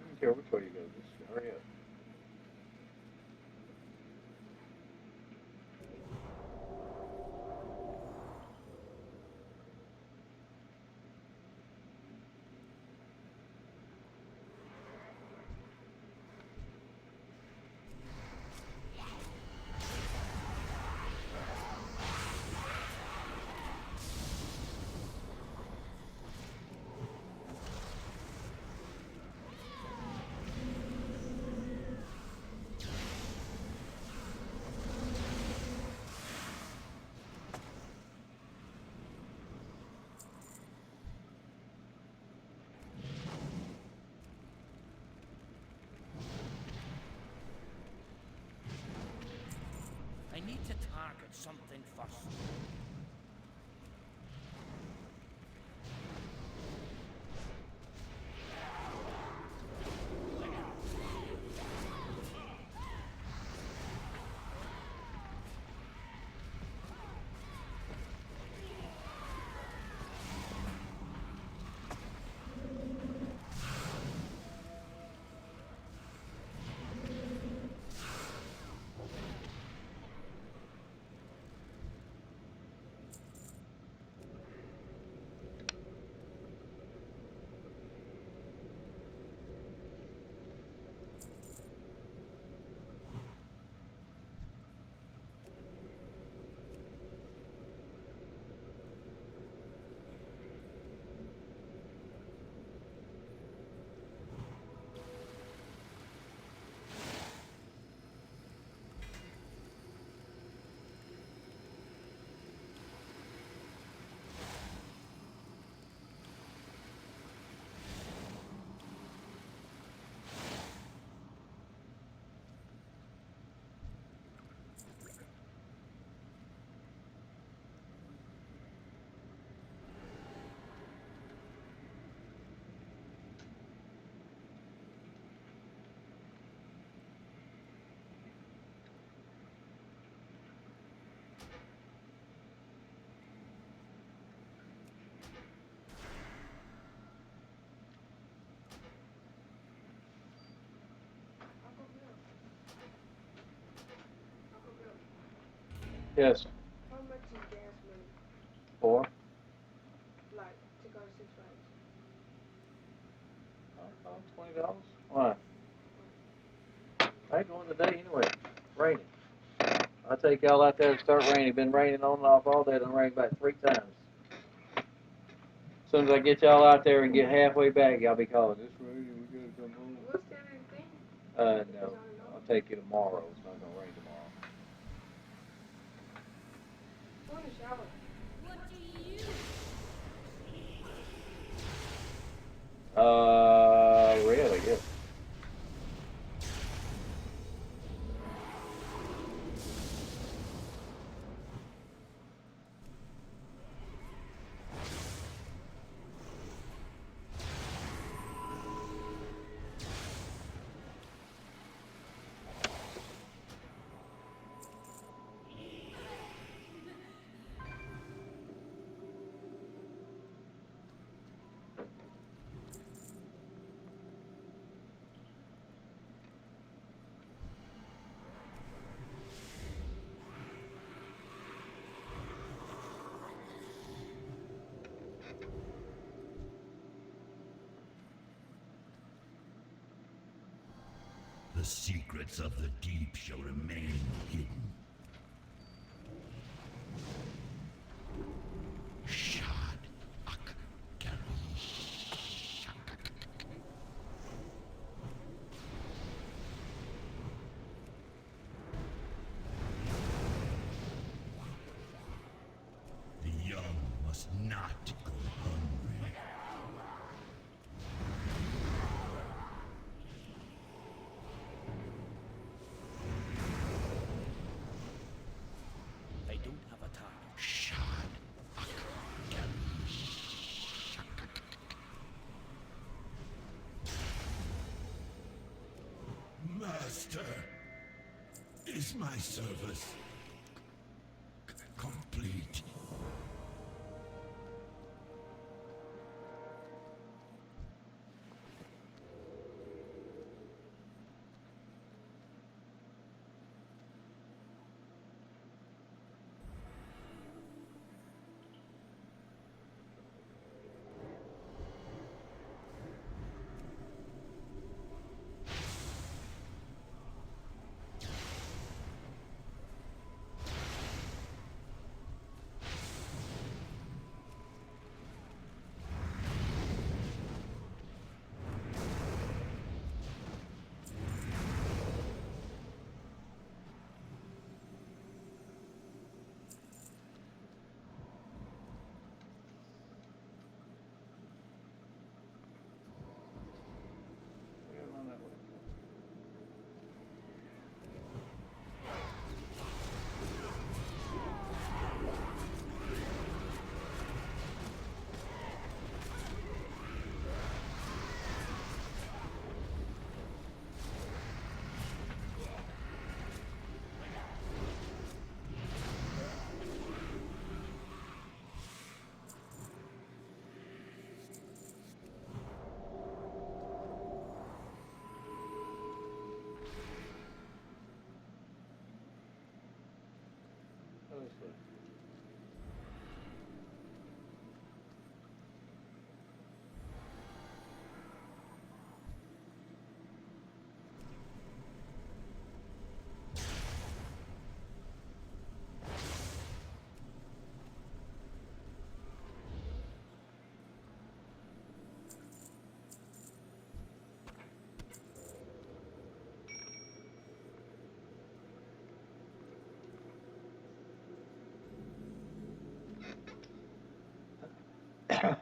don't care which way you go. Just hurry up. I need to target something first. Yes. How much is gas money? Four. Like to go to Six Flags? $20. Why? I ain't going today anyway. Raining. I'll take y'all out there and start raining. It's been raining on and off all day. It'll rain about 3 times. As soon as I get y'all out there and get halfway back, y'all be calling. It's raining. We gotta come home. We'll send anything. No. I'll take you tomorrow. It's not gonna rain tomorrow. Go in the shower. What do you? Really? Yes. The secrets of the deep shall remain hidden. Shad ak The young must not go hungry. I don't have a target. Shad ak Master, is my service complete? Back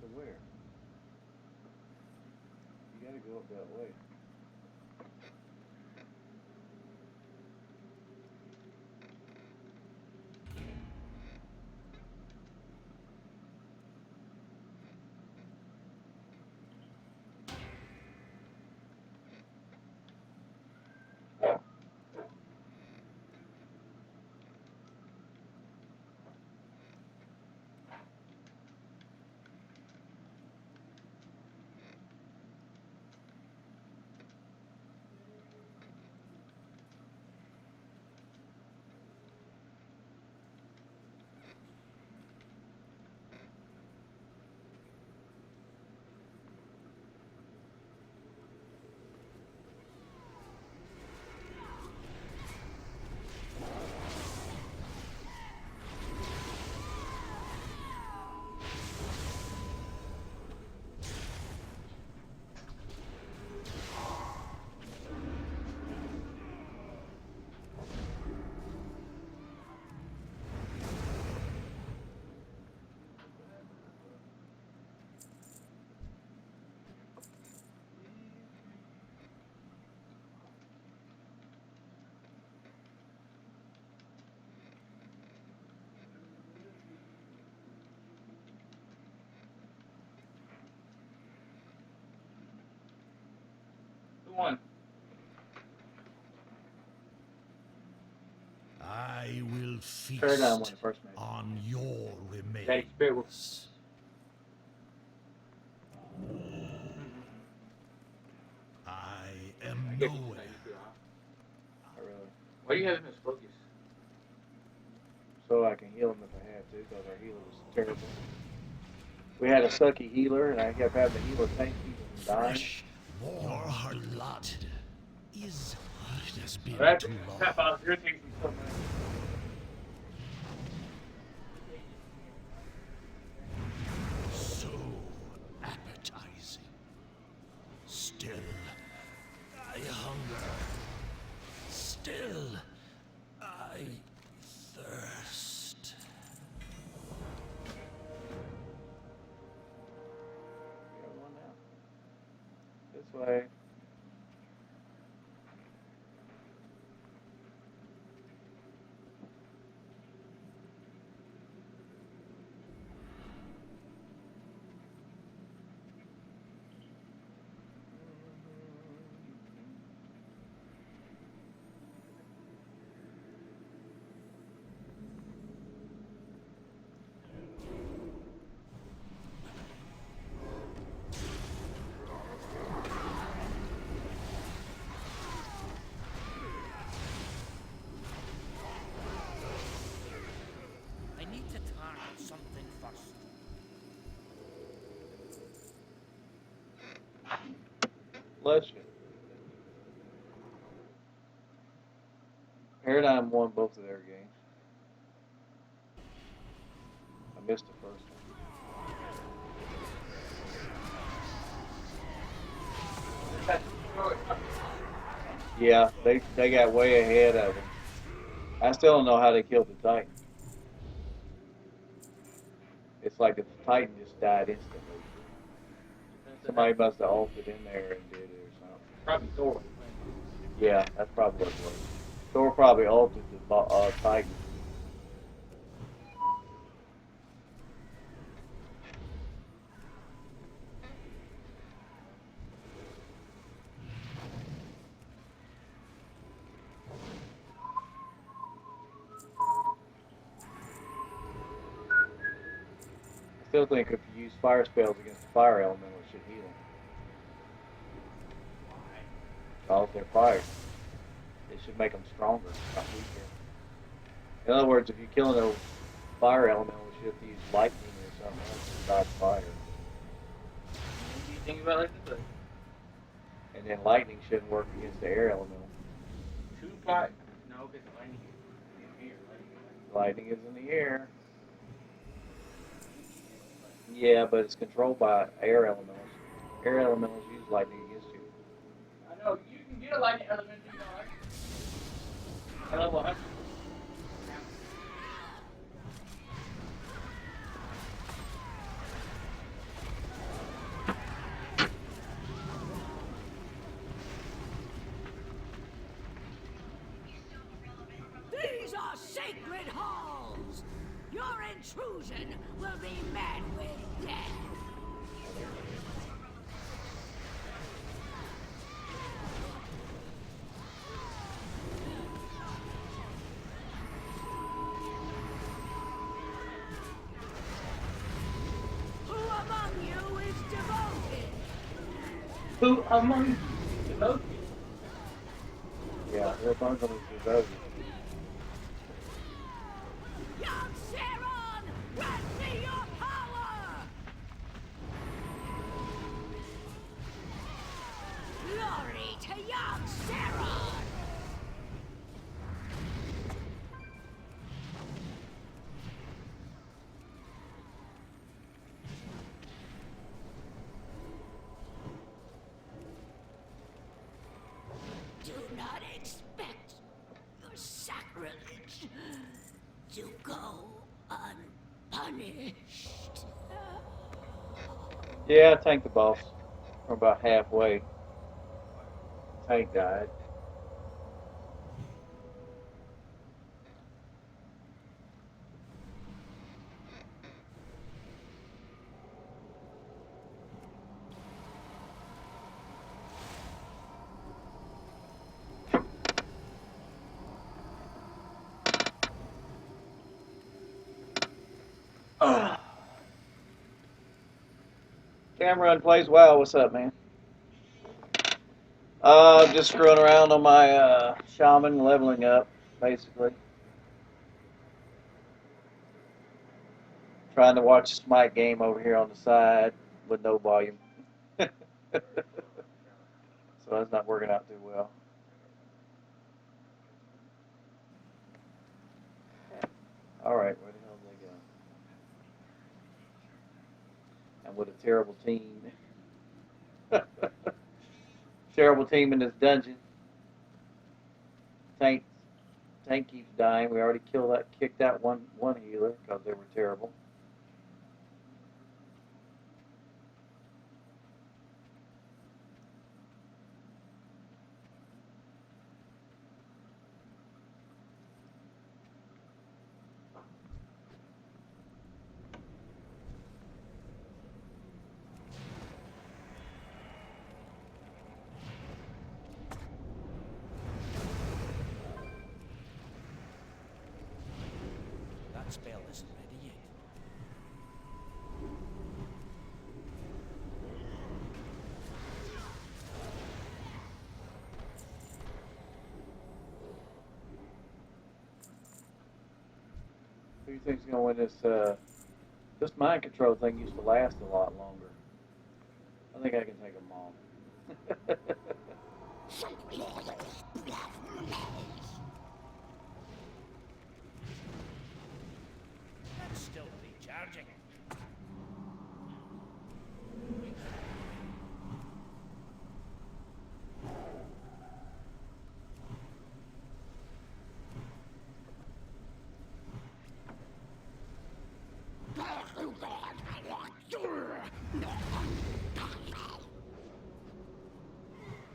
to where? You gotta go up that way. one? I will Paradigm won feast the first match. on your Daddy Spirit will. remains. I am I guess you nowhere. too, huh? I really. Why do you have him as focus? So I can heal him if I had to, because our healer was terrible. We had a sucky healer, and I kept having the healer tank people from dying. Fresh, warm blood is. It has been That too that long. was irritating me so much. So appetizing. Still, I hunger. Still, I thirst. Got one now. This way. I need to target something first. Bless you. Paradigm won both of their games. I missed the first one. Yeah, they got way ahead of them. I still don't know how they killed the Titan. It's like the Titan just died instantly. Somebody must have ulted in there and did it or something. Probably Thor. Yeah, that's probably what it was. Thor probably ulted the Titan. I still think if you use fire spells against the fire elemental, it should heal them. Because they're fire. It should make them stronger, not weaker. In other words, if you're killing a fire elemental, you should have to use lightning or something else to dodge fire. What do you think about like this? And then lightning shouldn't work against the air elemental. 2 5. No, because lightning is in here. Lightning is in the air. Yeah, but it's controlled by air elementals. Air elementals use lightning against you. I know, you can get a lightning element, you know, right? At level 100. These are sacred halls! Your intrusion will be met with death! Who among you is devoted? Who among you is devoted? Yeah, they're bundling is devoted. Young Saron, grant me your power! Glory to young Saron! Do not expect your sacrilege to go unpunished. Yeah, I tanked the boss. We're about halfway. Tank died. Cameron plays WoW. What's up, man? Just screwing around on my shaman, leveling up, basically. Trying to watch Smite game over here on the side with no volume. So that's not working out too well. All right, where the hell did they go? I'm with a terrible team. Terrible team in this dungeon. Tank keeps dying. We already kicked out one healer because they were terrible. That spell isn't ready yet. Who do you think's gonna win this? This mind control thing used to last a lot longer. I think I can take them all. That's still recharging.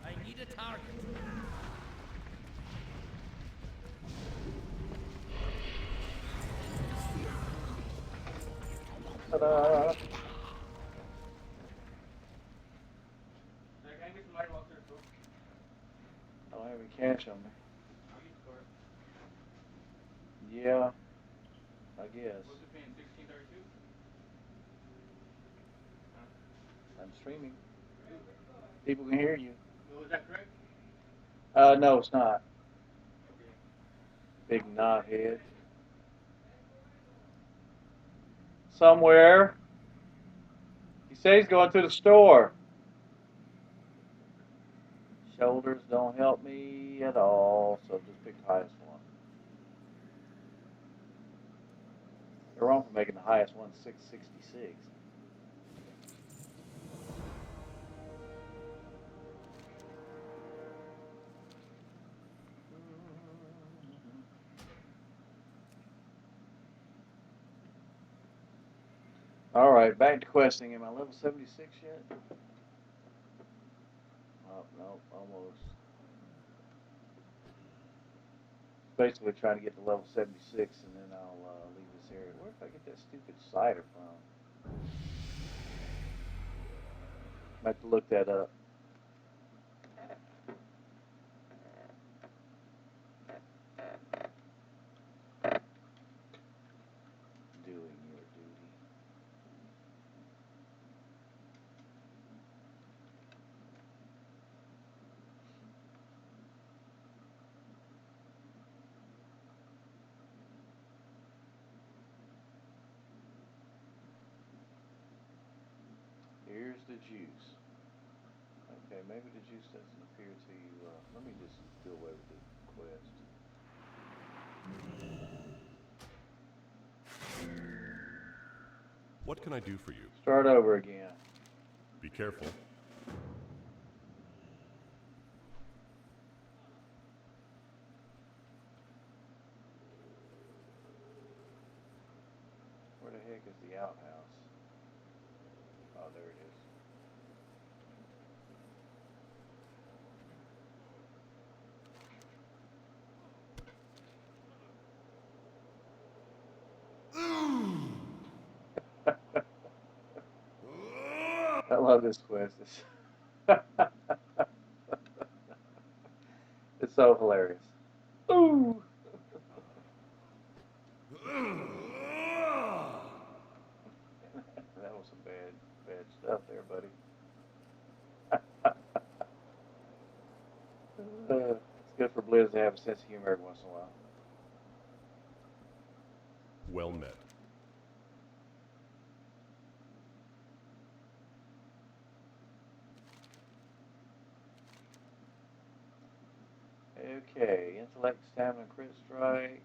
I need a target. Ta-da! Can I get some light walker too? I don't have any cash on me. I'll use for it. Yeah, I guess. What's it paying? 16.32? I'm streaming. People can hear you. No, is that correct? No, it's not. Okay. Big knothead. Somewhere. He says he's going to the store. Shoulders don't help me at all, so just pick the highest one. They're wrong for making the highest one 666. All right, back to questing. Am I level 76 yet? Oh, no, almost. Basically trying to get to level 76, and then I'll leave this area. Where did I get that stupid cider from? I have to look that up. Doing your duty. Here's the juice. Okay, maybe the juice doesn't appear to you. Let me just do away with the quest. What can I do for you? Start over again. Be careful. Where the heck is the outhouse? Oh, there it is. I love this quest. It's so hilarious. Ooh. good as they have a sense of humor every once in a while. Well met. Okay, intellect, stamina, crit strike.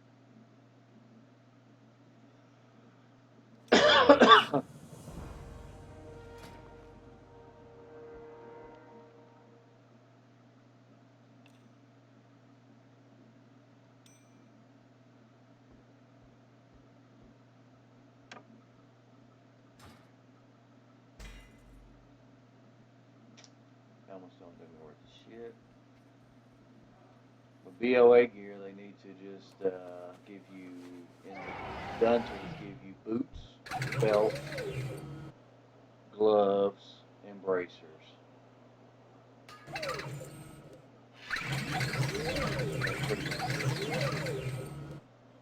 Almost don't do me worth shit. With BOA gear, they need to just give you, in the dungeons, give you boots, belt, gloves, and bracers.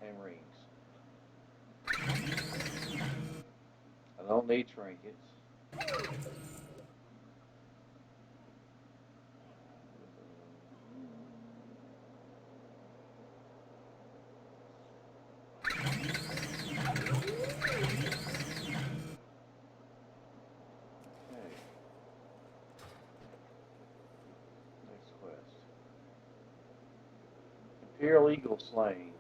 And rings. I don't need trinkets. Imperial Eagle slain.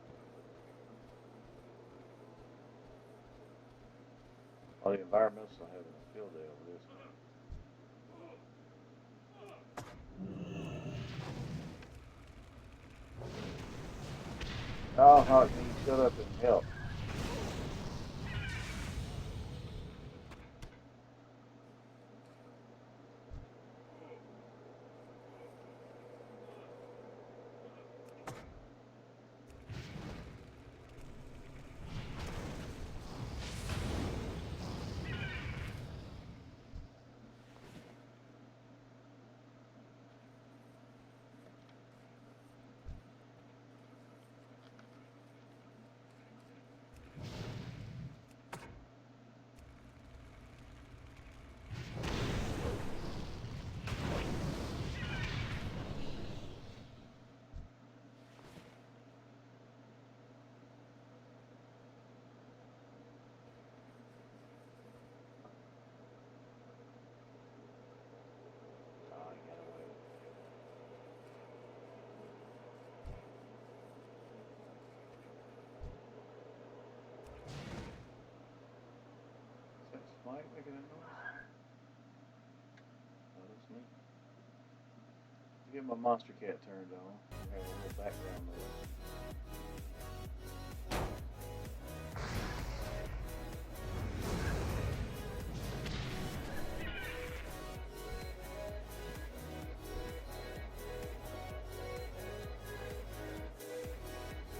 Oh, the environmentalists are having a field day over this one. Oh, Hawk, can you shut up and help? Mike making a noise? Oh, that's me. Get my monster cat turned on. I have a little background noise.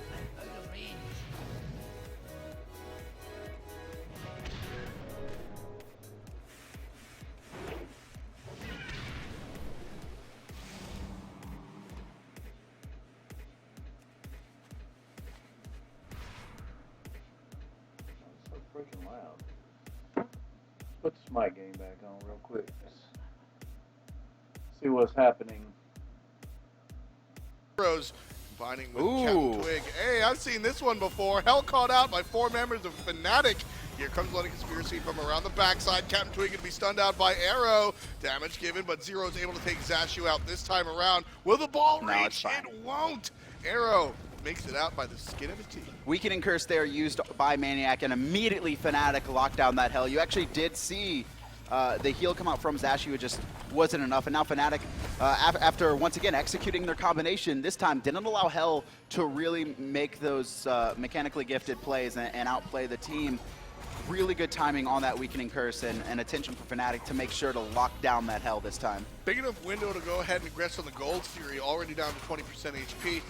I'm out of range. It's so freaking loud. Let's put this mic game back on real quick. Let's see what's happening. Heroes combining with Captain Twig. Hey, I've seen this one before. Hell caught out by 4 members of Fnatic. Here comes Bloody Conspiracy from around the backside. Captain Twig going to be stunned out by Arrow. Damage given, but Zero is able to take Zashu out this time around. Will the ball reach? It won't. Arrow makes it out by the skin of his teeth. Weakening Curse there used by Maniac, and immediately Fnatic locked down that Hell. You actually did see the heal come out from Zashu. It just wasn't enough, and now Fnatic, after once again executing their combination, this time didn't allow Hell to really make those mechanically gifted plays and outplay the team. Really good timing on that Weakening Curse and attention for Fnatic to make sure to lock down that Hell this time. Big enough window to go ahead and aggress on the Gold Fury, already down to 20% HP.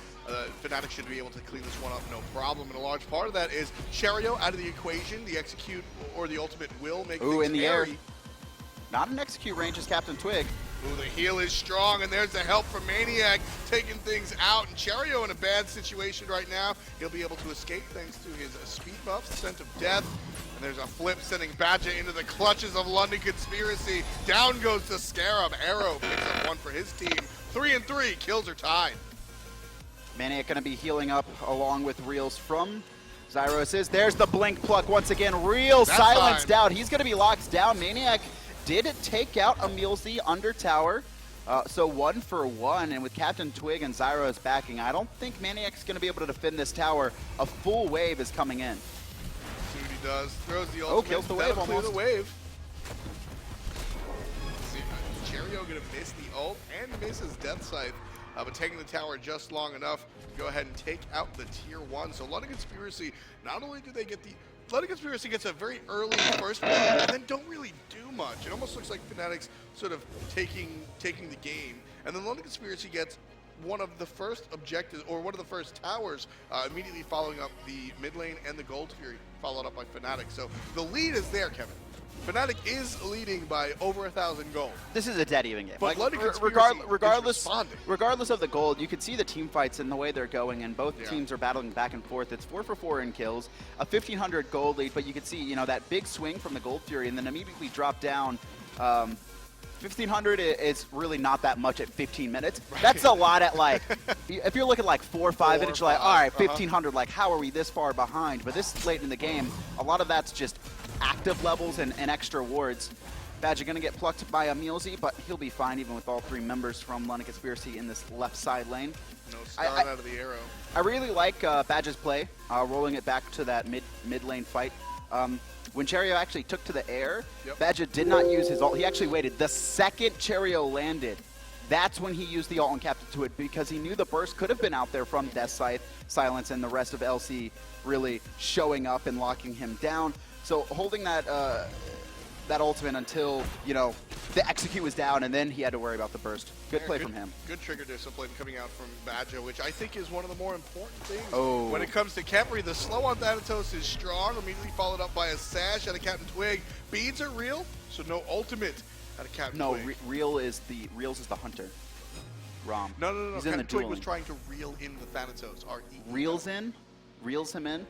Fnatic should be able to clean this one up no problem, and a large part of that is Cherio out of the equation. The execute or the ultimate will make things in the hairy. air. Not an execute range as Captain Twig. Ooh, the heal is strong, and there's the help from Maniac taking things out. And Cherio in a bad situation right now. He'll be able to escape thanks to his speed buff, Scent of Death. And there's a flip sending Badger into the clutches of London Conspiracy. Down goes the Scarab. Arrow picks up one for his team. 3-3, kills are tied. Maniac going to be healing up along with Reels from Zyros. There's the blink pluck once again. Reels That's silenced fine. out. He's going to be locked down. Maniac did take out Emilzy under tower. So 1 for 1, and with Captain Twig and Zyros backing, I don't think Maniac's going to be able to defend this tower. A full wave is coming in. See what he does. Throws the ultimate. Kills the wave That'll clear almost. the wave. See, Cherio going to miss the ult and miss his Death Scythe, but taking the tower just long enough to go ahead and take out the tier 1. So London Conspiracy, not only do they get the... London Conspiracy gets a very early first blood and then don't really do much. It almost looks like Fnatic's sort of taking the game. And then London Conspiracy gets one of the first objectives, or one of the first towers, immediately following up the mid lane and the Gold Fury, followed up by Fnatic. So the lead is there, Kevin. Fnatic is leading by over 1,000 gold. This is a dead even game. But London Conspiracy regardless, is responding. regardless of the gold, you can see the team fights and the way they're going, and both Yeah. teams are battling back and forth. It's 4 for 4 in kills, a 1,500 gold lead, but you can see, you know, that big swing from the Gold Fury, and then immediately drop down. 1,500 is really not that much at 15 minutes. Right. That's a lot at, like, if you're looking like 4 or 5 minutes, you're like, all right, 5, 1,500, like, how are we this far behind? But this late in the game, a lot of that's just active levels and extra wards. Badger going to get plucked by Emilzy, but he'll be fine even with all 3 members from London Conspiracy in this left side lane. No start out of the arrow. I really like Badger's play, rolling it back to that mid lane fight. When Cherio actually took to the air, Yep. Badger did not use his ult. He actually waited. The second Cherio landed, that's when he used the ult on Captain Twig, because he knew the burst could have been out there from Death Scythe, Silence, and the rest of LC really showing up and locking him down. So holding that that ultimate until, you know, the execute was down, and then he had to worry about the burst. Good play from him. Good trigger discipline coming out from Badger, which I think is one of the more important things. Oh. When it comes to Khepri, the slow on Thanatos is strong, immediately followed up by a sash out of Captain Twig. Beads are real, so no ultimate out of Captain No, Twig. Reels is the hunter. Rom. No. He's in Captain the Twig was dueling. trying to reel in the Thanatos. R-E-E-L. Reels him in.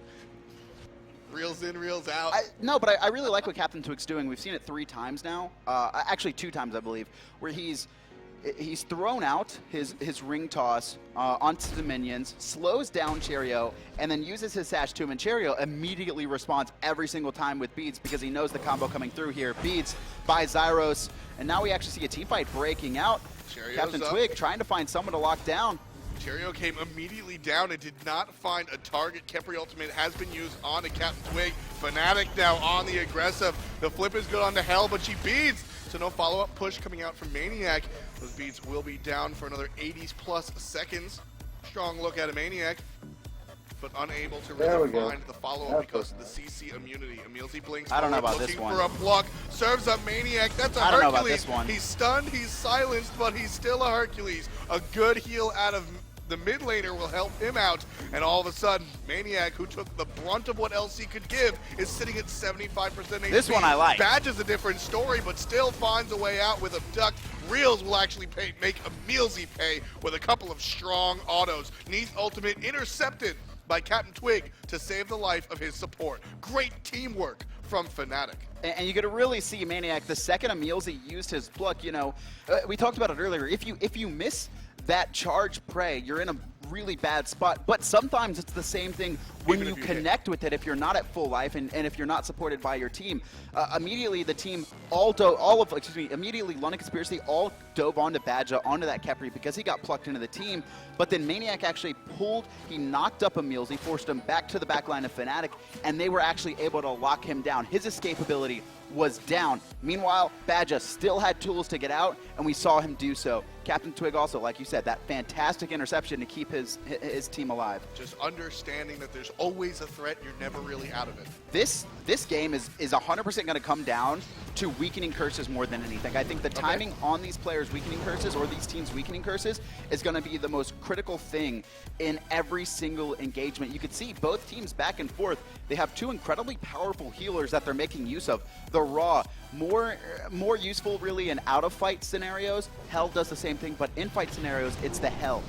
Reels in, reels out. No, but I really like what Captain Twig's doing. We've seen it 3 times now. Actually 2 times, I believe, where he's thrown out his ring toss onto the minions, slows down Cherio, and then uses his sash to him, and Cherio immediately responds every single time with beads because he knows the combo coming through here. Beads by Zyros, and now we actually see a team fight breaking out. Cherio's Captain up. Twig trying to find someone to lock down. Cherio came immediately down and did not find a target. Khepri ultimate has been used on to Captain Twig. Fnatic now on the aggressive. The flip is good on to Hell, but she beads. So no follow-up push coming out from Maniac. Those beats will be down for another 80 plus seconds. Strong look at a Maniac, but unable to There really we go. find the follow-up because of the CC immunity. Emilzy blinks I don't know forward, about this looking one. for a pluck. Serves up Maniac. That's a I don't know Hercules. about this one. He's stunned, he's silenced, but he's still a Hercules. A good heal out of the mid laner will help him out, and all of a sudden, Maniac, who took the brunt of what LC could give, is sitting at 75% HP. This one I like. Badge is a different story, but still finds a way out with a duck. Reels will actually make Emilzy pay with a couple of strong autos. Neath ultimate intercepted by Captain Twig to save the life of his support. Great teamwork from Fnatic. And you could really see Maniac, the second Emilzy used his pluck, you know, we talked about it earlier. If you miss that charge prey, you're in a really bad spot. But sometimes it's the same thing when Even you if you connect with it, if you're not at full life and if you're not supported by your team. Immediately the team immediately London Conspiracy all dove onto Badger, onto that Khepri because he got plucked into the team. But then Maniac actually he knocked up Emilzy, forced him back to the back line of Fnatic, and they were actually able to lock him down. His escape ability was down. Meanwhile, Badger still had tools to get out, and we saw him do so. Captain Twig also, like you said, that fantastic interception to keep his team alive. Just understanding that there's always a threat, you're never really out of it. This game is 100% going to come down to weakening curses more than anything. I think the timing on these players' weakening curses or these teams' weakening curses is going to be the most critical thing in every single engagement. You could see both teams back and forth. They have 2 incredibly powerful healers that they're making use of. The Raw, more useful really in out-of-fight scenarios. Hell does the same thing, but in fight scenarios, it's the Hell.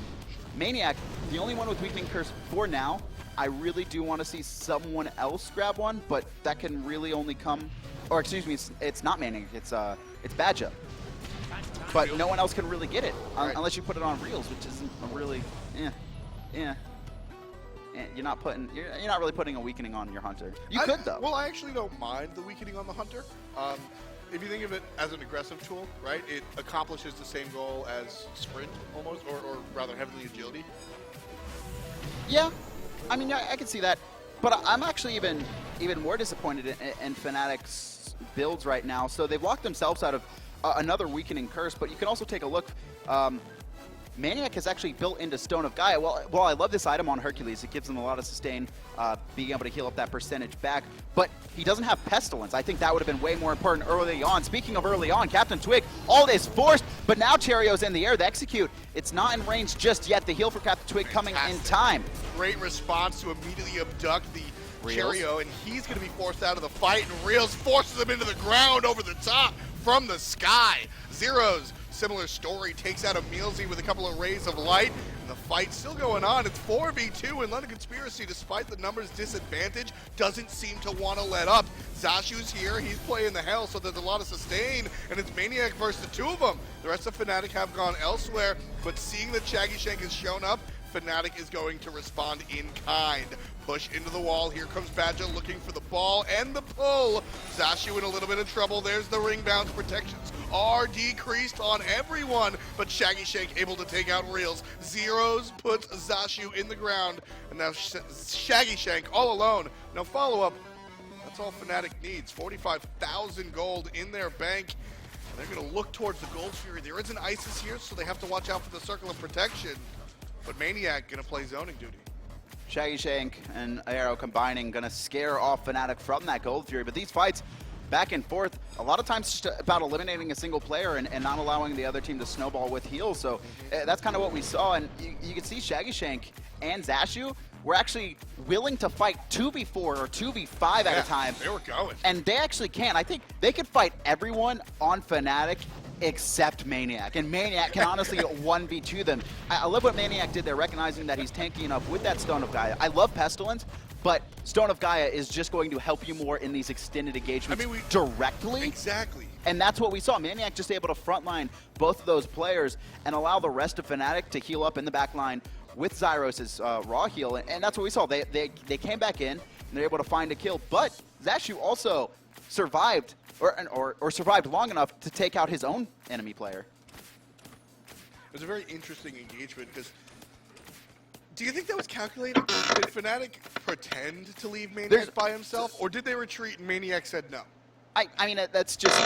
Maniac, the only one with weakening curse for now. I really do want to see someone else grab one, but that can really only come, or excuse me, it's not Maniac, it's Badger. But no one else can really get it unless you put it on Reels, which isn't a really, yeah. You're not really putting a weakening on your hunter. You could though. Well, I actually don't mind the weakening on the hunter. If you think of it as an aggressive tool, right, it accomplishes the same goal as sprint almost, or rather heavily agility. Yeah, I mean, I can see that, but I'm actually even more disappointed in Fnatic's builds right now. So they've locked themselves out of another weakening curse, but you can also take a look. Maniac has actually built into Stone of Gaia. Well, I love this item on Hercules. It gives him a lot of sustain, being able to heal up that percentage back. But he doesn't have Pestilence. I think that would have been way more important early on. Speaking of early on, Captain Twig, all this forced, but now Cherio's in the air. The execute, it's not in range just yet. The heal for Captain Twig coming in time. Great response to immediately abduct the Reels. Cherio, and he's going to be forced out of the fight, and Reels forces him into the ground over the top from the sky. Zeros, similar story, takes out a Mealsy with a couple of rays of light, and the fight's still going on. It's 4v2, and London Conspiracy, despite the numbers disadvantage, doesn't seem to want to let up. Zashu's here, he's playing the hell, so there's a lot of sustain, and it's Maniac versus the two of them. The rest of Fnatic have gone elsewhere, but seeing that Shaggy Shank has shown up, Fnatic is going to respond in kind. Push into the wall. Here comes Badger looking for the ball and the pull. Zashu in a little bit of trouble. There's the ring bounce. Protections are decreased on everyone, but Shaggy Shank able to take out Reels. Zeros puts Zashu in the ground, and now Shaggy Shank all alone. Now follow up. That's all Fnatic needs. 45,000 gold in their bank. They're going to look towards the Gold Fury. There is an Isis here, so they have to watch out for the Circle of Protection. But Maniac going to play zoning duty. Shaggy Shank and Arrow combining, going to scare off Fnatic from that Gold Fury. But these fights, back and forth, a lot of times just about eliminating a single player and not allowing the other team to snowball with heals. So that's kind of what we saw. And you can see Shaggy Shank and Zashu were actually willing to fight 2v4 or 2v5 at a time. They were going. And they actually can. I think they could fight everyone on Fnatic except Maniac. And Maniac can honestly 1v2 them. I love what Maniac did there, recognizing that he's tanky enough with that Stone of Gaia. I love Pestilence, but Stone of Gaia is just going to help you more in these extended engagements directly. Exactly. And that's what we saw. Maniac just able to frontline both of those players and allow the rest of Fnatic to heal up in the back line with Zyros's raw heal. And that's what we saw. They came back in, and they're able to find a kill. But Zashu also survived or survived long enough to take out his own enemy player. It was a very interesting engagement because do you think that was calculated? Did Fnatic pretend to leave Maniac by himself, or did they retreat and Maniac said no? I mean, that's just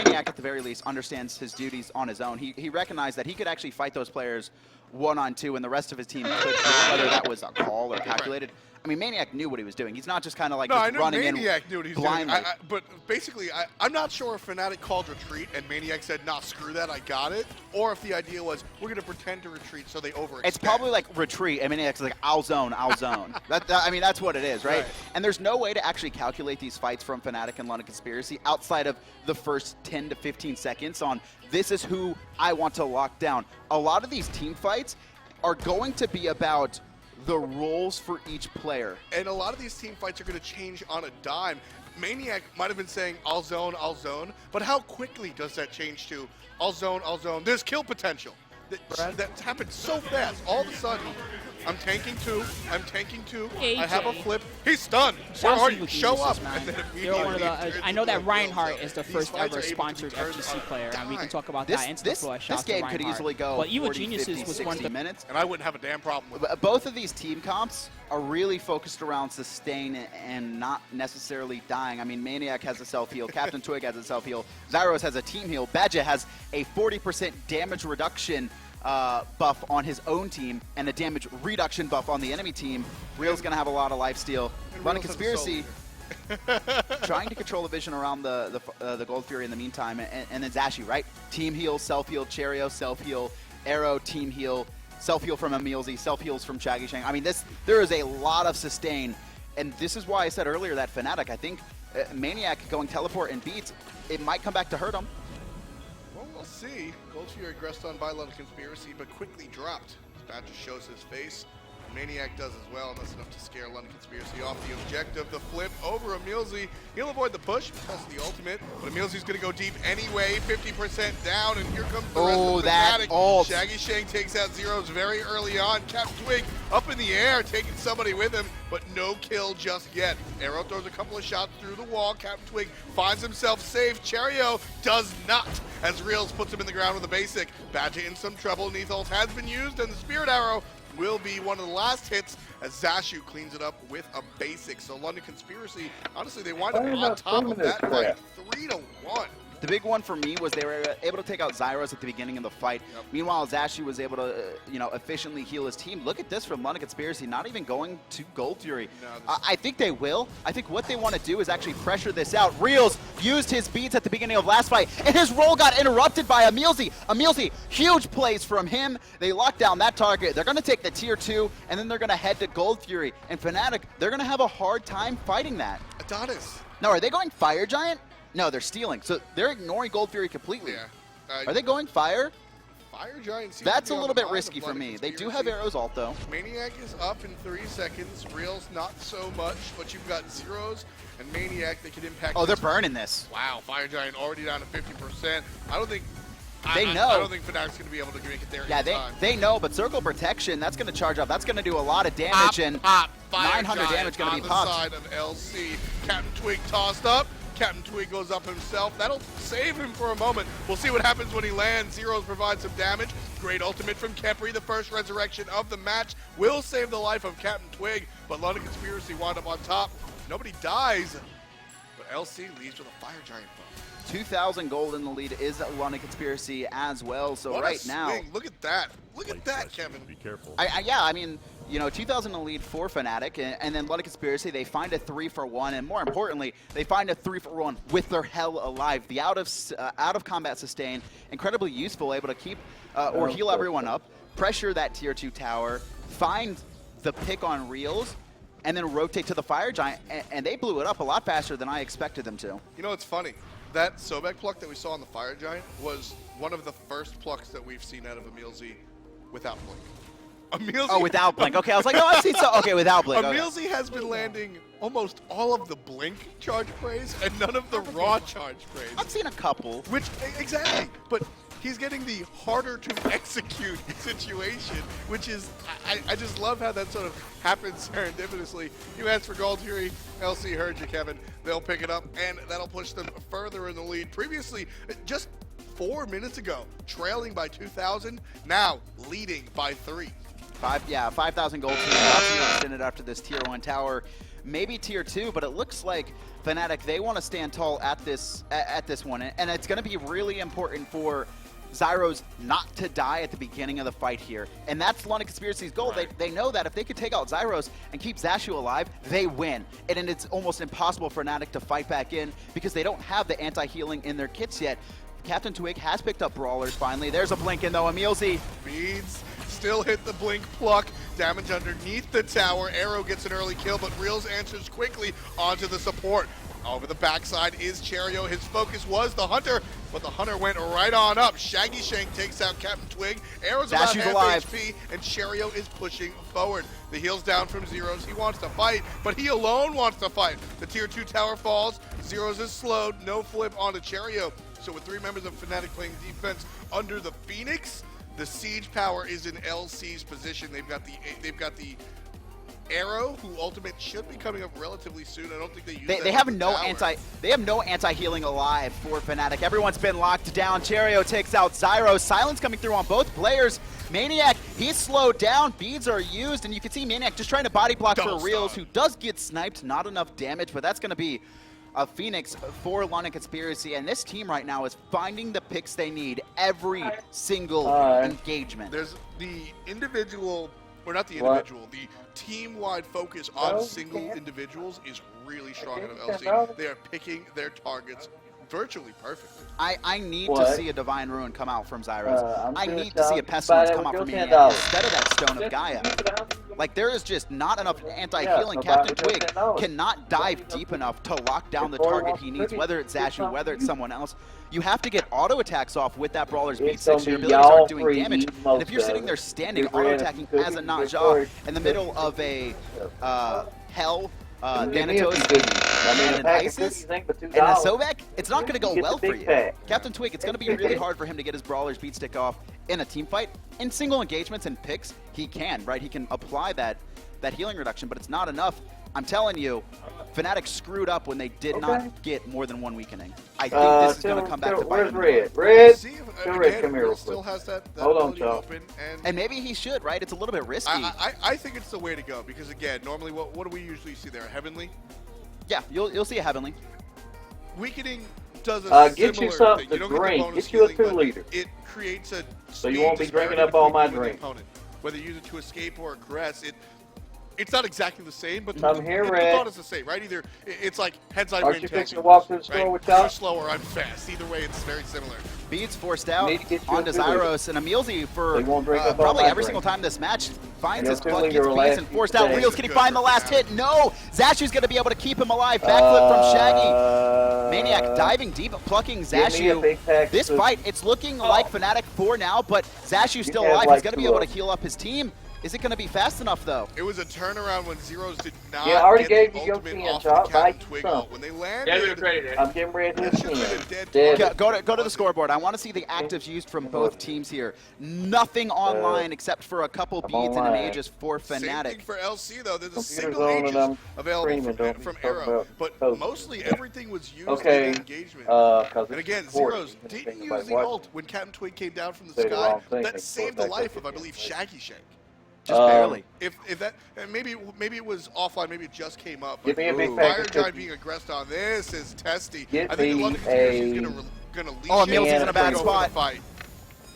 Maniac at the very least understands his duties on his own. He recognized that he could actually fight those players 1-on-2 and the rest of his team could, whether that was a call or calculated. I mean, Maniac knew what he was doing. He's not just kind of like just running in Maniac knew what he was blindly. doing. But basically, I'm not sure if Fnatic called retreat and Maniac said, nah, screw that, I got it. Or if the idea was, we're going to pretend to retreat so they overextend. It's probably like retreat, and Maniac's like, I'll zone, I'll zone. I mean, that's what it is, right? And there's no way to actually calculate these fights from Fnatic and London Conspiracy outside of the first 10 to 15 seconds on this is who I want to lock down. A lot of these team fights are going to be about the roles for each player. And a lot of these team fights are going to change on a dime. Maniac might have been saying, I'll zone, but how quickly does that change to, I'll zone, there's kill potential. That's happened so fast. All of a sudden, I'm tanking two, I have a flip, he's stunned. Where are you? Show up. And then immediately I know that Reinhardt is the first ever sponsored FGC player, and we can talk about that into the flush. This game could easily go but 40, Geniuses 50, was one of the minutes. And I wouldn't have a damn problem with it. Both of these team comps are really focused around sustain and not necessarily dying. I mean, Maniac has a self-heal, Captain Twig has a self-heal, Zyros has a team heal, Badger has a 40% damage reduction buff on his own team and a damage reduction buff on the enemy team. Real's going to have a lot of lifesteal. London Conspiracy trying to control the vision around the Gold Fury in the meantime. And then Zashu, right? Team heal, self-heal, Cherio, self-heal, Arrow, team heal, self-heal from Emilzy, self-heals from Shaggy Shang. I mean, there is a lot of sustain. And this is why I said earlier that Fnatic, I think Maniac going teleport and beats, it might come back to hurt him. Well, we'll see. Gold Fury aggressed on by London Conspiracy, but quickly dropped. Badger shows his face. Maniac does as well, and that's enough to scare London Conspiracy off the objective. The flip over Emilzy. He'll avoid the push because of the ultimate, but Emilzy's going to go deep anyway. 50% down, and here comes the rest of the that Fnatic. ult. Shaggy Shang takes out Zeros very early on. Captain Twig up in the air, taking somebody with him, but no kill just yet. Arrow throws a couple of shots through the wall. Captain Twig finds himself safe. Cherio does not, as Reels puts him in the ground with a basic. Badger in some trouble. Neathult has been used, and the Spirit Arrow will be one of the last hits as Zashu cleans it up with a basic. So London Conspiracy, honestly, they wind up on top of that fight 3-1. The big one for me was they were able to take out Zyros at the beginning of the fight. Yep. Meanwhile, Zashu was able to, efficiently heal his team. Look at this from London Conspiracy, not even going to Gold Fury. No, I think they will. I think what they want to do is actually pressure this out. Reels used his beats at the beginning of last fight, and his roll got interrupted by Emilzy. Emilzy, huge plays from him. They lock down that target. They're going to take the tier 2, and then they're going to head to Gold Fury. And Fnatic, they're going to have a hard time fighting that. Adonis. Now, are they going Fire Giant? No, they're stealing. So they're ignoring Gold Fury completely. Yeah. Are they going Fire? Fire Giant seems That's to a be little on the bit mind risky of for London me. They do Conspiracy. have Arrow's ult, though. Maniac is up in 3 seconds. Reels not so much, but you've got Zeros and Maniac that can impact. Oh, they're this. burning this. Wow, Fire Giant already down to 50%. I don't think. They know. I don't think Fnatic's going to be able to make it there. Yeah, in time. they know, but Circle Protection, that's going to charge up. That's going to do a lot of damage, and Fire 900 Giant damage going to be on popped. the side of LC. Captain Twig tossed up. Captain Twig goes up himself. That'll save him for a moment. We'll see what happens when he lands. Zeros provide some damage. Great ultimate from Kepri. The first resurrection of the match will save the life of Captain Twig, but London Conspiracy wound up on top. Nobody dies, but LC leaves with a Fire Giant bomb. 2,000 gold in the lead is London Conspiracy as well. So What right a now, swing. Look at that. Look at Light that, pressure. Kevin. Be careful. I mean, 2,000 in the lead for Fnatic, and then London Conspiracy, they find a 3-for-1, and more importantly, they find a 3-for-1 with their hell alive. The out of combat sustain, incredibly useful, able to keep or heal everyone up, pressure that tier 2 tower, find the pick on Reels, and then rotate to the Fire Giant, and they blew it up a lot faster than I expected them to. You know, it's funny. That Sobek pluck that we saw on the Fire Giant was one of the first plucks that we've seen out of Emilzy without blink. Emilzy, Oh, without blink. Okay, I was like, no, I've seen so. Okay, without blink. Okay. Emilzy has been landing almost all of the blink charge praise and none of the raw charge praise. I've seen a couple. Which, exactly, but he's getting the harder to execute situation, which is, I just love how that sort of happens serendipitously. You asked for Gold Fury, LC heard you, Kevin. They'll pick it up, and that'll push them further in the lead. Previously, just 4 minutes ago, trailing by 2,000, now leading by 3. 5,000 gold to be extended after this tier 1 tower. Maybe tier 2, but it looks like Fnatic, they want to stand tall at this one, and it's going to be really important for Zyros not to die at the beginning of the fight here. And that's London Conspiracy's goal. Right. They know that if they could take out Zyros and keep Zashu alive, they win. And it's almost impossible for Fnatic to fight back in because they don't have the anti-healing in their kits yet. Captain Twig has picked up Brawlers finally. There's a blink in though. Emilzy. Beads still hit the blink pluck. Damage underneath the tower. Arrow gets an early kill, but Reels answers quickly onto the support. Over the backside is Cherio. His focus was the Hunter, but the Hunter went right on up. Shaggy Shank takes out Captain Twig. Arrow's about Zashu's half alive. HP, and Cherio is pushing forward. The heal's down from Zeros. He wants to fight, but he alone wants to fight. The tier 2 tower falls. Zeros is slowed. No flip onto Cherio. So with 3 members of Fnatic playing defense under the Phoenix, the siege power is in LC's position. They've got the Arrow, who ultimate should be coming up relatively soon. I don't think they use that They have on the no tower. anti-healing alive for Fnatic. Everyone's been locked down. Cherio takes out Zyro. Silence coming through on both players. Maniac, he's slowed down. Beads are used, and you can see Maniac just trying to body block Double for Reels, stun. who does get sniped. Not enough damage, but that's going to be a Phoenix for London Conspiracy. And this team right now is finding the picks they need every single engagement. There's the individual, or not the individual, the team-wide focus on single individuals is really strong out of LC. They are picking their targets virtually perfectly. I need What? to see a Divine Ruin come out from Zyros. I I'm need good, to see a Tom. Pestilence Buy that come out with from your Maniac $10. instead of that Stone of Gaia. Like, there is just not enough anti-healing. Yeah, Captain about with your Twig $10. cannot dive deep enough to lock down the Before he target wants he to needs, tribute, whether it's get Zashu, something whether it's you. someone else. You have to get auto attacks off with that Brawler's Beat It's 6, so gonna your be abilities y'all aren't doing three damage. eating And most if you're sitting of there it. standing Get rid of auto-attacking some as a cookies Naja before in the middle of a Hell, Give me a Thanatos, few cookies. I mean, and a an pack of ISIS, cookies ain't but and a $2. Sobek, it's not going to go Get the well for big you. pack. Captain Twig, it's going to be really hard for him to get his Brawler's Beat Stick off in a team fight. In single engagements and picks, he can, right? He can apply that healing reduction, but it's not enough. I'm telling you, Fnatic screwed up when they did not get more than one weakening. I think this is going to come back to bite Where's him. Red? Red? See, Show Red, come here real still quick. has that Hold on, ability Charles. open, And maybe he should, right? It's a little bit risky. I think it's the way to go because again, normally what do we usually see there? Heavenly? Yeah, you'll see a Heavenly. Weakening does a Get similar you something thing. to You don't drink. get the bonus Get you a healing, 2 but liter. It creates a So you won't be speed drinking disparity up all my between you and the drink. opponent. Whether you use it to escape or a caress, it's not exactly the same, but Come here, the Red. thought is the same, right? Either it's like heads I Aren't win, you tails fixing you to walk lose, to the store right? with y'all? You're slow or I'm fast. Either way, it's very similar. Beads forced out Need to get you onto a 2 liter. Zyros, and Emilzy for They won't drink up all probably my every drink. single time this match finds And his your 2 clutch, liter gets will beats last and you forced out. today. Reels, can he Good find the for last Fnatic. hit? No! Zashu's going to be able to keep him alive. Backflip from Shaggy. Maniac diving deep, plucking Give me a Zashu. big pack This of fight, it's looking like Fnatic 4 now, but Zashu's still have alive. like He's going to be 2 able to of them. heal up his team. Is it going to be fast enough, though? It was a turnaround when Zeros did not Yeah, I already get gave the you your ultimate 10, off the Chop. Buy Captain you Twig some. ult. When they Yeah, we landed, traded it. I'm getting ready to that should have been a dead Dead. target. Go to the scoreboard. I want to see the actives used from both teams here. Nothing online except for a couple I'm beads and an online. Aegis for Same Fnatic. thing for LC though. There's a Computer's single on and Aegis I'm available screaming, don't from talk Arrow, about but toast. mostly everything was used Okay, in engagement. Cause And again, it's Zeros recording. didn't Anybody use the watching? ult when Captain Twig came down from the Say the sky. wrong thing, they That saved the back life up of, I again. believe, Shaggy Shank. Just barely. If that, and maybe it was offline, maybe it just came up. Give But me a big Ooh. pack Fire of Giant cookies. being aggressed on this is testy. Get I think me the London Conspiracy is a- gonna leash Oh, it Emilzy's and in a go bad for the spot. fight.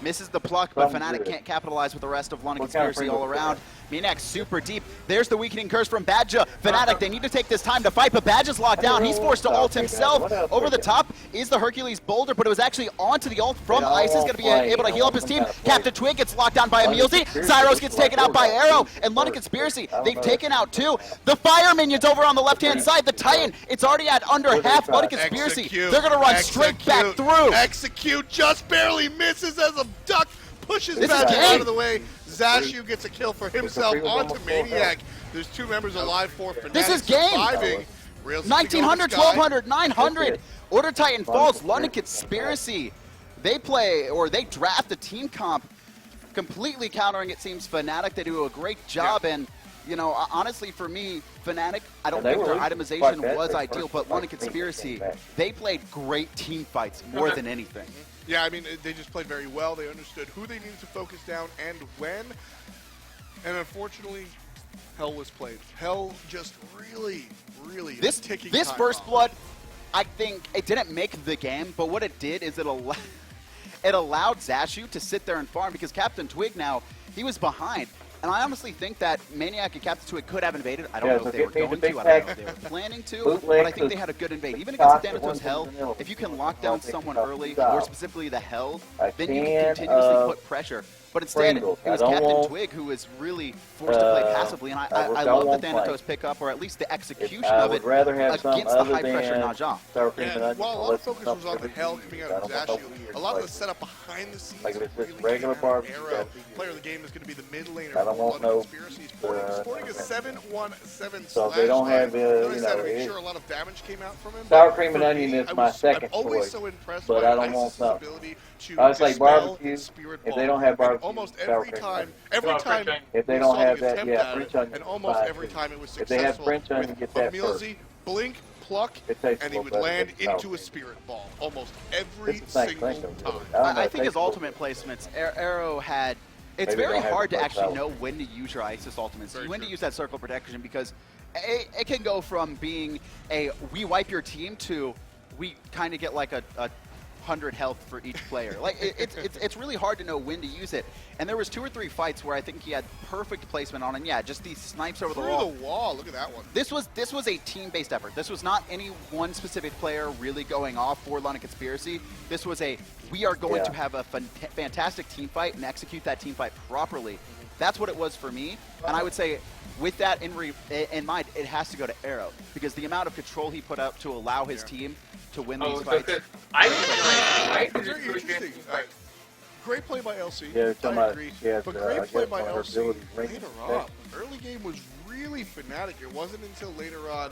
Misses the pluck, but Something Fnatic good. can't capitalize with the rest of London What kind of Conspiracy all Pringles around. Maniac super deep. There's the weakening curse from Badja. Fnatic, they need to take this time to fight, but Badja's locked down. He's forced to ult himself. Over the top is the Hercules boulder, but it was actually onto the ult from Ice. He's going to be able to heal up his team. Captain Twig gets locked down by Emilzy. Zyros gets taken out by Arrow, and London Conspiracy, they've taken out 2. The Fire Minion's over on the left-hand side. The Titan, it's already at under half. London Conspiracy, Execute. they're going to run straight back through. Execute just barely misses as a duck pushes This back is out game. of the way. Zashu gets a kill for himself was onto almost full Maniac. There's 2 members alive for Fnatic. This is game. Surviving. Reels is 1900, to go to the sky. 1200, 900. Order Titan falls. London Conspiracy. They play, or they draft a team comp completely countering, it seems, Fnatic. They do a great job, and, you know, honestly, for me, Fnatic, I don't And they think their were itemization like that. was They ideal, first but London like they Conspiracy, came back. they played great team fights more than anything. Yeah, I mean, they just played very well. They understood who they needed to focus down and when. And unfortunately, Hell was played. Hell just really This ticking this time first bomb. blood, I think it didn't make the game, but what it did is it allowed Zashu to sit there and farm because Captain Twig now, he was behind. And I honestly think that Maniac and Captain Twig could have invaded. I don't Yeah, know so if they were get me the going big to. I don't know if pack. they were planning to. Bootleg But I think they cookies. had a good invade. Even against the Chocolate Thanatos ones Hell, in vanilla. if you can lock down someone early, $50. or specifically the Hell, I then you can can, continuously put pressure. But instead, Pringles. it was I don't Captain want, Twig who was really forced to play passively. And I love the won't Thanatos play. pickup, or at least the execution I of would it rather have some against the other high-pressure than Naja. sour cream Yeah, and onions. while a lot unless of focus it's was on the something Hell everything coming out I of don't want Zashu, no a lot of like- the setup behind the scenes like if it's just really regular came out of barbecue, Arrow. that'd be good. Player of the game is going to be the mid laner. I don't for want London no, Conspiracy. Sporting a 7-1-7 So if they don't slash have, line. you Notice that know, I'm it- sure a lot of damage came out from him. Sour but cream and for onion me, is my I'm second always choice, so impressed but by I don't want Ice's some. ability to I was like dispel barbecue. Spirit If Ball. they don't have And barbecue, almost sour every cream time, onion. every time If they we don't saw have the that, attempt yeah, at French it, onion and is almost fine, every too. time it was If they have successful French onion, with get that Emilzy, blink, pluck, It tastes and he a would little better land than sour into a cream. Spirit Ball almost every It's the same single thing, though, time. really. I don't know, I it think his tastes a little- ultimate placements, Arrow had. It's Maybe very they'll have hard to it actually like know when to use your Isis ultimates. Very When to true. use that circle protection because it can go from being a we wipe your team to we kind of get like a 100 health for each player. Like it's really hard to know when to use it. And there was 2 or 3 fights where I think he had perfect placement on, and yeah, just these snipes over the wall. Through the wall. Look at that one. This was a team-based effort. This was not any one specific player really going off for London Conspiracy. This was a we are going to have a fantastic team fight and execute that team fight properly. That's what it was for me. And I would say, with that in mind, it has to go to Arrow, because the amount of control he put up to allow his team to win these fights. I think it's very interesting. Great play by LC. Yeah, I agree. But great play by LC later later on. Early game was really Fnatic. It wasn't until later on.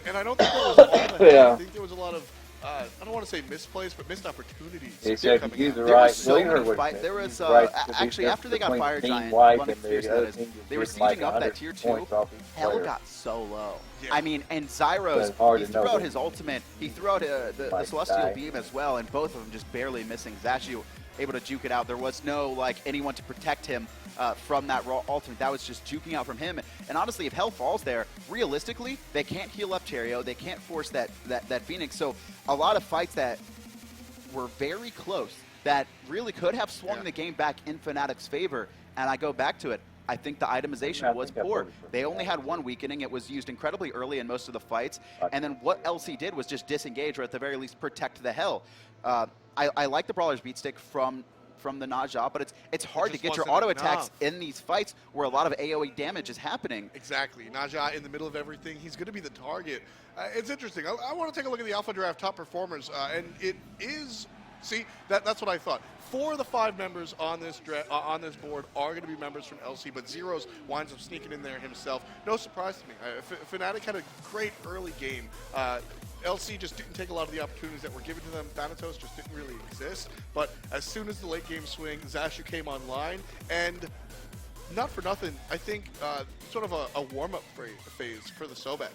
And I don't think there was all that. I think there was a lot of, I don't want to say misplays, but missed opportunities. There was so many fights. There was, actually, after they got Fire Giant, they were sieging up that tier 2. Hell got so low. Yeah. I mean, and Zyros, he threw out his ultimate. He threw out the Celestial Beam as well, and both of them just barely missing. Zashu able to juke it out. There was no, like, anyone to protect him from that raw ultimate. That was just juking out from him. And honestly, if Hell falls there, realistically, they can't heal up Terrio. They can't force that Phoenix. So a lot of fights that were very close that really could have swung the game back in Fnatic's favor. And I go back to it. I think the itemization was poor. They only had one weakening. It was used incredibly early in most of the fights. And then what LC did was just disengage, or at the very least protect the Hell. I like the Brawler's Beat Stick from the Naja, but it's hard to get your auto attacks in these fights where a lot of AoE damage is happening. Exactly. Naja in the middle of everything. He's going to be the target. It's interesting. I want to take a look at the Alpha Draft top performers, and it is... See, that's what I thought. 4 of the 5 members on this board are going to be members from LC, but Zeros winds up sneaking in there himself. No surprise to me. Fnatic had a great early game. LC just didn't take a lot of the opportunities that were given to them. Thanatos just didn't really exist. But as soon as the late game swing, Zashu came online, and not for nothing, I think sort of a warm-up phase for the Sobek.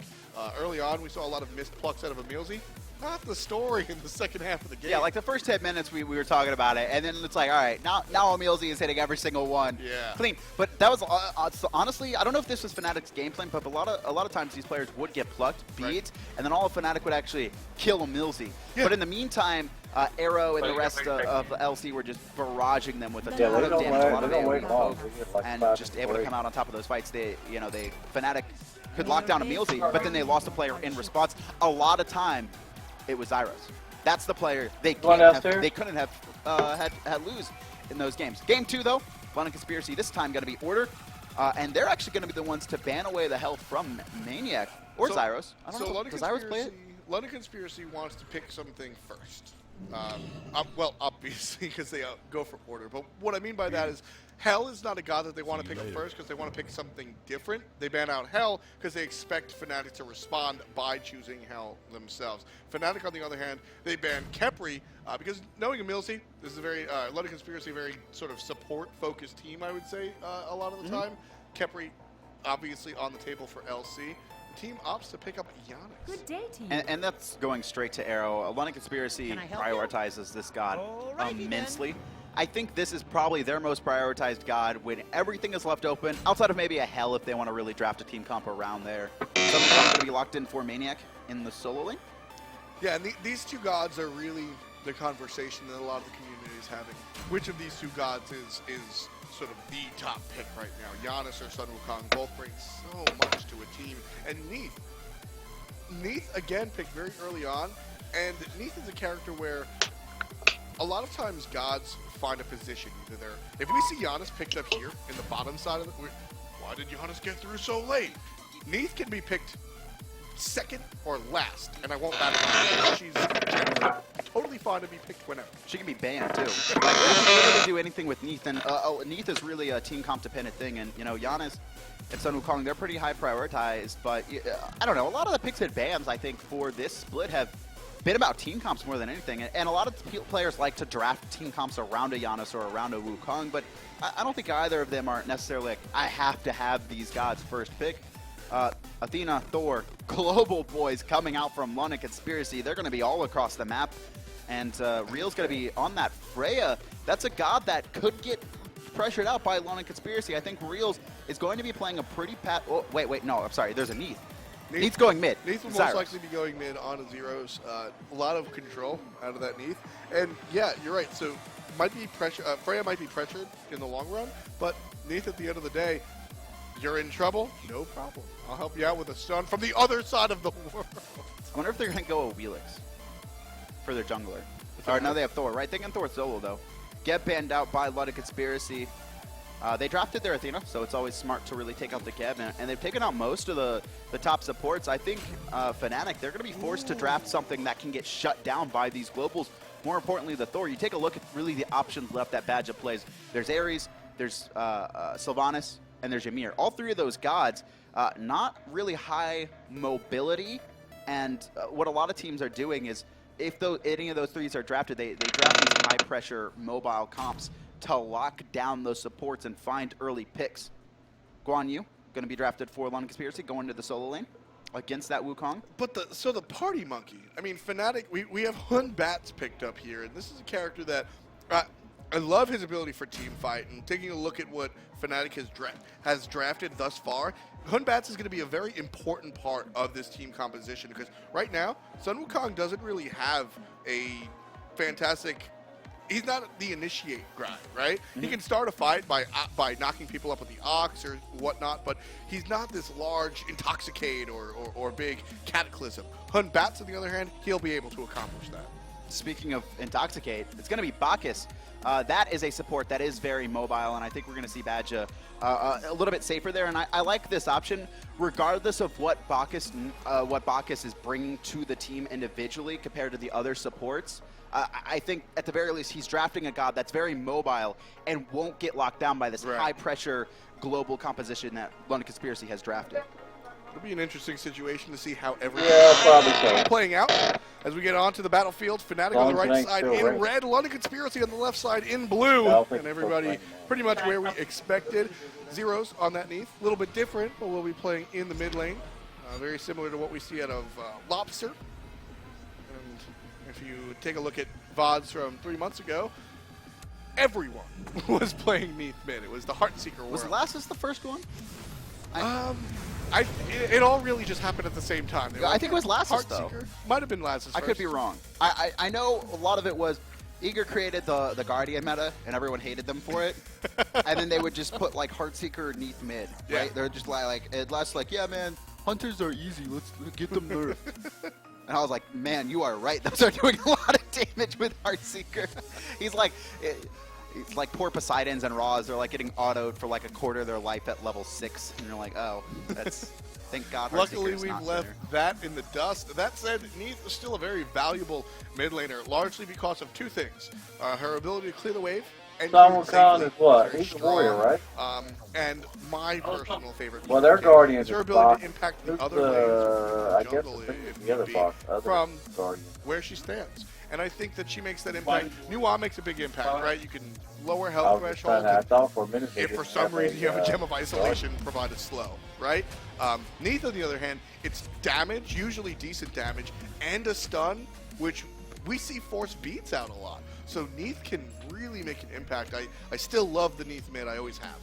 Early on, we saw a lot of missed plucks out of Emilzy. Not the story in the second half of the game. Yeah, like the first 10 minutes we were talking about it, and then it's like, all right, now Emilzy is hitting every single one. Yeah. Clean. But that was honestly, I don't know if this was Fnatic's game plan, but a lot of times these players would get plucked, beat, and then all of Fnatic would actually kill Emilzy. Yeah. But in the meantime, Arrow and the rest of the LC were just barraging them with a ton of damage, a lot of AoE, and just able to come out on top of those fights. Fnatic could lock down Emilzy, but then they lost a player in response. A lot of time, it was Zyros. That's the player they couldn't have had lose in those games. Game 2, though, London Conspiracy this time going to be Order, and they're actually going to be the ones to ban away the health from Maniac or Zyros. I don't know. Does Zyros play it? London Conspiracy wants to pick something first. Well, obviously, because they go for Order. But what I mean by that is Hell is not a god that they want to pick first because they want to pick something different. They ban out Hell because they expect Fnatic to respond by choosing Hell themselves. Fnatic, on the other hand, they ban Khepri because knowing Emilzy, this is a very, London Conspiracy, very sort of support-focused team, I would say, a lot of the time. Khepri, obviously, on the table for LC. Team opts to pick up Giannis. Good day, team. And that's going straight to Arrow. London Conspiracy prioritizes this god immensely. I think this is probably their most prioritized god when everything is left open, outside of maybe a Hell if they want to really draft a team comp around there. Something's going to be locked in for Maniac in the solo lane. Yeah, and these two gods are really the conversation that a lot of the community is having. Which of these two gods is sort of the top pick right now? Giannis or Sun Wukong both bring so much to a team. And Neith again picked very early on, and Neith is a character where a lot of times gods find a position. Either they're, if we see Giannis picked up here in the bottom side of it, why did Giannis get through so late? Neith can be picked second or last, and I won't bat an eye. She's totally fine to be picked whenever. She can be banned too. Like, they can really do anything with Neith, and Neith is really a team comp dependent thing, and you know, Giannis and Sun Wukong, they're pretty high prioritized, but I don't know, a lot of the picks and bans I think for this split have been about team comps more than anything, and a lot of players like to draft team comps around a Giannis or around a Wukong, but I don't think either of them are necessarily like, I have to have these gods first pick. Athena, Thor, global boys coming out from London Conspiracy, they're going to be all across the map, and Real's going to be on that Freya. That's a god that could get pressured out by London Conspiracy. I think Reals is going to be playing a pretty oh, wait, no, I'm sorry, there's a Neith. Neith's going mid. Neith will Cyrus. most likely be going mid on a Zeros. A lot of control out of that Neith. And yeah, you're right. So might be pressure. Freya might be pressured in the long run, but Neith at the end of the day, you're in trouble. No problem. I'll help you out with a stun from the other side of the world. I wonder if they're going to go with Wheelix for their jungler. Or no, they have Thor, right? They can Thor solo, though. Get banned out by London Conspiracy. They drafted their Athena, so it's always smart to really take out the Geb, and they've taken out most of the top supports. I think Fnatic, they're going to be forced to draft something that can get shut down by these globals. More importantly, the Thor. You take a look at really the options left that Badja plays. There's Ares, there's Sylvanas, and there's Ymir. All three of those gods, not really high mobility, and what a lot of teams are doing is if any of those threes are drafted, they draft these high-pressure mobile comps to lock down those supports and find early picks. Guan Yu, going to be drafted for London Conspiracy, going to the solo lane against that Wukong. But the party monkey, I mean, Fnatic, we have Hun Bats picked up here, and this is a character that I love his ability for team fight, and taking a look at what Fnatic has drafted thus far, Hun Bats is going to be a very important part of this team composition, because right now, Sun Wukong doesn't really have a fantastic... He's not the initiate guy, right? Mm-hmm. He can start a fight by knocking people up with the Ox or whatnot, but he's not this large Intoxicate or big Cataclysm. Hun Bats, on the other hand, he'll be able to accomplish that. Speaking of Intoxicate, it's going to be Bacchus. That is a support that is very mobile, and I think we're going to see Badja a little bit safer there. And I like this option, regardless of what Bacchus is bringing to the team individually compared to the other supports. I think at the very least he's drafting a god that's very mobile and won't get locked down by this high-pressure global composition that London Conspiracy has drafted. It'll be an interesting situation to see how everything is playing out as we get onto the battlefield. Fnatic on the right side in red, London Conspiracy on the left side in blue, and everybody pretty much where we expected. Zeros on that Neith, a little bit different, but we'll be playing in the mid lane, very similar to what we see out of Lobster. And if you take a look at VODs from 3 months ago, everyone was playing Neith mid. It was the Heartseeker world. Was Lassus the first one? It all really just happened at the same time. I think it was Lassus, though. Might have been Lassus I could be wrong. I know a lot of it was Eager created the Guardian meta, and everyone hated them for it. And then they would just put, like, Heartseeker Neith mid, right? They're just like, it lasts like, yeah, man, hunters are easy. Let's get them nerfed. And I was like, man, you are right. Those are doing a lot of damage with Heartseeker. He's like... It's like poor Poseidons and Raws. They're like getting autoed for like a quarter of their life at level 6, and you're like, oh, that's thank God. Luckily, we've left that in the dust. That said, Neith is still a very valuable mid laner, largely because of two things: her ability to clear the wave. And Khan is what? He's a warrior, right? And my personal favorite. Well, their Guardian is her ability to impact the other waves. I guess the other box from Guardian. Where she stands. And I think that she makes that impact. Nuwa makes a big impact, right? You can lower health threshold. I thought for a minute if for some reason you have a Gem of Isolation, provide it slow, right? Neith, on the other hand, it's damage, usually decent damage, and a stun, which we see force beats out a lot. So Neith can really make an impact. I still love the Neith mid. I always have.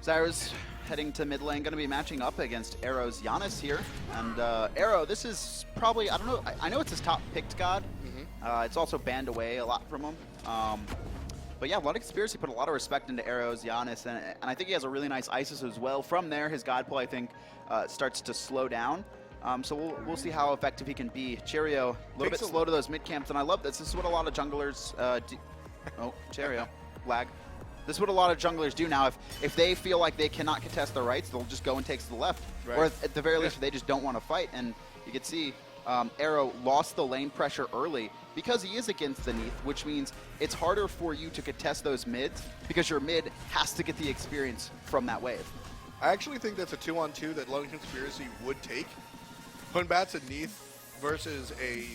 Cyrus heading to mid lane, going to be matching up against Arrow's Giannis here. And Arrow, this is probably, I don't know, I know it's his top picked god. Mm-hmm. It's also banned away a lot from him. But yeah, London Conspiracy put a lot of respect into Arrow's Giannis, and I think he has a really nice Isis as well. From there, his god pull, I think, starts to slow down. So we'll see how effective he can be. Cheerio, a little bit slow to those mid camps, and I love this. This is what a lot of junglers do. Oh, Cheerio, lag. This is what a lot of junglers do now. If they feel like they cannot contest their rights, they'll just go and take to the left. Right. Or at the very least, they just don't want to fight. And you can see Arrow lost the lane pressure early because he is against the Neith, which means it's harder for you to contest those mids because your mid has to get the experience from that wave. I actually think that's a 2-on-2 that London Conspiracy would take. Hun Bats and Neith versus a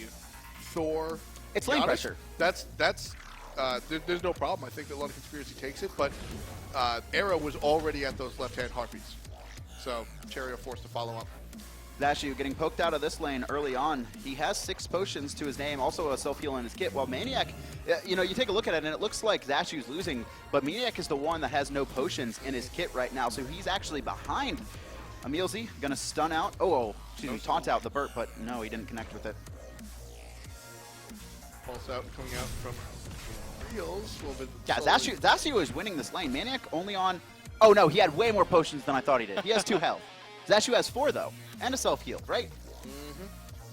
Thor. It's lane pressure. There's no problem. I think that London Conspiracy takes it, but Arrow was already at those left-hand heartbeats. So Cheerio forced to follow up. Zashu getting poked out of this lane early on. He has 6 potions to his name, also a self-heal in his kit, while Maniac, you know, you take a look at it and it looks like Zashu's losing, but Maniac is the one that has no potions in his kit right now, so he's actually behind Emilzy gonna stun out. Excuse me, taunt out the burp, but no, he didn't connect with it. Pulse out coming out from Reels. A little bit. Yeah, Zashu is winning this lane. Maniac only on. Oh no, he had way more potions than I thought he did. He has 2 health. Zashu has 4 though, and a self heal, right?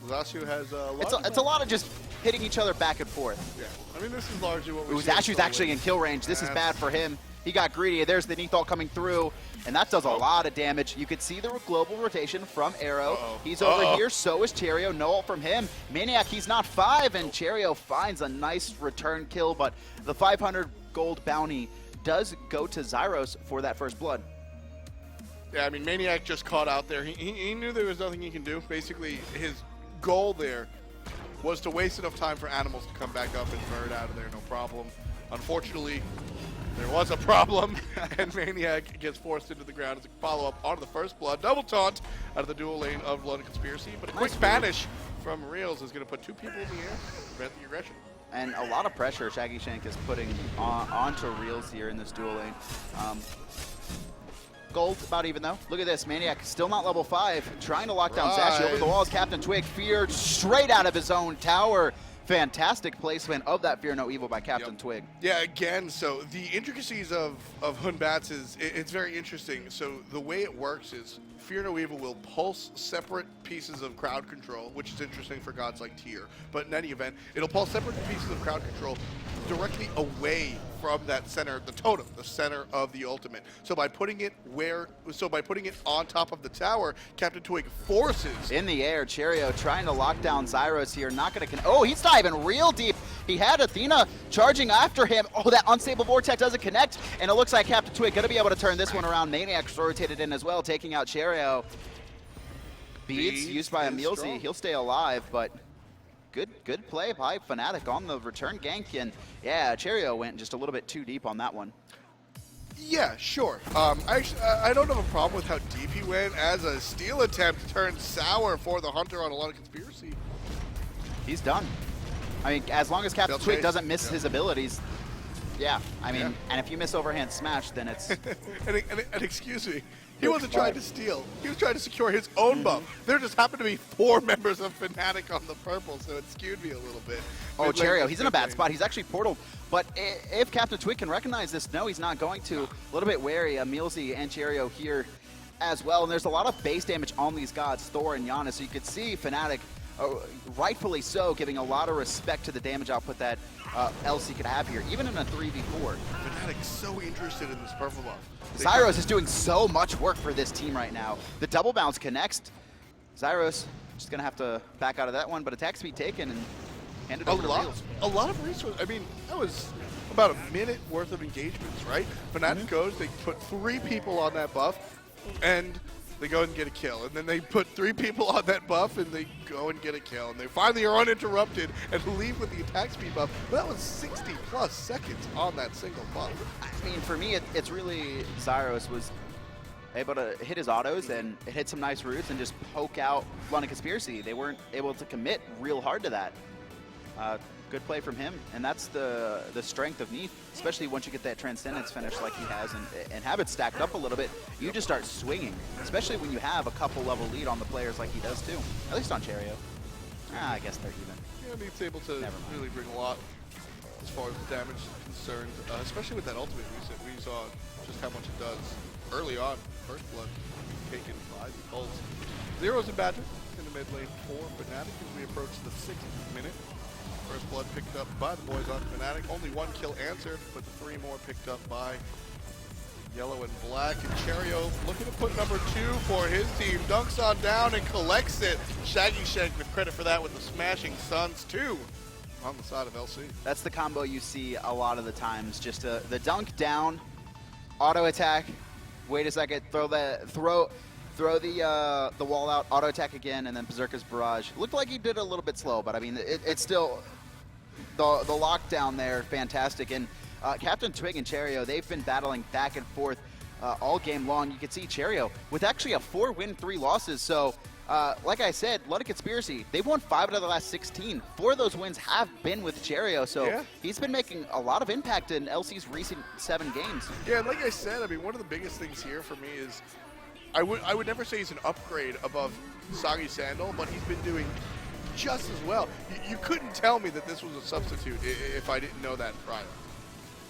Zashu has a lot. It's a lot of just hitting each other back and forth. Yeah, I mean this is largely what we. Zashu's actually in kill range. This is bad for him. He got greedy. There's the Neath ult coming through, and that does a lot of damage. You could see the global rotation from Arrow. He's over here, so is Cherio. No ult from him. Maniac, he's not 5, and Cherio finds a nice return kill, but the 500 gold bounty does go to Zyros for that first blood. Yeah, I mean, Maniac just caught out there. He knew there was nothing he can do. Basically, his goal there was to waste enough time for animals to come back up and bird out of there, no problem. Unfortunately, there was a problem, and Maniac gets forced into the ground as a follow-up onto the first blood. Double taunt out of the dual lane of London Conspiracy, but a quick banish from Reels is going to put 2 people in the air to prevent the aggression. And a lot of pressure Shaggy Shank is putting onto Reels here in this dual lane. Gold about even though. Look at this, Maniac still not level 5, trying to lock down Zashu over the walls. Captain Twig feared straight out of his own tower. Fantastic placement of that Fear No Evil by Captain Twig. Yeah, again, so the intricacies of Hun Batz it's very interesting. So the way it works is Fear No Evil will pulse separate pieces of crowd control, which is interesting for gods like Tyr. But in any event, it'll pulse separate pieces of crowd control directly away from that center, the totem, the center of the ultimate. So by putting it on top of the tower, Captain Twig forces in the air. Cherio trying to lock down Zyros here, not gonna he's diving real deep. He had Athena charging after him. Oh, that unstable vortex doesn't connect, and it looks like Captain Twig gonna be able to turn this one around. Maniac's rotated in as well, taking out Cherio. Beads used by Emilzy. He'll stay alive, but good play by Fnatic on the return gank, and yeah, Cherio went just a little bit too deep on that one. Yeah, sure. I don't have a problem with how deep he went. As a steal attempt turned sour for the Hunter on a lot of Conspiracy. He's done. I mean, as long as Captain Twig doesn't miss his abilities, yeah. I mean, and if you miss overhand smash, then it's... and excuse me, he wasn't trying to steal. He was trying to secure his own buff. There just happened to be 4 members of Fnatic on the purple, so it skewed me a little bit. Oh, Cherio, he's in a bad spot. He's actually portaled. But if Captain Twig can recognize this, no, he's not going to. A little bit wary. Emilzy and Cherio here as well. And there's a lot of base damage on these gods, Thor and Giannis. So you could see Fnatic, rightfully so, giving a lot of respect to the damage output that LC could have here, even in a 3v4. Fnatic's so interested in this purple buff. Zyros is doing so much work for this team right now. The double bounce connects. Zyros just going to have to back out of that one, but attack speed taken and hand it over to Reels. A lot of resources. I mean, that was about a minute worth of engagements, right? Fnatic goes, they put 3 people on that buff, and they go and get a kill. And then they put 3 people on that buff, and they go and get a kill. And they finally are uninterrupted and leave with the attack speed buff. But that was 60+ seconds on that single buff. I mean, for me, it's really Zyros was able to hit his autos and hit some nice roots and just poke out London Conspiracy. They weren't able to commit real hard to that. Good play from him, and that's the strength of Neath, especially once you get that Transcendence finish like he has and have it stacked up a little bit. You just start swinging, especially when you have a couple level lead on the players like he does too, at least on Cherio. I guess they're even. Yeah, Neath's able to really bring a lot as far as the damage is concerned, especially with that ultimate reset. We saw just how much it does early on. First blood taken by the Colts. Zeros and Badger in the mid lane for Fnatic as we approach the 6th minute. First blood picked up by the boys on Fnatic. Only 1 kill answered, but the 3 more picked up by Yellow and Black. And Cherio looking to put number 2 for his team. Dunks on down and collects it. Shaggy Shank with credit for that with the Smashing Suns 2 on the side of LC. That's the combo you see a lot of the times. Just the dunk down, auto attack. Wait a second, throw the wall out, auto attack again, and then Berserker's Barrage. Looked like he did a little bit slow, but I mean, it's still the lockdown there, fantastic. And Captain Twig and Cherio, they've been battling back and forth all game long. You can see Cherio with actually a 4-win, 3 losses. So, like I said, London Conspiracy, they've won 5 out of the last 16. 4 of those wins have been with Cherio, so he's been making a lot of impact in LC's recent 7 games. Yeah, like I said, I mean, one of the biggest things here for me is I would never say he's an upgrade above Soggy Sandal, but he's been doing just as well. You couldn't tell me that this was a substitute if I didn't know that prior.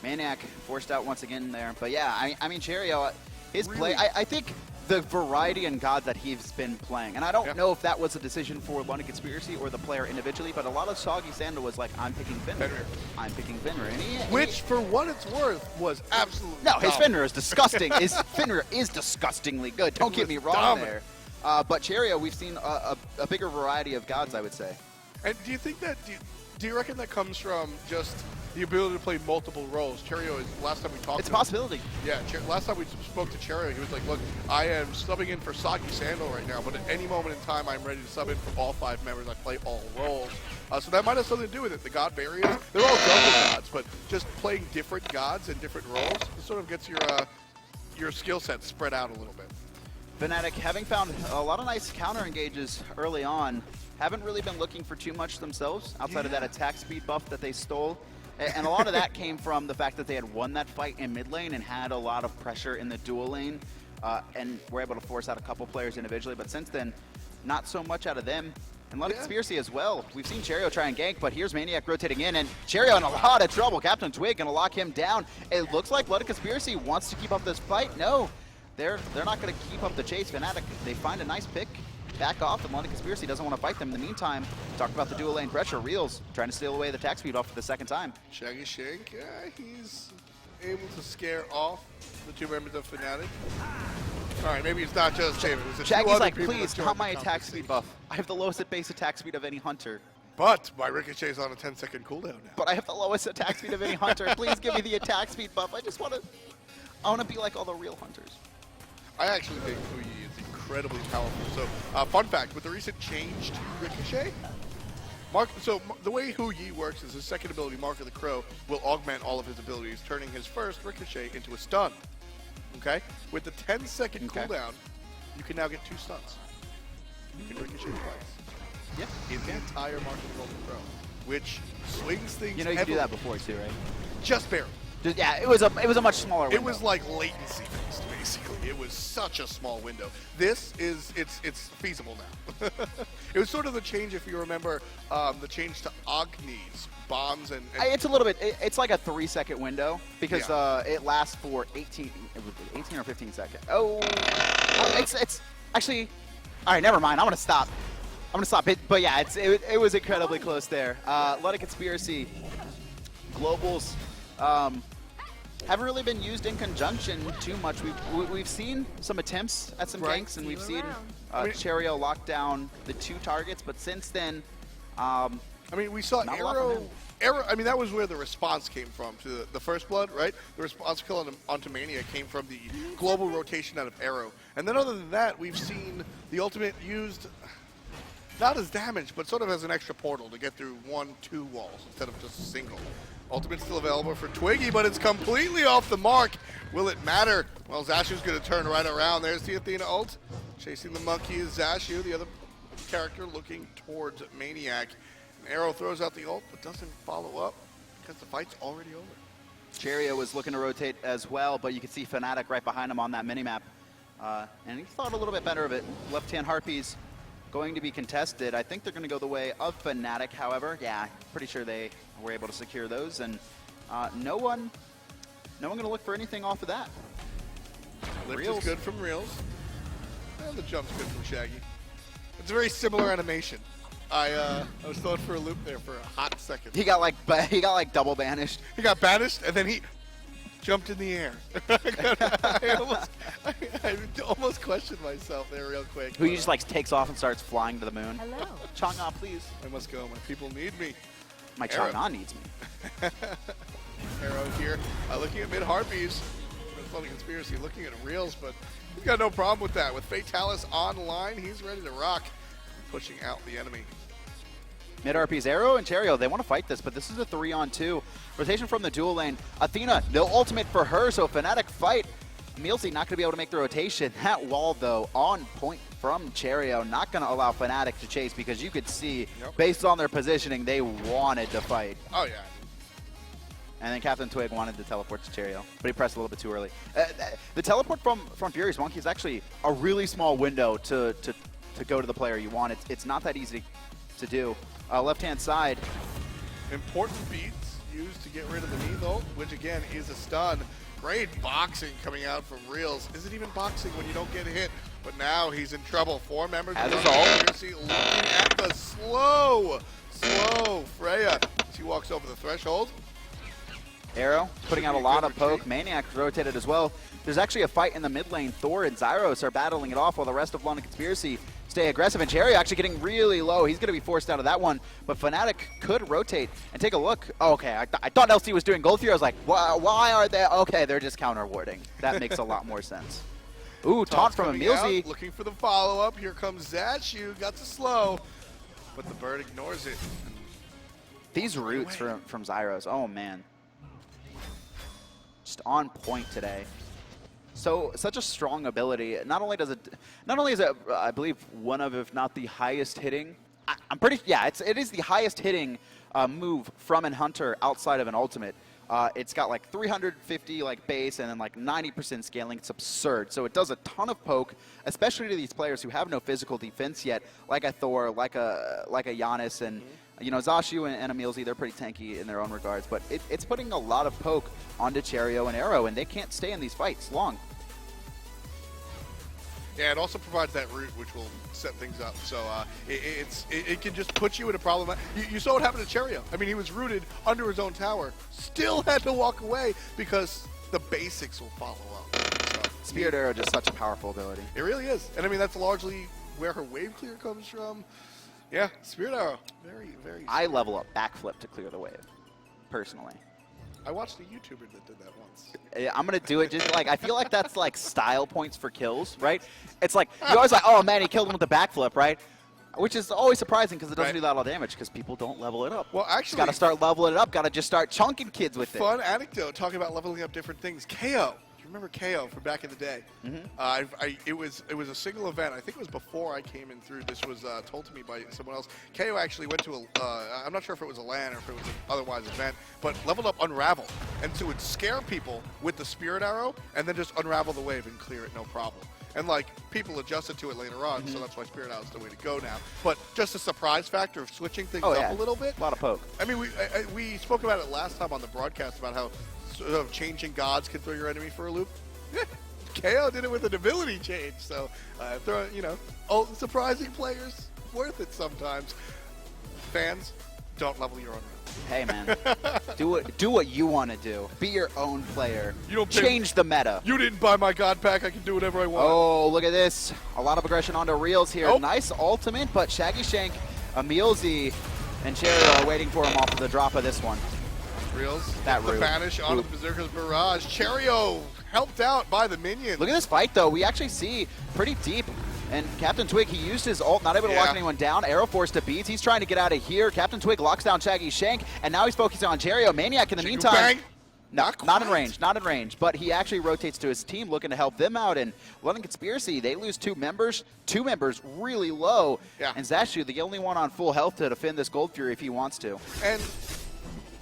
Maniac forced out once again there. But yeah, I mean, Cherio, his Really? play, I think the variety in God that he's been playing, and I don't know if that was a decision for London Conspiracy or the player individually, but a lot of Soggy Sandal was like, I'm picking Fenrir. I'm picking Fenrir. Which, for what it's worth, was absolutely No, his dumb. Fenrir is disgusting. His Fenrir is disgustingly good. Don't get me wrong there. But Cherio, we've seen a bigger variety of gods, I would say. And do you think that, do you reckon that comes from just the ability to play multiple roles? Cherio is, last time we talked It's a to him, possibility. Yeah, last time we spoke to Cherio, he was like, look, I am subbing in for Soggy Sandal right now, but at any moment in time, I'm ready to sub in for all 5 members. I play all roles. So that might have something to do with it. The god barriers, they're all double gods, but just playing different gods and different roles, it sort of gets your skill set spread out a little bit. Fnatic, having found a lot of nice counter engages early on, haven't really been looking for too much themselves outside of that attack speed buff that they stole. And a lot of that came from the fact that they had won that fight in mid lane and had a lot of pressure in the dual lane and were able to force out a couple players individually. But since then, not so much out of them. And London Conspiracy as well. We've seen Cherio try and gank, but here's Maniac rotating in, and Cherio in a lot of trouble. Captain Twig gonna lock him down. It looks like London Conspiracy wants to keep up this fight. No, they're not gonna keep up the chase. Fnatic, they find a nice pick, back off, and London Conspiracy doesn't want to fight them. In the meantime, talk about the dual lane pressure. Reels trying to steal away the attack speed buff for the second time. Shaggy Shank, he's able to scare off the 2 members of Fnatic. All right, maybe it's not just him. It was Shaggy's like, please, not my attack speed buff. I have the lowest base attack speed of any hunter. But my Ricochet's on a 10-second cooldown now. But I have the lowest attack speed of any hunter. Please give me the attack speed buff. I want to be like all the real hunters. I actually think Hu Yi is incredibly powerful. So, fun fact, with the recent change to Ricochet, the way Hu Yi works is his second ability, Mark of the Crow, will augment all of his abilities, turning his first Ricochet into a stun. Okay? With the 10-second cooldown, you can now get 2 stuns. You can Ricochet twice. Yeah. In the entire Mark of the Golden Crow, which swings things You know you could do that before too, right? Just barely. Yeah, it was a much smaller window. It was like latency based, basically. It was such a small window. This is, it's feasible now. It was sort of the change, if you remember, the change to Agni's bombs and it's a little bit, it's like a 3-second window because it lasts for 18 or 15 seconds. It's actually, all right, never mind. I'm gonna stop. But yeah, it was incredibly close there. London Conspiracy, Globals, haven't really been used in conjunction too much. We've seen some attempts at some ganks, and we've seen Cherio lock down the 2 targets, but since then, I mean, we saw Arrow. I mean, that was where the response came from to the First Blood, right? The response kill onto Mania came from the global rotation out of Arrow. And then other than that, we've seen the ultimate used not as damage, but sort of as an extra portal to get through 1-2 walls instead of just a single. Ultimate's still available for Twiggy, but it's completely off the mark. Will it matter? Well, Zashu's going to turn right around. There's the Athena ult. Chasing the monkey is Zashu, the other character looking towards Maniac. Arrow throws out the ult, but doesn't follow up because the fight's already over. Cherio was looking to rotate as well, but you can see Fnatic right behind him on that minimap. And he thought a little bit better of it. Left-hand Harpies going to be contested. I think they're going to go the way of Fnatic, however. Yeah, pretty sure they were able to secure those. And no one going to look for anything off of that. Lift is good from Reels. And the jump's good from Shaggy. It's a very similar animation. I was thrown for a loop there for a hot second. He got like double banished. He got banished and then he jumped in the air. I almost questioned myself there real quick. Who just like takes off and starts flying to the moon. Hello. Chang'e, please. I must go. My people need me. My Chang'e needs me. Arrow here, looking at mid Harpies. London Conspiracy looking at Reels, but he's got no problem with that. With Fatalis online, he's ready to rock, pushing out the enemy. Mid RP's Arrow and Cherio, they want to fight this, but this is a 3-on-2. Rotation from the dual lane. Athena, no ultimate for her, so Fnatic fight. Mealsy not going to be able to make the rotation. That wall, though, on point from Cherio. Not going to allow Fnatic to chase because you could see, based on their positioning, they wanted to fight. Oh, yeah. And then Captain Twig wanted to teleport to Cheerio, but he pressed a little bit too early. The teleport from Furious Monkey is actually a really small window to go to the player you want. It's not that easy to do. Left-hand side. Important beats used to get rid of the knee though, which again is a stun. Great boxing coming out from Reels. Is it even boxing when you don't get hit? But now he's in trouble. 4 members of the conspiracy looking at the slow Freya. She walks over the threshold. Arrow putting out a lot of poke. Maniac rotated as well. There's actually a fight in the mid lane. Thor and Zyros are battling it off while the rest of London Conspiracy stay aggressive. And Cherry actually getting really low. He's going to be forced out of that one. But Fnatic could rotate and take a look. Oh, okay, I thought LC was doing gold fear. I was like, why are they? Okay, they're just counter warding. That makes a lot more sense. Ooh, taunt from Emilzy. Looking for the follow-up. Here comes Zashu. Got the slow. But the bird ignores it. These roots from Zyros. Oh, man. Just on point today. So such a strong ability. Not only is it, I believe, one of, if not the highest hitting. I'm pretty. Yeah, it is the highest hitting move from an Hunter outside of an ultimate. It's got like 350 like base and then like 90% scaling. It's absurd. So it does a ton of poke, especially to these players who have no physical defense yet, like a Thor, like a Giannis, and you know, Zashu and Emilzy, they're pretty tanky in their own regards. But it's putting a lot of poke onto Cheerio and Arrow, and they can't stay in these fights long. Yeah, it also provides that route which will set things up. So it can just put you in a problem. You saw what happened to Cheerio. I mean, he was rooted under his own tower, still had to walk away because the basics will follow up. So, Spirit Arrow, just such a powerful ability. It really is. And I mean, that's largely where her wave clear comes from. Yeah, Spirit Arrow. Very, very. I level up backflip to clear the wave, personally. I watched a YouTuber that did that once. I'm going to do it just like, I feel like that's like style points for kills, right? It's like, you're always like, oh man, he killed him with the backflip, right? Which is always surprising because it doesn't do that all damage because people don't level it up. Well, actually. Got to start leveling it up, got to just start chunking kids with it. Fun anecdote talking about leveling up different things. KO. Remember KO from back in the day? It was a single event. I think it was before I came in through. This was told to me by someone else. KO actually went to a, I'm not sure if it was a LAN or if it was an otherwise event, but leveled up Unravel. And so it would scare people with the Spirit Arrow and then just unravel the wave and clear it no problem. And like people adjusted to it later on, so that's why Spirit Arrow is the way to go now. But just a surprise factor of switching things up a little bit. A lot of poke. I mean, we spoke about it last time on the broadcast about how sort of changing gods can throw your enemy for a loop. KO did it with an ability change, so surprising players, worth it sometimes. Fans, don't level your own route. Hey man, do what you want to do. Be your own player. You don't change the meta. You didn't buy my god pack. I can do whatever I want. Oh, look at this! A lot of aggression onto Reels here. Nice ultimate, but Shaggy Shank, Emilzy, and Cherry are waiting for him off of the drop of this one. Reels, that the banish onto the Berserker's Barrage. Cheerio helped out by the minions. Look at this fight, though. We actually see pretty deep. And Captain Twig, he used his ult, not able to lock anyone down. Arrow forced to beats. He's trying to get out of here. Captain Twig locks down Shaggy Shank, and now he's focusing on Cheerio. Maniac in the meantime. Bang. Not in range, not in range. But he actually rotates to his team, looking to help them out. And London Conspiracy, they lose two members really low. Yeah. And Zashu, the only one on full health to defend this Gold Fury if he wants to. And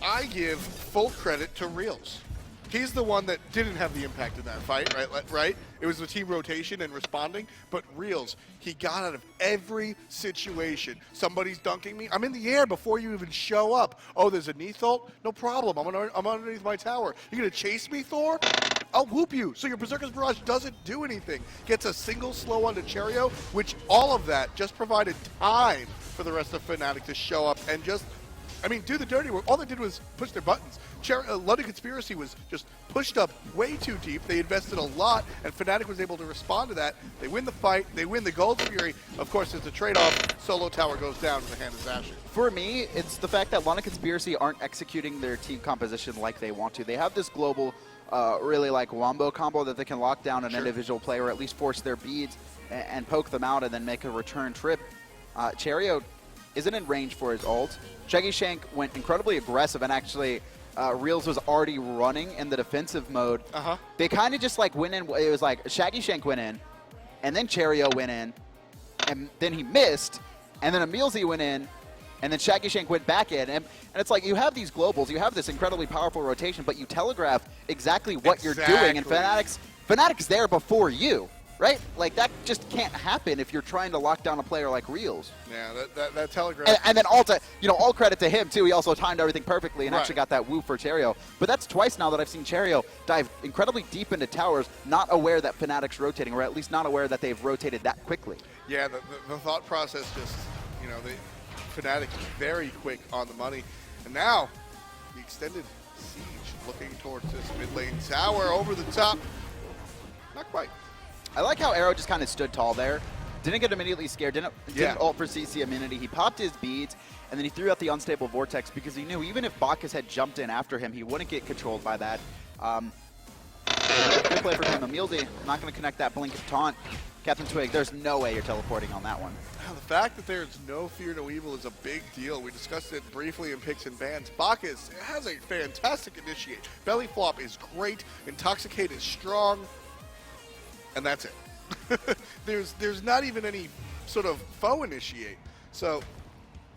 I give full credit to Reels. He's the one that didn't have the impact in that fight, right? It was the team rotation and responding, but Reels, he got out of every situation. Somebody's dunking me. I'm in the air before you even show up. Oh, there's a knee ult? No problem. I'm underneath my tower. You're going to chase me, Thor? I'll whoop you. So your Berserker's Barrage doesn't do anything. Gets a single slow onto Cheerio, which all of that just provided time for the rest of Fnatic to show up and just, I mean, do the dirty work. All they did was push their buttons. London Conspiracy was just pushed up way too deep. They invested a lot, and Fnatic was able to respond to that. They win the fight. They win the Gold Fury. Of course, there's a trade-off. Solo tower goes down in the hand of Zashu. For me, it's the fact that London Conspiracy aren't executing their team composition like they want to. They have this global, really like wombo combo that they can lock down an individual player, or at least force their beads and poke them out and then make a return trip. Cheerio isn't in range for his ult. Shaggy Shank went incredibly aggressive, and actually Reels was already running in the defensive mode. They kind of just like went in. It was like Shaggy Shank went in, and then Cheerio went in, and then he missed, and then Emilzy went in, And then Shaggy Shank went back in, and it's like you have these globals, you have this incredibly powerful rotation, but you telegraph exactly what you're doing, and Fnatic's there before you, right? Like, that just can't happen if you're trying to lock down a player like Reels. Yeah, that telegraph. And then all credit to him, too. He also timed everything perfectly and actually got that woo for Cherio. But that's twice now that I've seen Cherio dive incredibly deep into towers, not aware that Fnatic's rotating, or at least not aware that they've rotated that quickly. Yeah, the thought process just, Fnatic very quick on the money. And now, the extended siege looking towards this mid lane tower over the top. Not quite. I like how Arrow just kind of stood tall there. Didn't get immediately scared, didn't ult for CC immunity. He popped his beads, and then he threw out the unstable vortex because he knew even if Bacchus had jumped in after him, he wouldn't get controlled by that. Good play for him. Emilzy not going to connect that blink taunt. Captain Twig, there's no way you're teleporting on that one. Now, the fact that there's no fear, no evil is a big deal. We discussed it briefly in picks and bans. Bacchus has a fantastic initiate. Belly flop is great. Intoxicate is strong. And that's it. There's not even any sort of foe initiate. So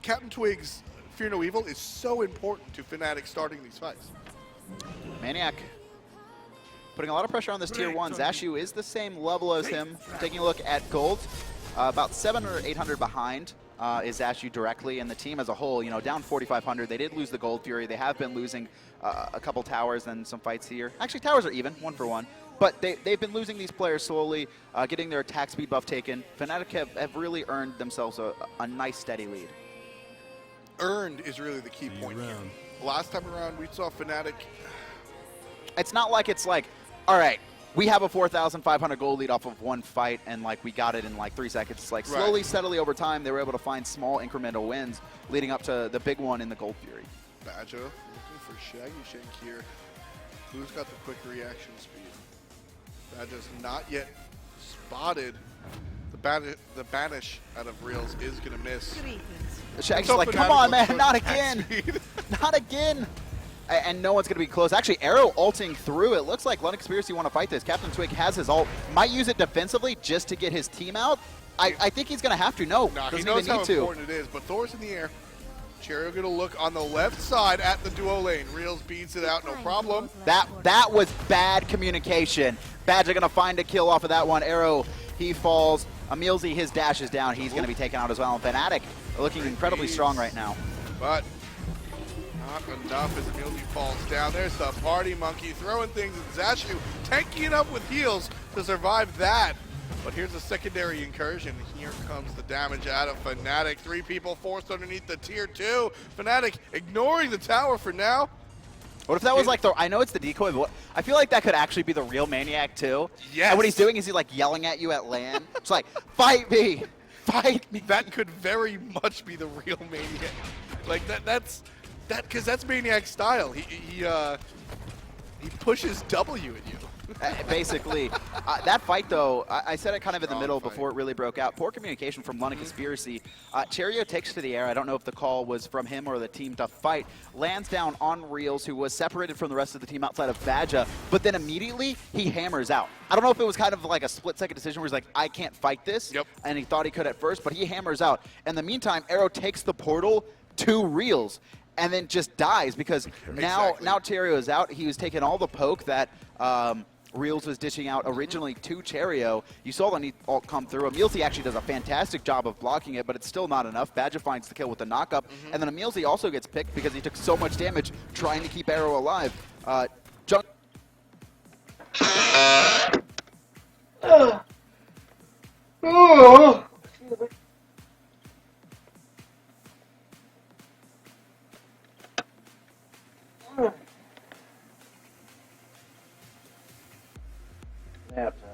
Captain Twig's Fear No Evil is so important to Fnatic starting these fights. Maniac putting a lot of pressure on this tier 1. Zashu is the same level as him. Taking a look at gold, about 700 or 800 behind is Zashu directly, and the team as a whole, down 4,500. They did lose the Gold Fury. They have been losing a couple towers and some fights here. Actually, towers are even, 1 for 1. But they've been losing these players slowly, getting their attack speed buff taken. Fnatic have really earned themselves a nice, steady lead. Earned is really the key point here. Last time around, we saw Fnatic. It's not like it's like, all right, we have a 4,500 gold lead off of one fight, and like we got it in like 3 seconds. It's like slowly, steadily over time, they were able to find small incremental wins, leading up to the big one in the Gold Fury. Badger looking for Shaggy Shank here. Who's got the quick reaction speed? Badger's not yet spotted. The banish out of Reels is gonna miss. Shaggy's like, come on, man, not again, not again. And no one's going to be close. Actually, Arrow ulting through. It looks like London Conspiracy want to fight this. Captain Twig has his ult. Might use it defensively just to get his team out. I think he's going to have to. No, doesn't he knows even how need to. important it is, but Thor's in the air. Cherio going to look on the left side at the duo lane. Reels beats it out, no problem. That was bad communication. Badger going to find a kill off of that one. Arrow, he falls. Emilzy, his dash is down. He's going to be taken out as well. And Fnatic looking incredibly strong right now. But not enough as Emilzy falls down. There's the party monkey throwing things, and Zashu tanking it up with heals to survive that. But here's a secondary incursion. Here comes the damage out of Fnatic. 3 people forced underneath the tier 2. Fnatic ignoring the tower for now. What if that was like I know it's the decoy, but I feel like that could actually be the real Maniac too. Yes. And what he's doing is he's like yelling at you at LAN. It's like, fight me, fight me. That could very much be the real Maniac. Like because that's Maniac's style. He pushes W at you. Basically, that fight though, I said it kind of in the middle before it really broke out. Poor communication from London Conspiracy. Cherio takes to the air. I don't know if the call was from him or the team to fight. Lands down on Reels, who was separated from the rest of the team outside of Badger, but then immediately he hammers out. I don't know if it was kind of like a split-second decision where he's like, I can't fight this, and he thought he could at first, but he hammers out. In the meantime, Arrow takes the portal to Reels and then just dies because now Cherio is out. He was taking all the poke that Reels was dishing out originally to Cherio. You saw the neat ult come through. Emilzy actually does a fantastic job of blocking it, but it's still not enough. Badger finds the kill with the knockup, and then Emilzy also gets picked because he took so much damage trying to keep Arrow alive. Nap time.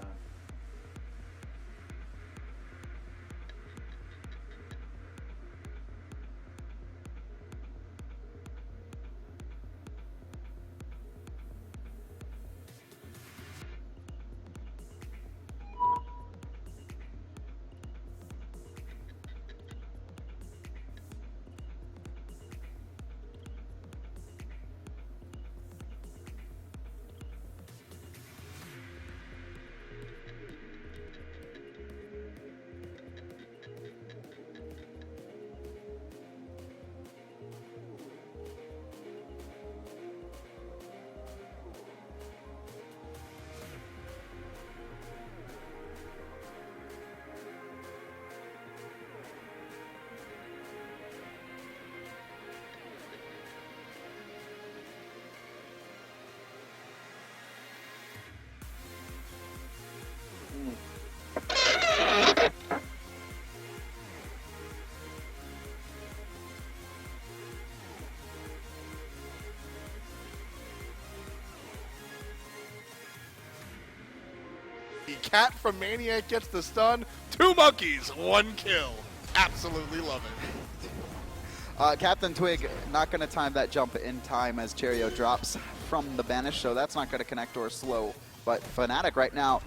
Cat from Maniac gets the stun. 2 monkeys, 1 kill. Absolutely love it. Captain Twig not going to time that jump in time as Cheerio drops from the banish, so that's not going to connect or slow. But Fnatic right now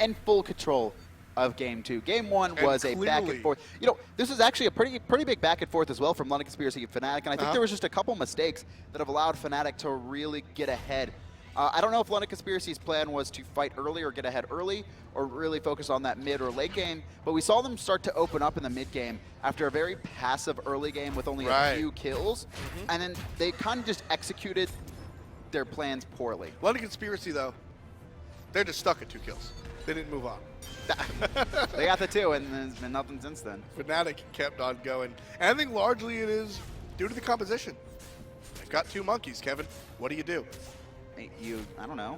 in full control of Game 2. Game 1 was a back and forth. You know, this is actually a pretty big back and forth as well from London Conspiracy and Fnatic, and I think there was just a couple mistakes that have allowed Fnatic to really get ahead. I don't know if London Conspiracy's plan was to fight early or get ahead early or really focus on that mid or late game, but we saw them start to open up in the mid game after a very passive early game with only a few kills, and then they kind of just executed their plans poorly. London Conspiracy, though, they're just stuck at 2 kills. They didn't move on. They got the 2, and there's been nothing since then. Fnatic kept on going. And I think largely it is due to the composition. They've got 2 monkeys, Kevin. What do you do? I don't know.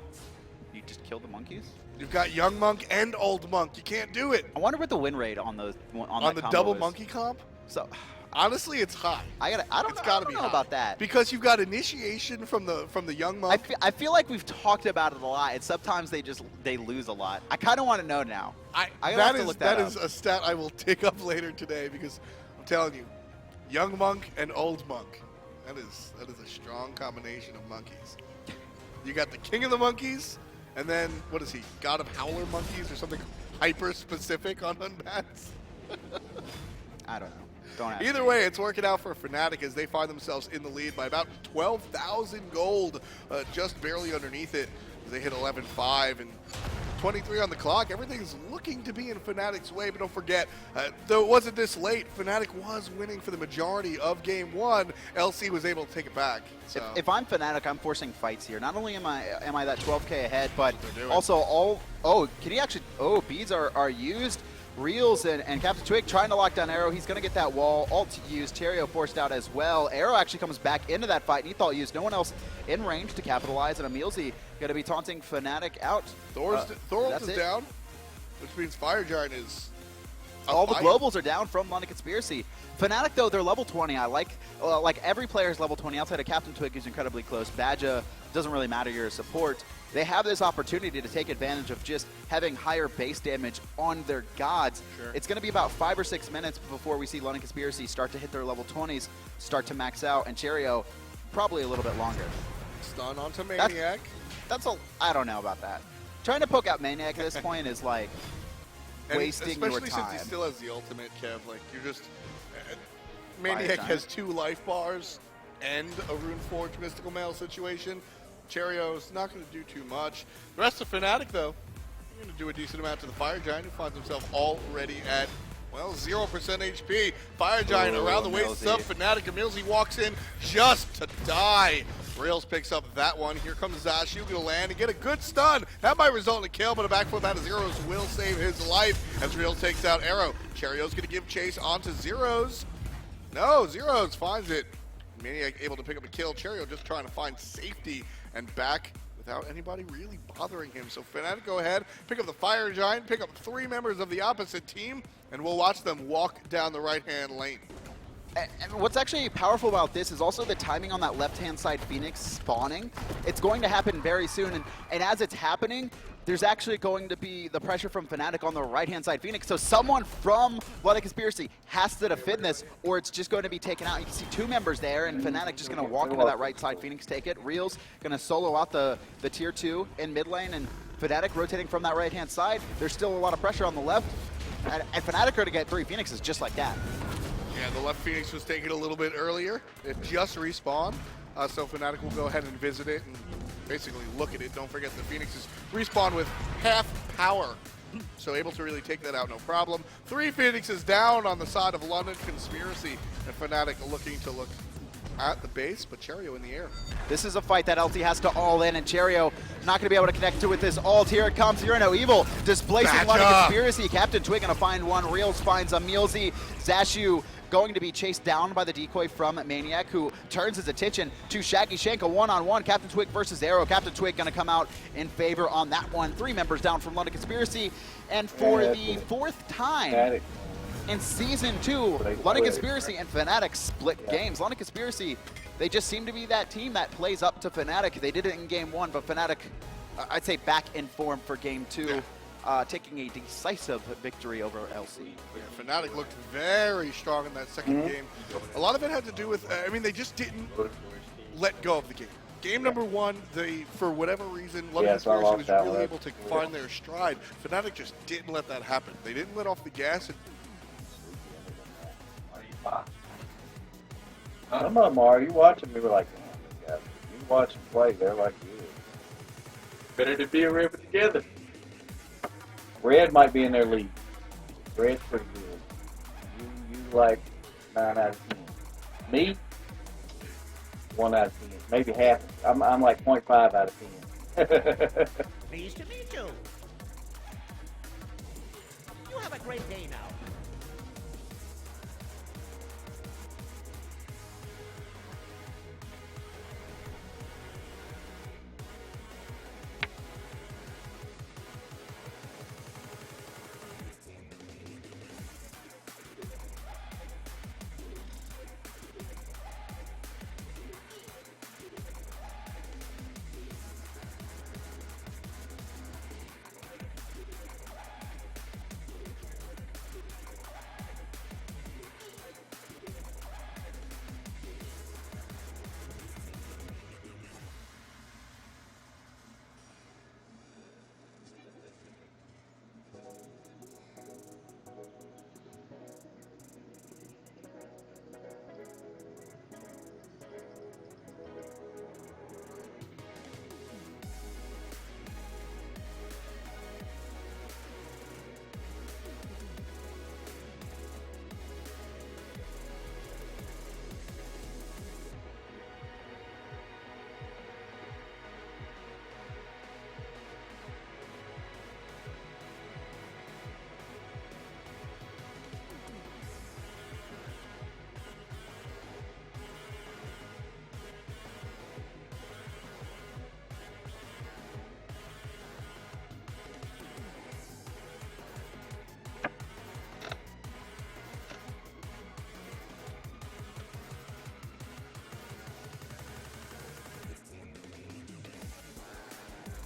You just kill the monkeys? You've got young monk and old monk. You can't do it. I wonder what the win rate on those on the double monkey comp. So honestly, it's high. I don't know about that because you've got initiation from the young monk. I feel like we've talked about it a lot, and sometimes they lose a lot. I kind of want to know now. That is a stat I will take up later today because I'm telling you, young monk and old monk. That is a strong combination of monkeys. You got the king of the monkeys, and then what is he? God of Howler monkeys or something hyper specific on Unbats? I don't know. Don't ask Either way, it's working out for Fnatic as they find themselves in the lead by about 12,000 gold, just barely underneath it. They hit 11-5 and 23 on the clock. Everything's looking to be in Fnatic's way, but don't forget, though it wasn't this late, Fnatic was winning for the majority of Game 1. LC was able to take it back. So. If I'm Fnatic, I'm forcing fights here. Not only am I that 12K ahead, but also beads are used. Reels and Captain Twig trying to lock down Arrow. He's going to get that wall. Ult used. Cheerio forced out as well. Arrow actually comes back into that fight. Nethal used. No one else in range to capitalize. And Emilzy going to be taunting Fnatic out. Thorult is down, which means Fire Giant is all the globals are down from London Conspiracy. Fnatic, though, they're level 20. I like every player is level 20 outside of Captain Twig, who's incredibly close. Badja, doesn't really matter. You're a support. They have this opportunity to take advantage of just having higher base damage on their gods. Sure. It's going to be about 5 or 6 minutes before we see London Conspiracy start to hit their level 20s, start to max out, and Cheerio probably a little bit longer. Stun onto Maniac. I don't know about that. Trying to poke out Maniac at this point is like wasting your time. Especially since he still has the ultimate, Kev. Like, you're just... Maniac has 2 life bars and a Runeforge Mystical Mail situation. Cheerio's not going to do too much. The rest of Fnatic, though, going to do a decent amount to the Fire Giant, who finds himself already at, well, 0% HP. Fire Giant around the waist up. Fnatic Emilzy walks in just to die. Rails picks up that one. Here comes Zashu, going to land and get a good stun. That might result in a kill, but a backflip out of Zeros will save his life as Rails takes out Arrow. Cheerio's going to give chase onto Zeros. No, Zeros finds it. Maniac able to pick up a kill. Cheerio just trying to find safety and back without anybody really bothering him. So Fnatic go ahead, pick up the Fire Giant, pick up 3 members of the opposite team, and we'll watch them walk down the right-hand lane. And what's actually powerful about this is also the timing on that left-hand side Phoenix spawning. It's going to happen very soon, and as it's happening, there's actually going to be the pressure from Fnatic on the right-hand side Phoenix. So someone from London Conspiracy has to defend this, or it's just going to be taken out. You can see 2 members there, and Fnatic just going to walk into that right side Phoenix, take it. Reels going to solo out the tier 2 in mid lane, and Fnatic rotating from that right-hand side. There's still a lot of pressure on the left, and Fnatic are to get 3 Phoenixes just like that. Yeah, the left Phoenix was taken a little bit earlier. It just respawned, so Fnatic will go ahead and visit it and basically look at it. Don't forget the Phoenix is respawned with half power, so able to really take that out no problem. 3 Phoenixes down on the side of London Conspiracy, and Fnatic looking to look at the base, but Cheerio in the air. This is a fight that LT has to all in, and Cheerio not going to be able to connect to with this ult. Here it comes. You're no evil, displacing London Conspiracy. Captain Twig going to find one. Reels finds Emilzy. Zashu going to be chased down by the decoy from Maniac, who turns his attention to Shaggy Shank, a one-on-one. Captain Twig versus Arrow. Captain Twig going to come out in favor on that one. 3 members down from London Conspiracy. And for the 4th time in Season 2, London Conspiracy and Fnatic split games. London Conspiracy, they just seem to be that team that plays up to Fnatic. They did it in Game 1, but Fnatic, I'd say back in form for Game 2. taking a decisive victory over LC. Yeah, Fnatic looked very strong in that second game. A lot of it had to do with, I mean, they just didn't let go of the game. Game number one, they, for whatever reason, London Conspiracy was really able to find their stride. Fnatic just didn't let that happen. They didn't let off the gas. Some of them are. You watch them, you were like, damn, this guy. You watch them play, they're like good. Better to be a river together. Red might be in their league. Red's pretty good. You like 9 out of 10. Me, 1 out of 10. Maybe half. I'm like 0.5 out of 10. Pleased to meet you. You have a great day now.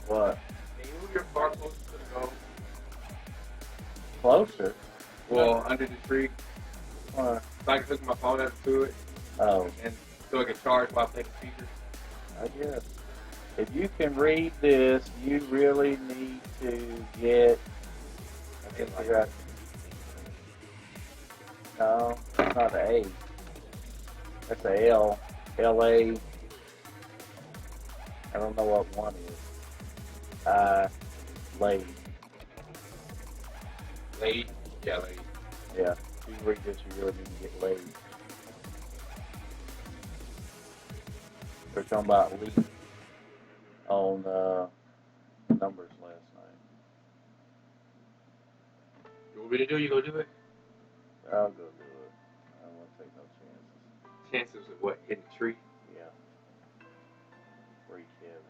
What? Can you move your car closer to the goal? Closer? Well, under the tree. Why? So I can hook my phone up to it. Oh. And so I can charge while taking pictures. I guess. If you can read this, you really need to get. I can figure out. No, it's not an A. That's a L. LA. I don't know what one is. Laid. Laid? Yeah, laid. Yeah. If you read this, you really need to get laid. They're talking about leak on numbers last night. You want me to do it? You gonna do it? I'll go do it. I don't want to take no chances. Chances of what? Hitting the tree? Yeah. Free Kevin.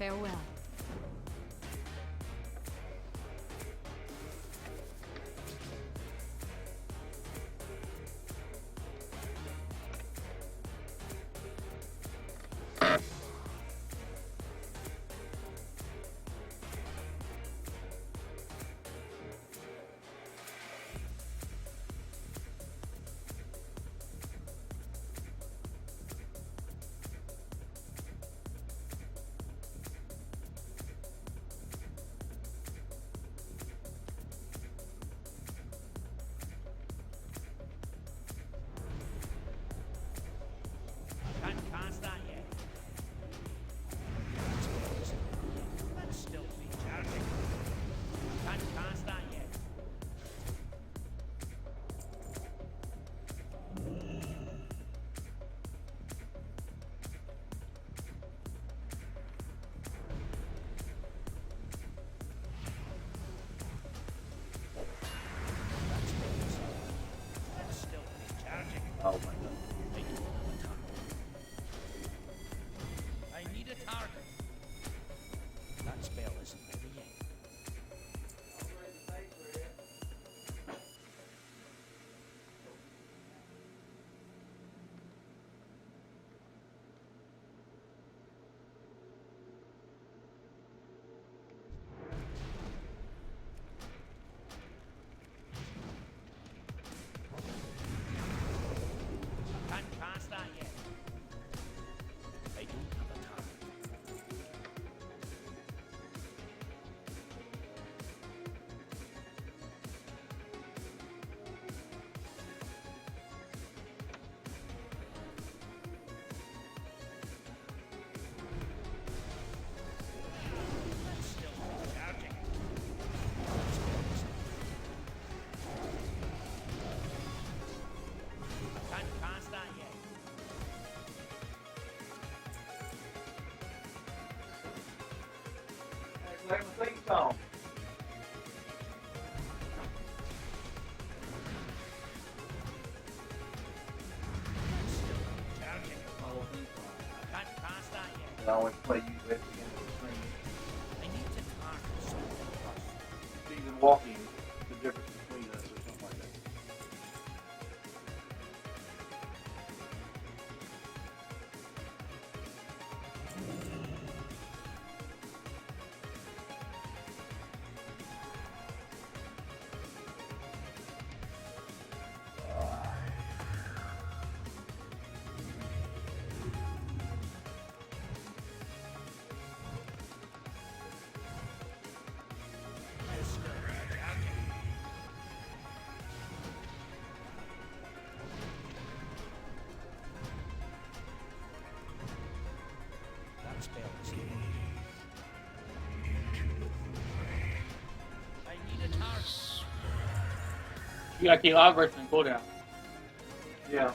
Farewell. Can't start yet. Let's still be charging. Can't start yet. Let's still be charging. Oh my god. I need a target. That spell isn't ready yet. Can't start yet. I don't have a target. Let's still be charging. Can't start yet. Play my theme song. Charging. Oh, theme song. Can't start yet. I always play you at the end of the stream. I need to target something first. Stephen walking, the difference between us or something like that. That spell is here. I need a target. You gotta keep aggression and cooldown. Yeah.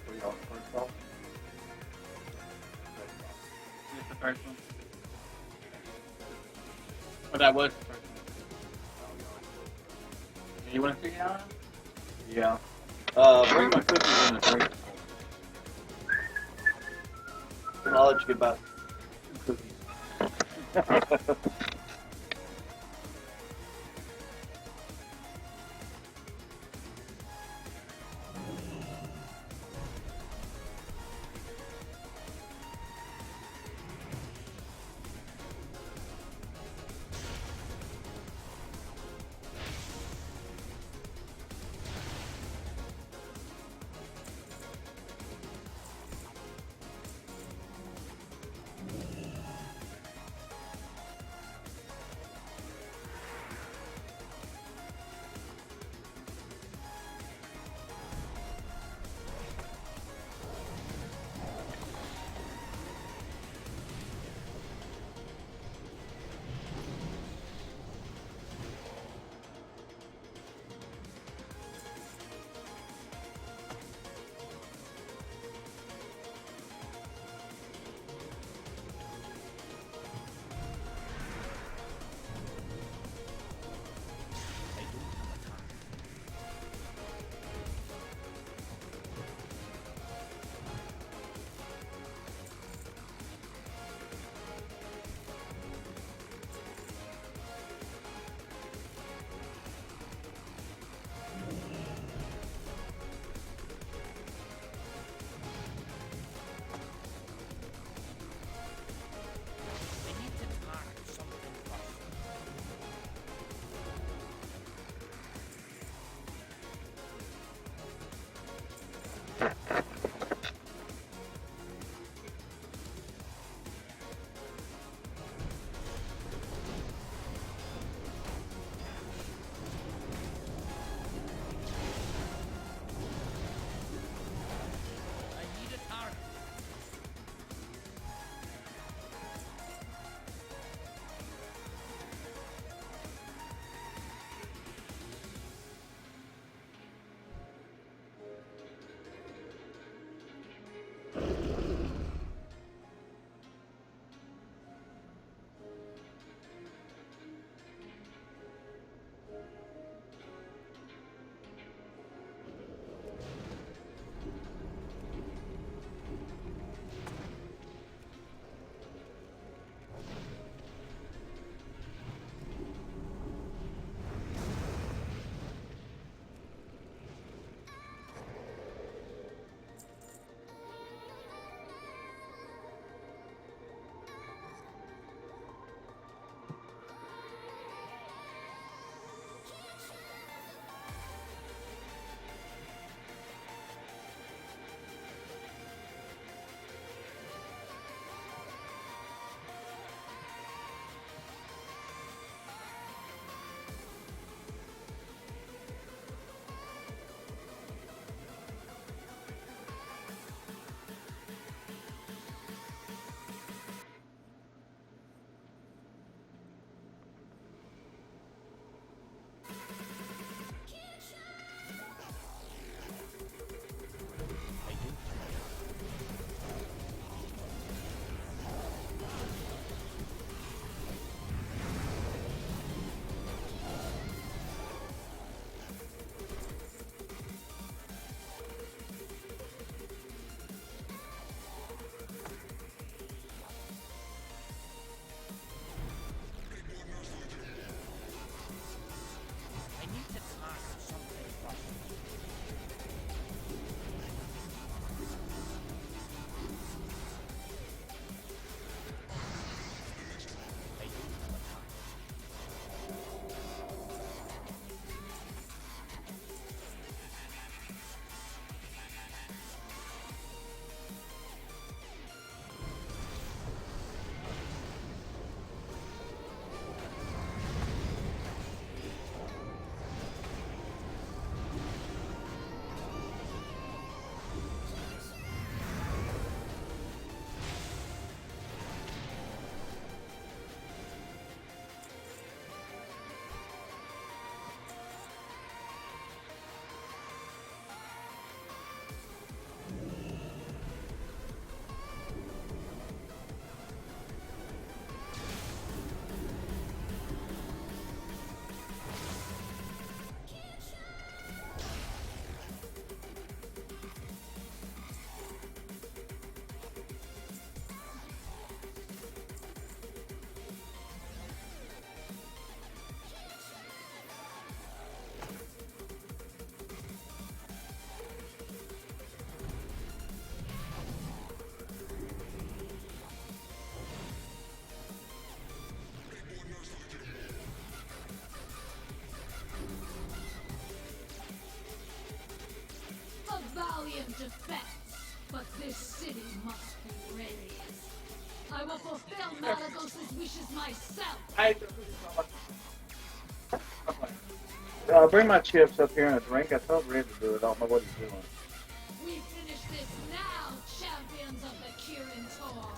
Were you on the first call? It's the first one. But that was the first one. You wanna see how? Yeah. Bring my cookies in the drink. And I'll let you get back. Cookies. defense, but this city must be raised. I will fulfill Malagos' wishes myself. Bring my chips up here in a drink. I told Red to do it. I don't know what he's doing. We finish this now, champions of the Kirin Tor.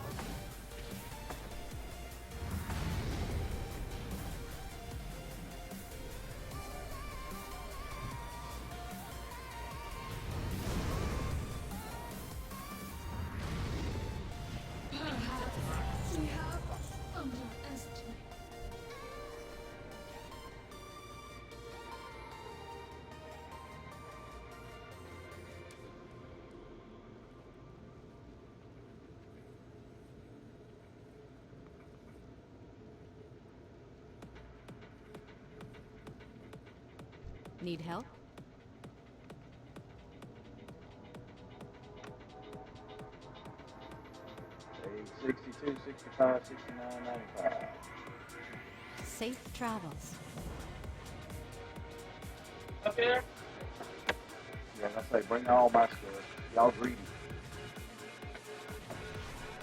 Perhaps we have underestimated. Need help? Age 62, 65, 69, 95. Safe travels. Up there? Yeah, I say bring all my stuff. Y'all greedy.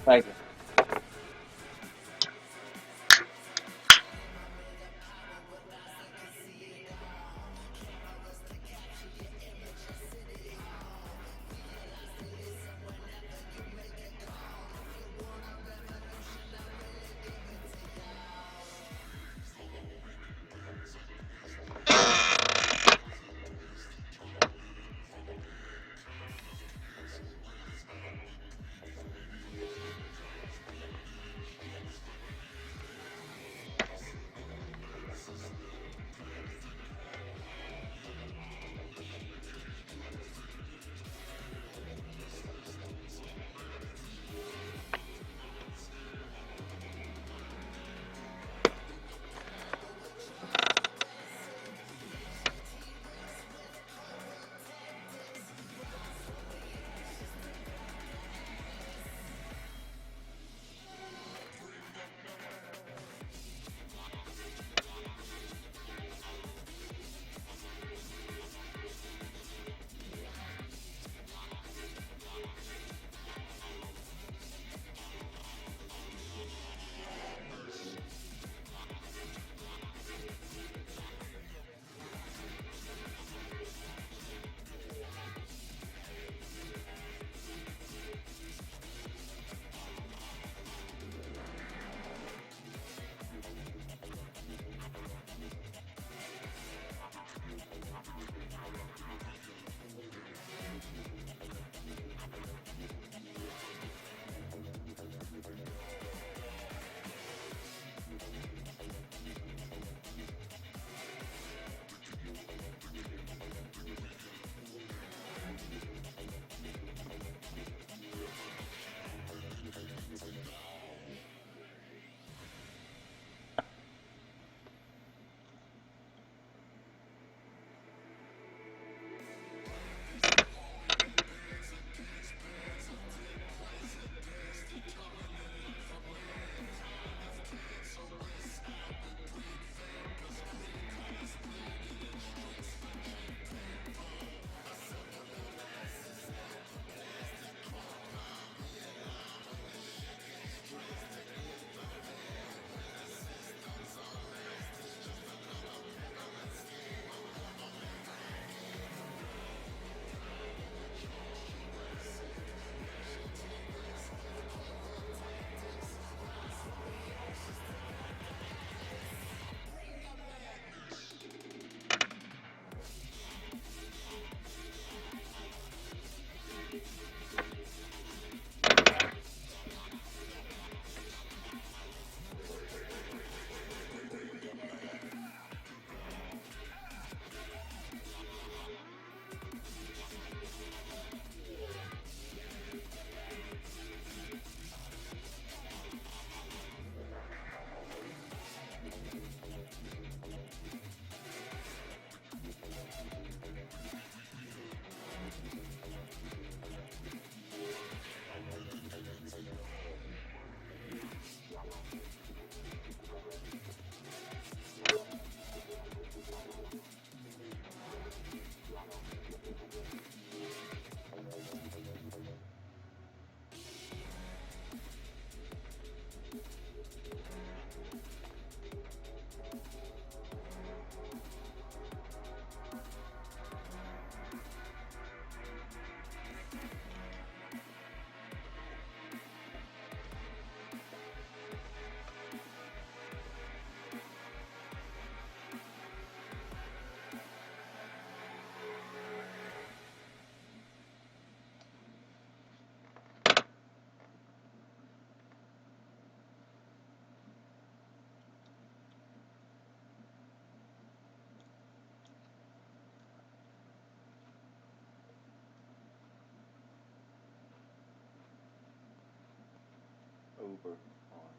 Thank you. Uber on.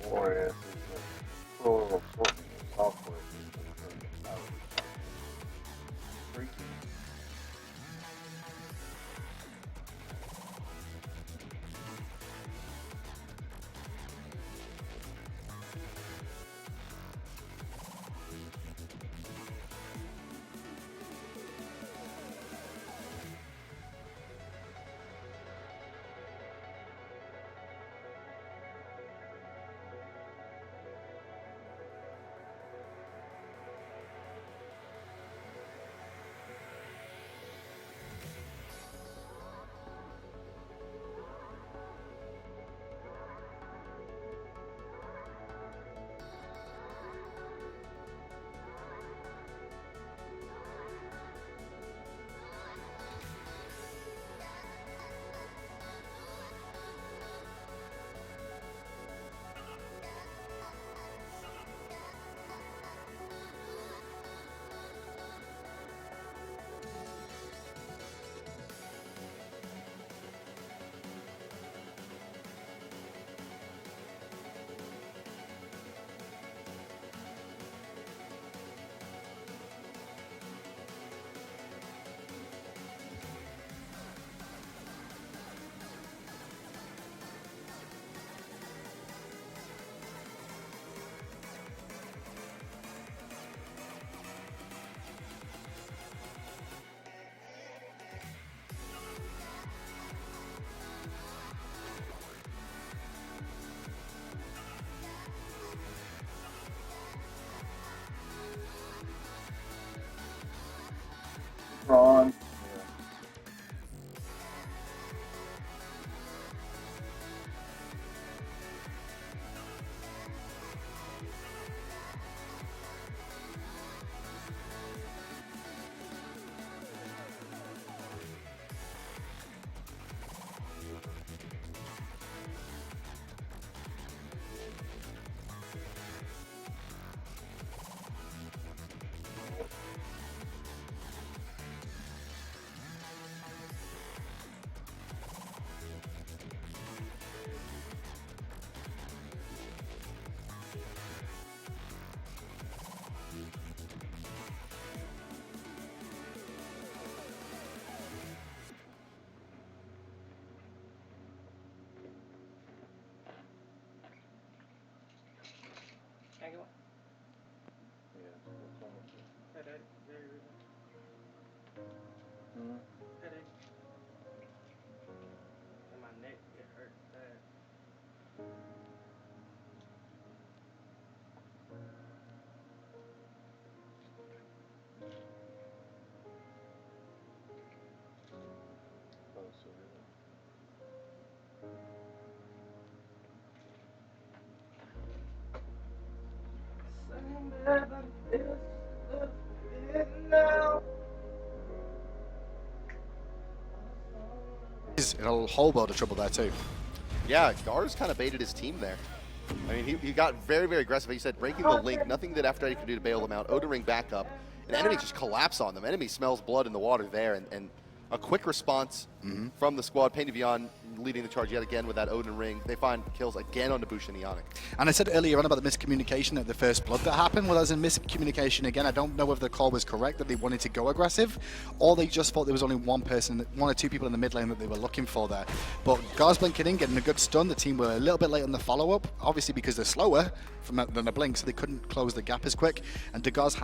Whereas it's a plural assortment of software systems and freaky. Headache. And my neck, it hurts bad. Same bed, but it feels just a little bit now. He's in a whole world of trouble there too. Yeah, Gar's kind of baited his team there. I mean, he got very, very aggressive. He said breaking the link, nothing that Aphrodite could do to bail them out. Odin Ring back up. And enemy just collapse on them. Enemy smells blood in the water there. And a quick response from the squad. Pain Vion leading the charge yet again with that Odin Ring. They find kills again on Nebusha and Ionic. And I said earlier on about the miscommunication at the first blood that happened. Well, there's a miscommunication again. I don't know whether the call was correct that they wanted to go aggressive, or they just thought there was only one or two people in the mid lane that they were looking for there. But Gar's blinking in, getting a good stun. The team were a little bit late on the follow-up, obviously because they're slower than the blink, so they couldn't close the gap as quick. And Degar's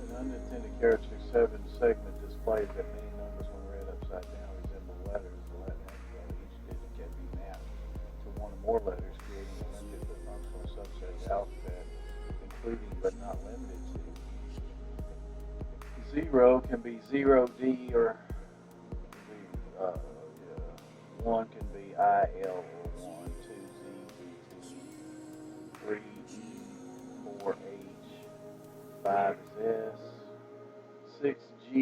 An unintended character 7 segment displays that many numbers when read upside down resemble letters. The Latin alphabet, each digit can be mapped to one or more letters, creating a limited but functional subset of the alphabet, including but not limited to. 0 can be 0D or 1 can be IL or 1, 2Z, 3E, 4H, 5 is S, 6G,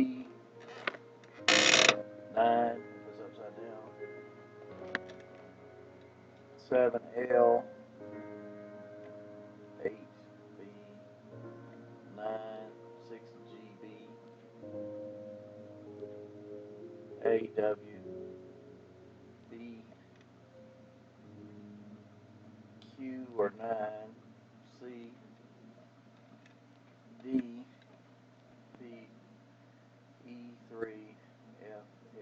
9 is upside down, 7L, 8B, 9, 6GB, AW, B, Q or 9, C, D, P, E3, F, S.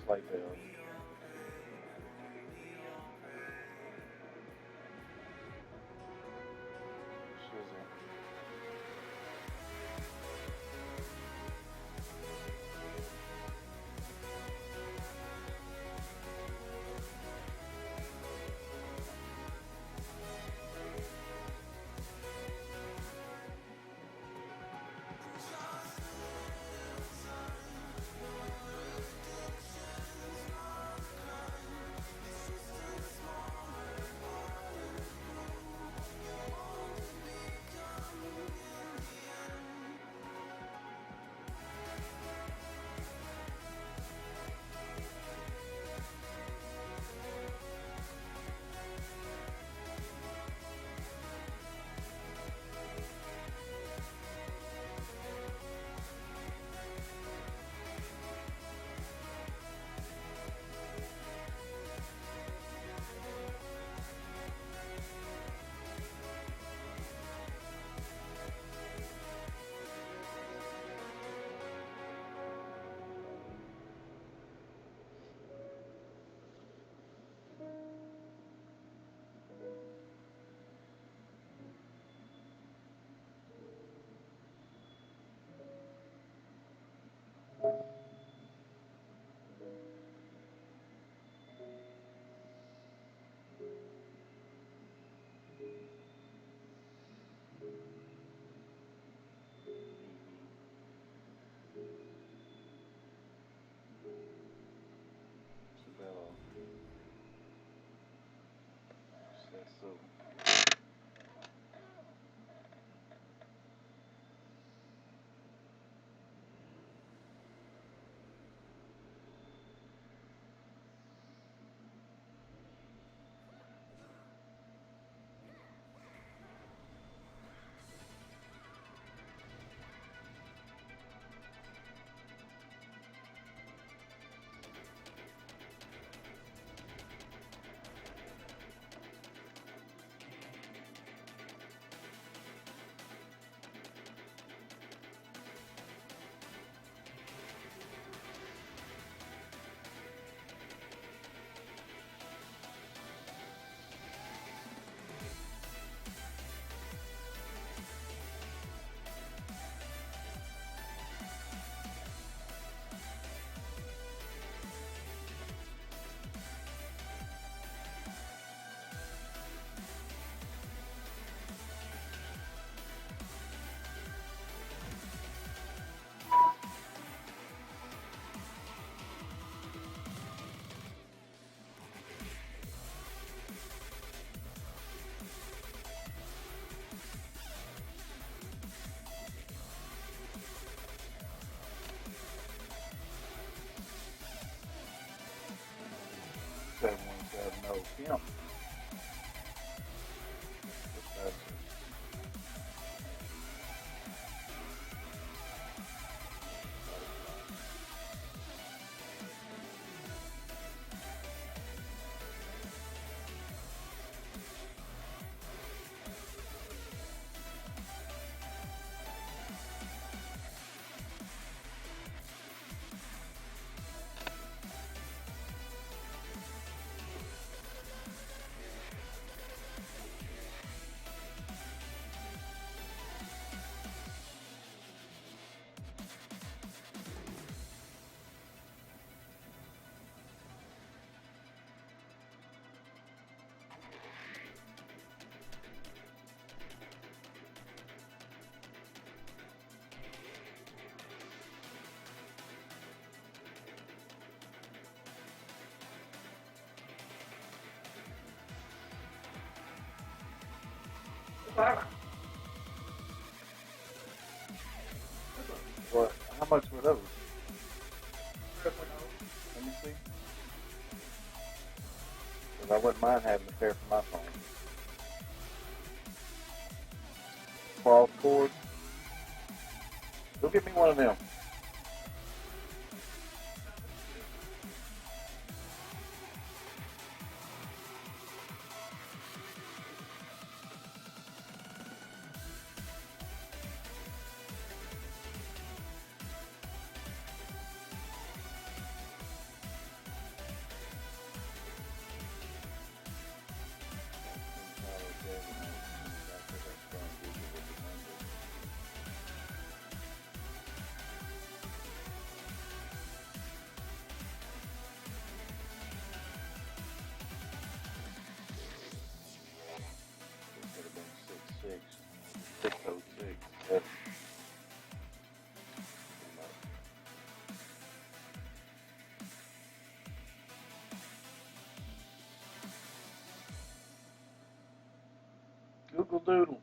sleigh bells. Shizzle. Isabella. Cecil. Everyone said no him. What? How much were those? Let me see. Because I wouldn't mind having a pair for my phone. Cross cord. Go get me one of them. Doodle doodle.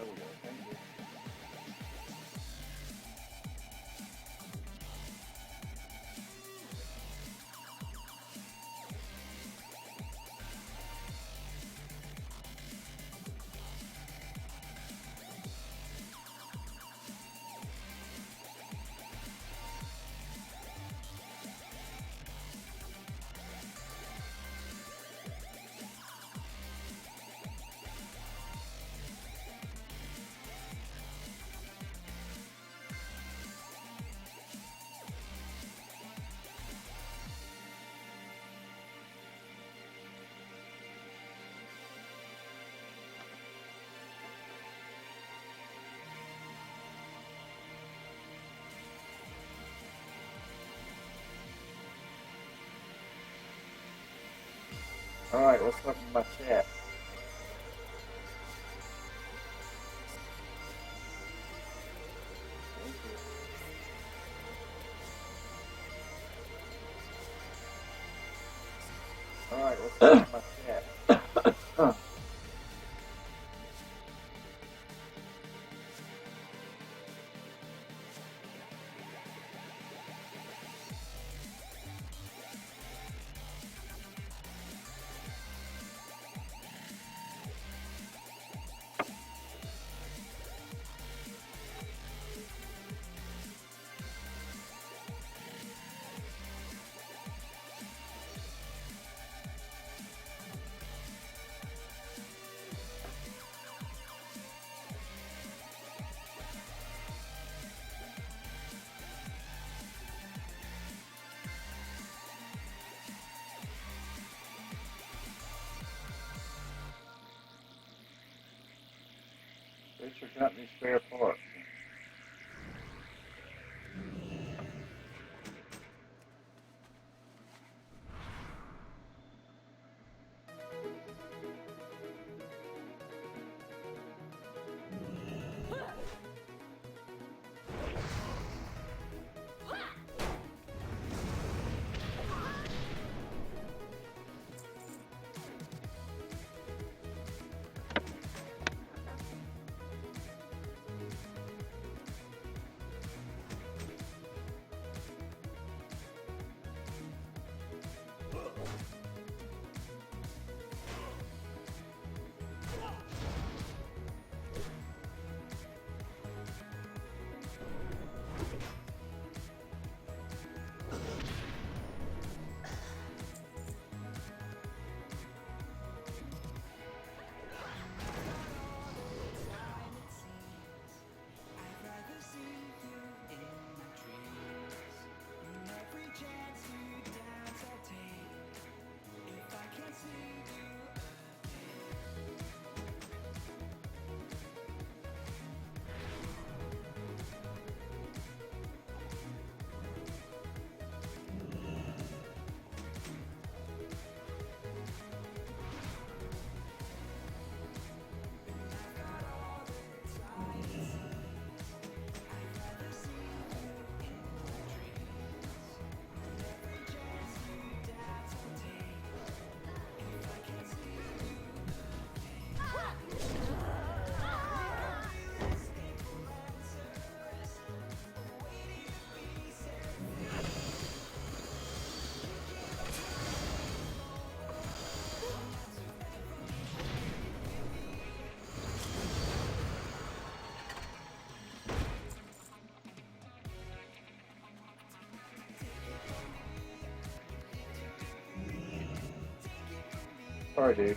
There we go. Thank you. Alright, let's look at my chat. Thank you. Alright, let's look at my chat. It's your company's spare parts. Sorry, dude.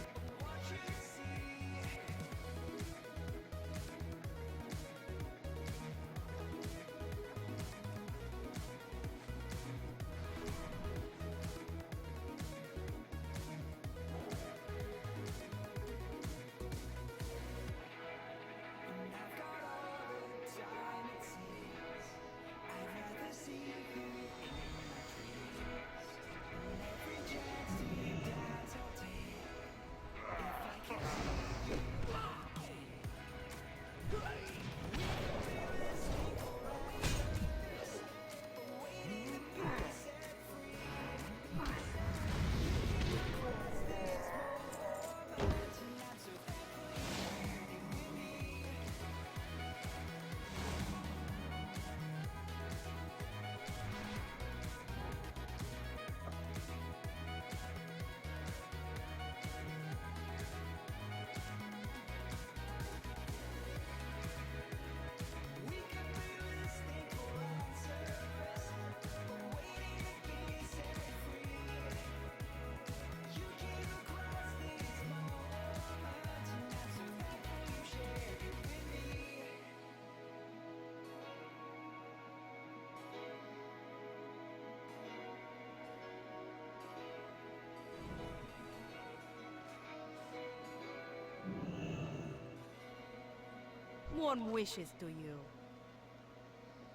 one wishes to you.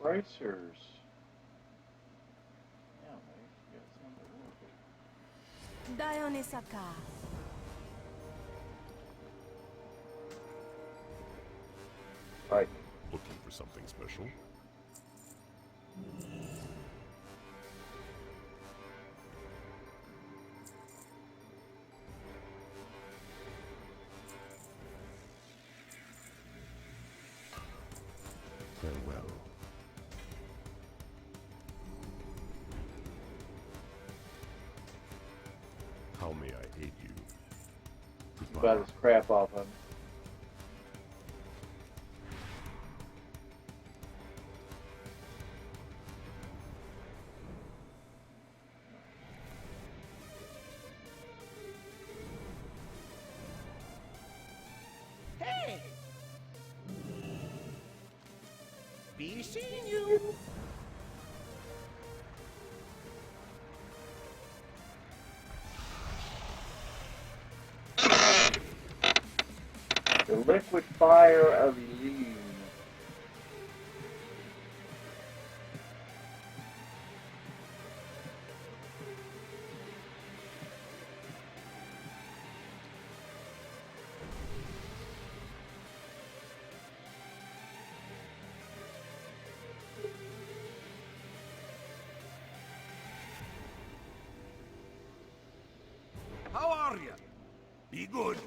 Bracers. Yeah, man, you got something. Dionisaka. Right. Looking for something special? Farewell. How may I aid you? Buy this crap off of me. Hey! Be seeing you. The liquid fire of illusion. How are you? Be good.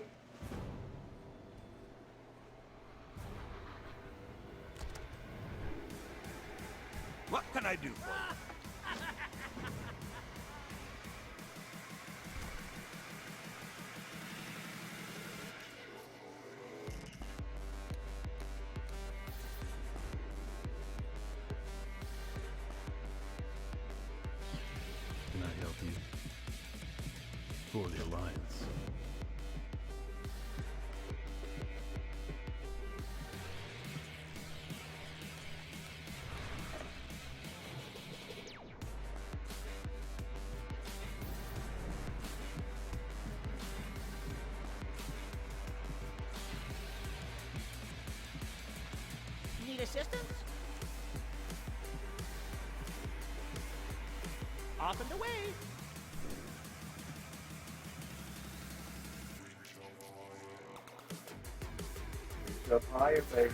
What can I do for you? Can I help you? For the Alliance. Need assistance? Off and away. Reach up higher, baby.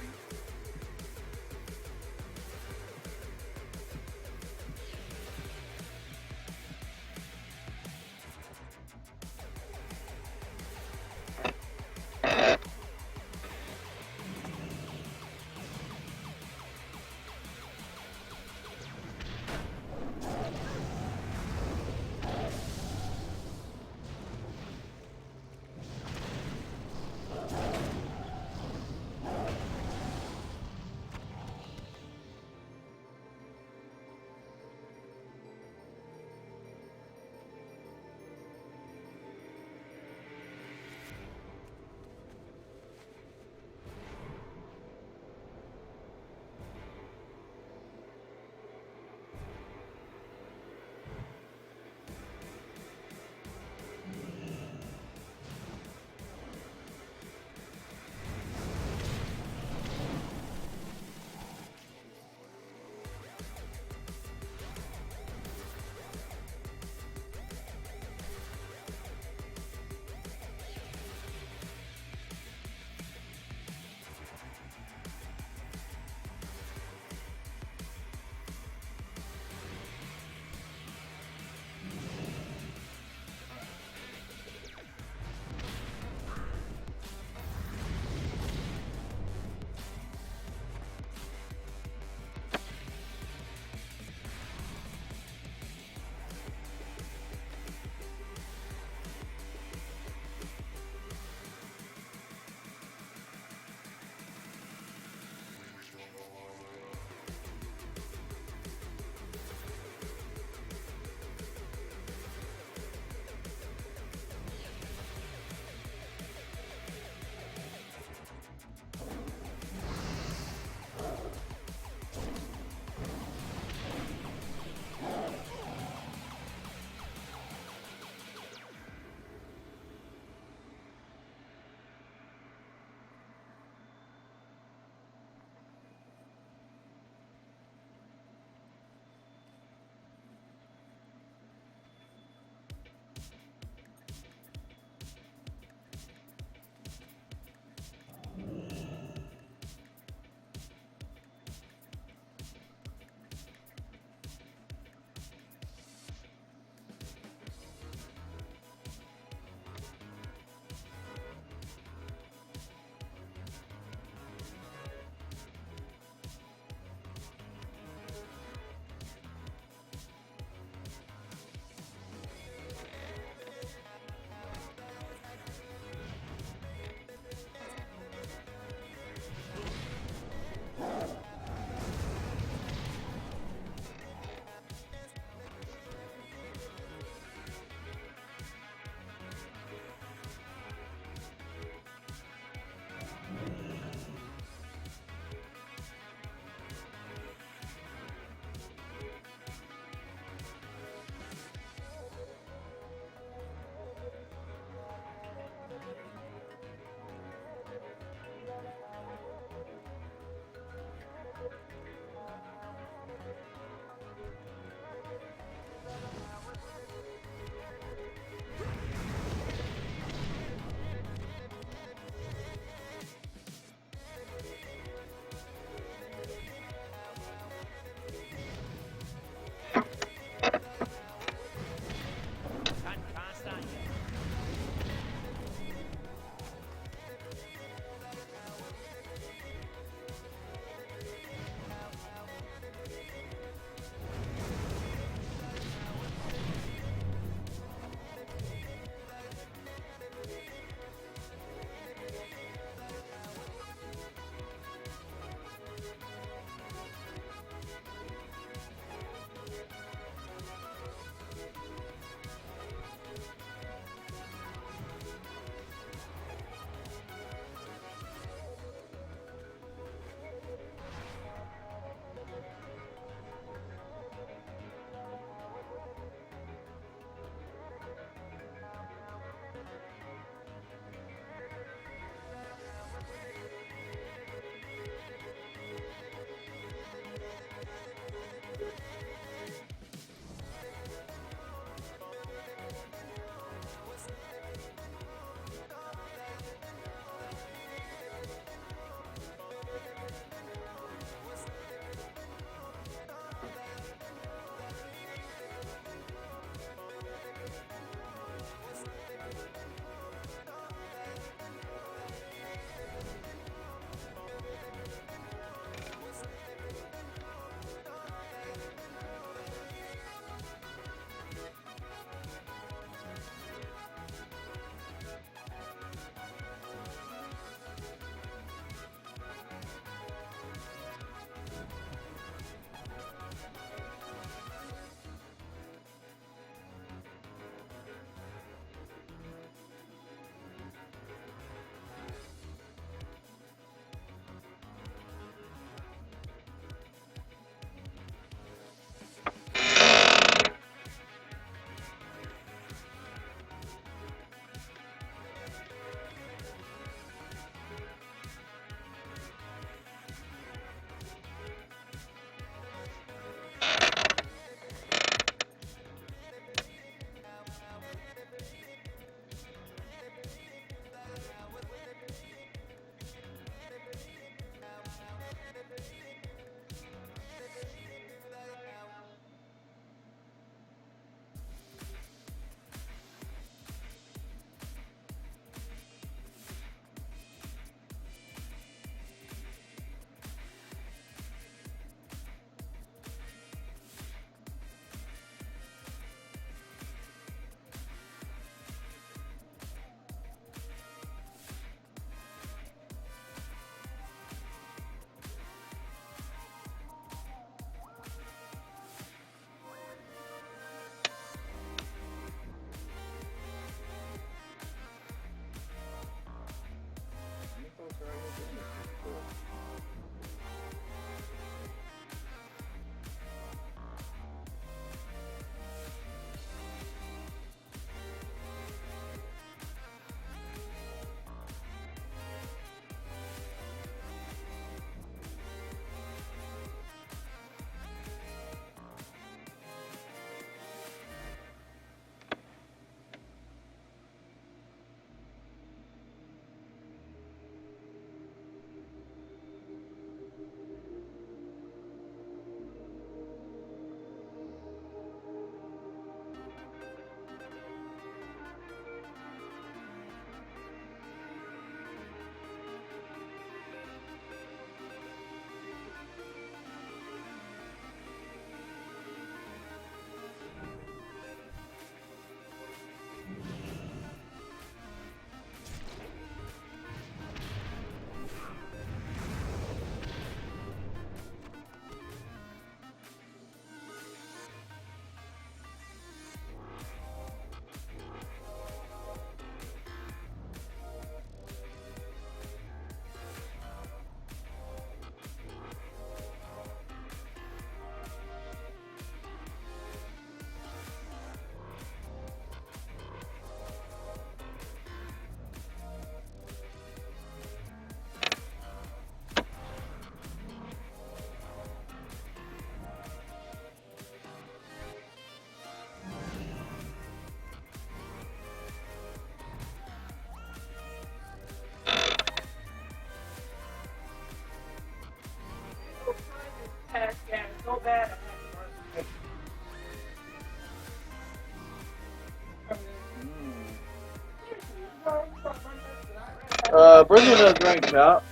bring me another drink, Chop.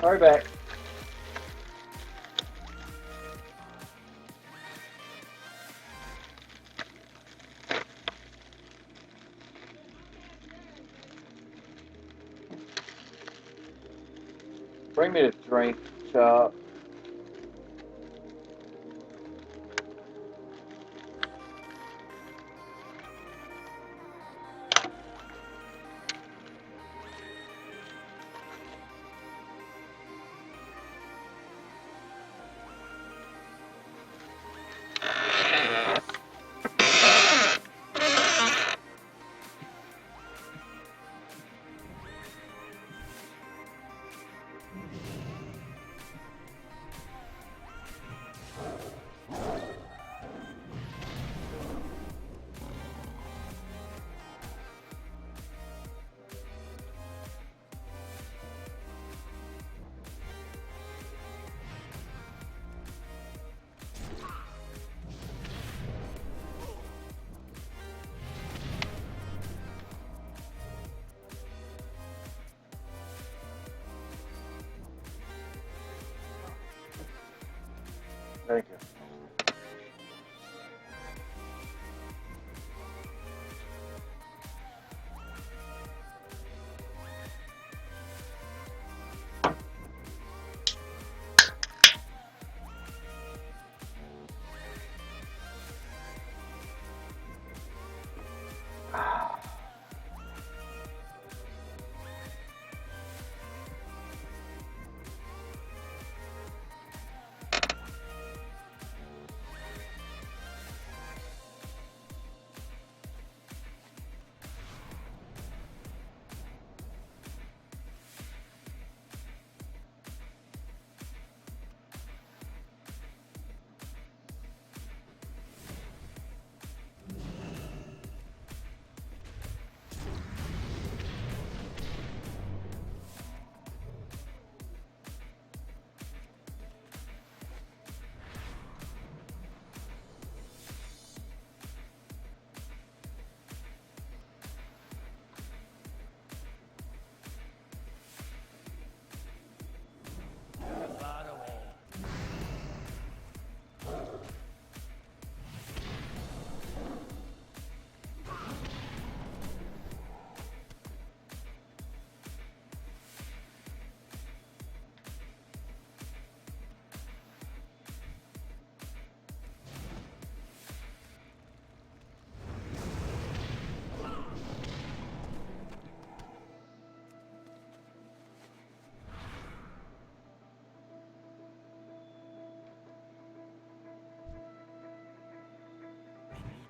Hurry back. Bring me a drink, Chop. Thank you.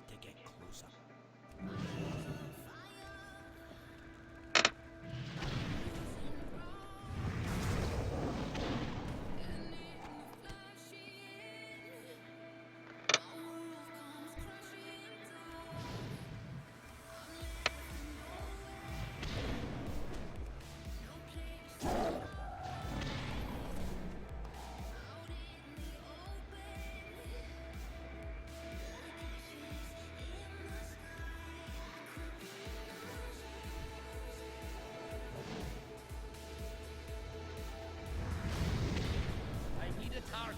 To get closer. I need a target.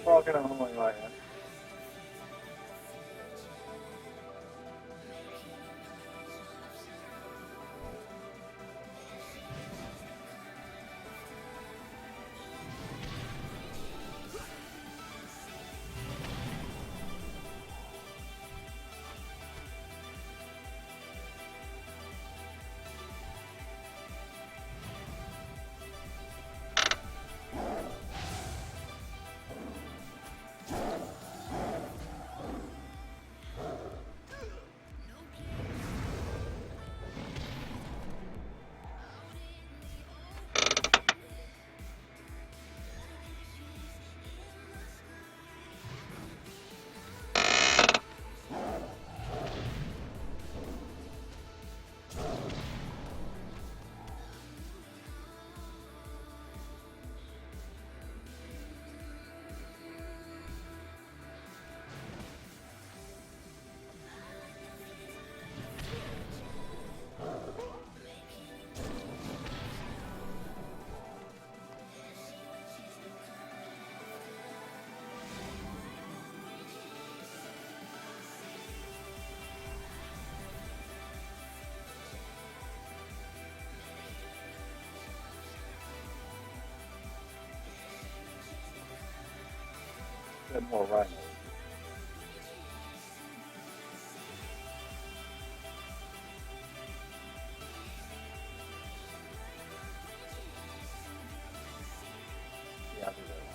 Walking on like that. and more rhinos. Yeah, I do that one.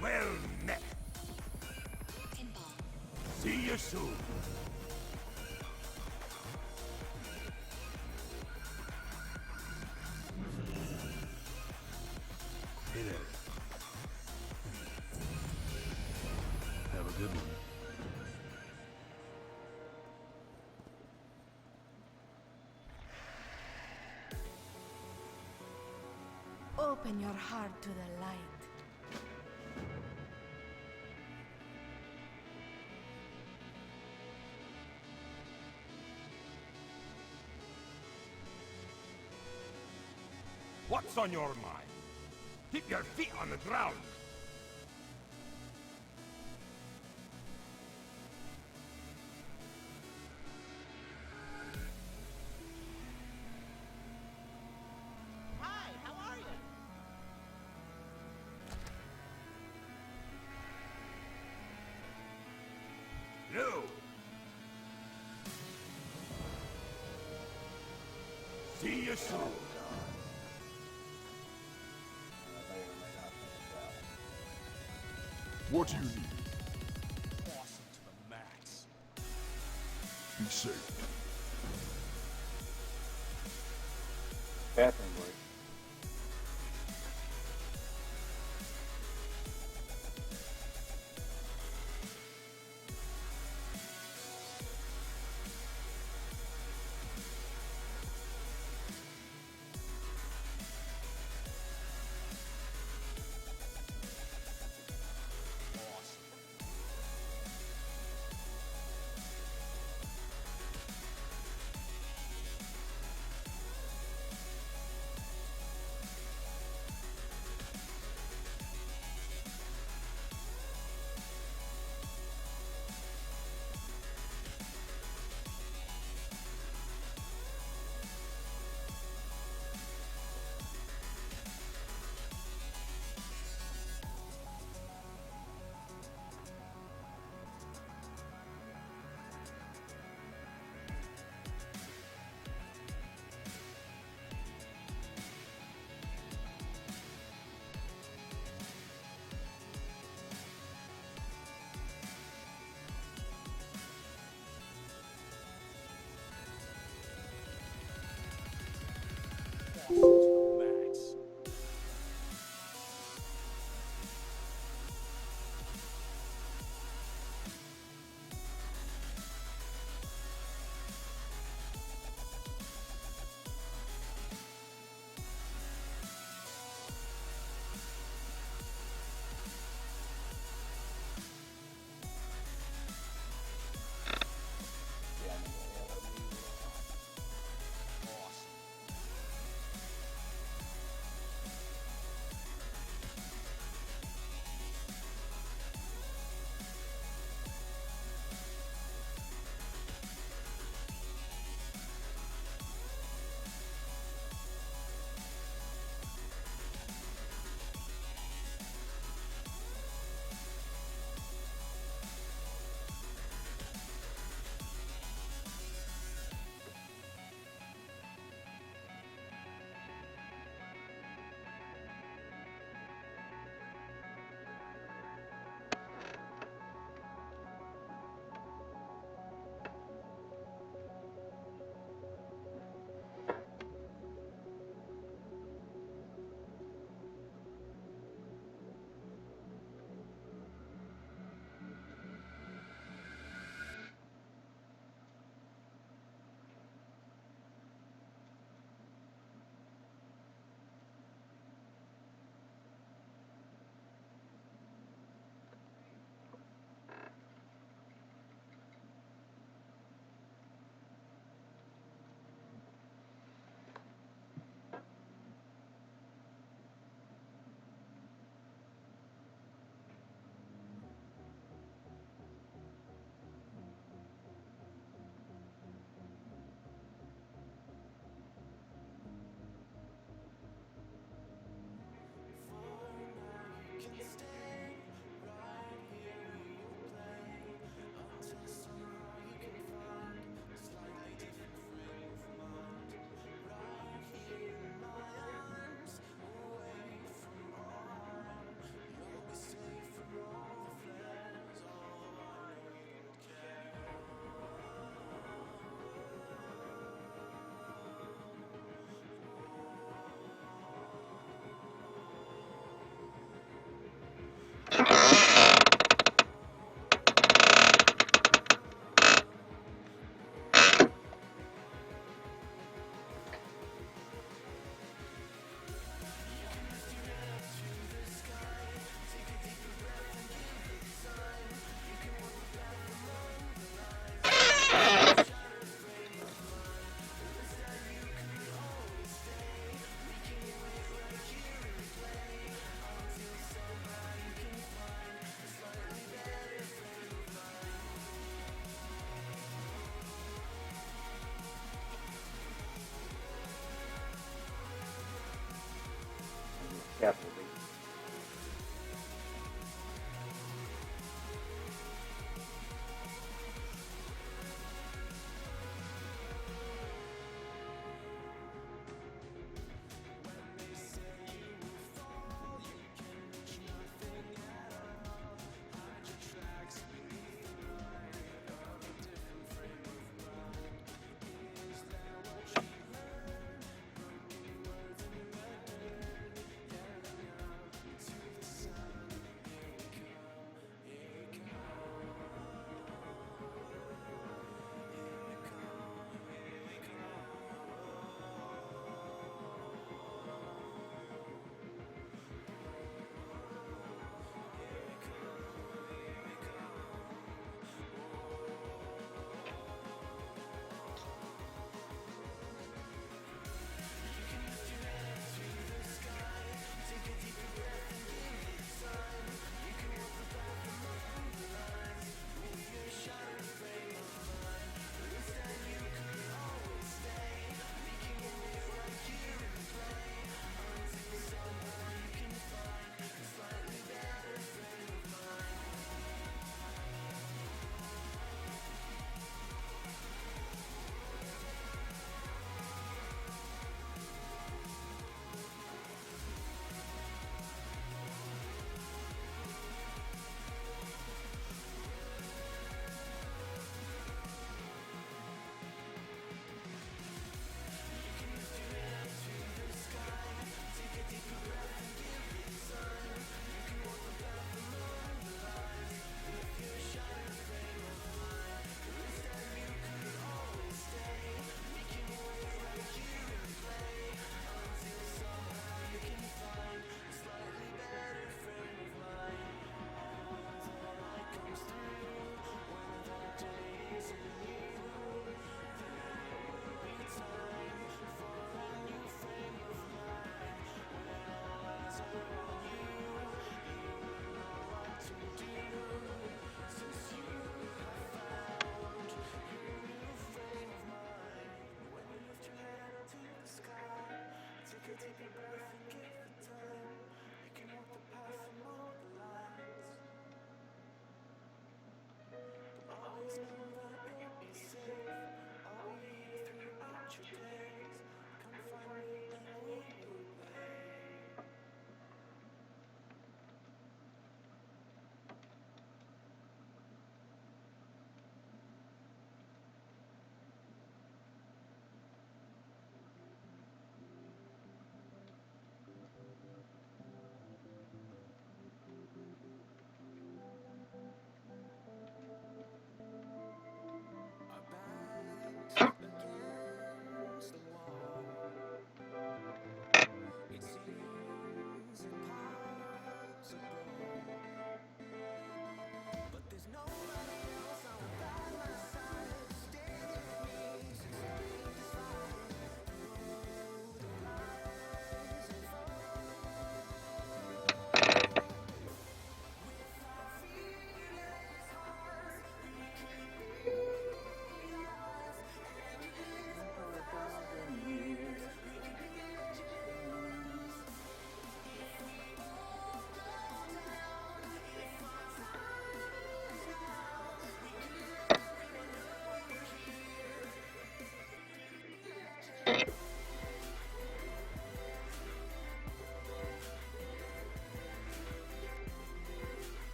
Well met. See you soon. Hey there. hidden. Open your heart to the light. What's on your mind? Keep your feet on the ground. Hi, how are you? No. See you soon. What do you need? Awesome to the max. Be safe. Bathroom break.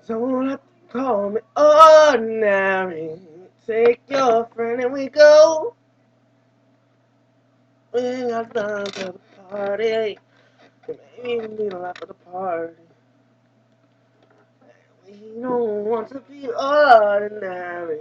Don't have to call me ordinary. Take your friend and we go. We ain't got time for the party. Maybe we need a lot for the party. We don't want to be ordinary.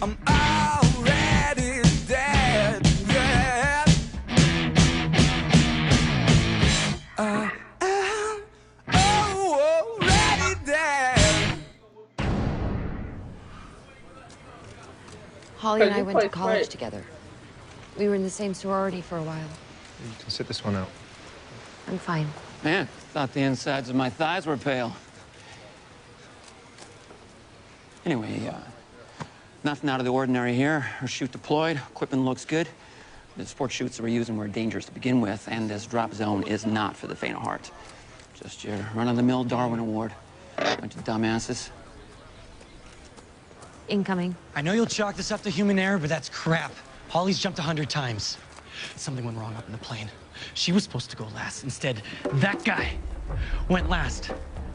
I'm already dead, dead. I am already dead. Holly and I went to college together. We were in the same sorority for a while. You can sit this one out. I'm fine. Man, thought the insides of my thighs were pale. Anyway, nothing out of the ordinary here. Our chute deployed, equipment looks good. The sport chutes that we're using were dangerous to begin with, and this drop zone is not for the faint of heart. Just your run-of-the-mill Darwin Award. Bunch of dumbasses. Incoming. I know you'll chalk this up to human error, but that's crap. Holly's jumped 100 times. Something went wrong up in the plane. She was supposed to go last. Instead, that guy went last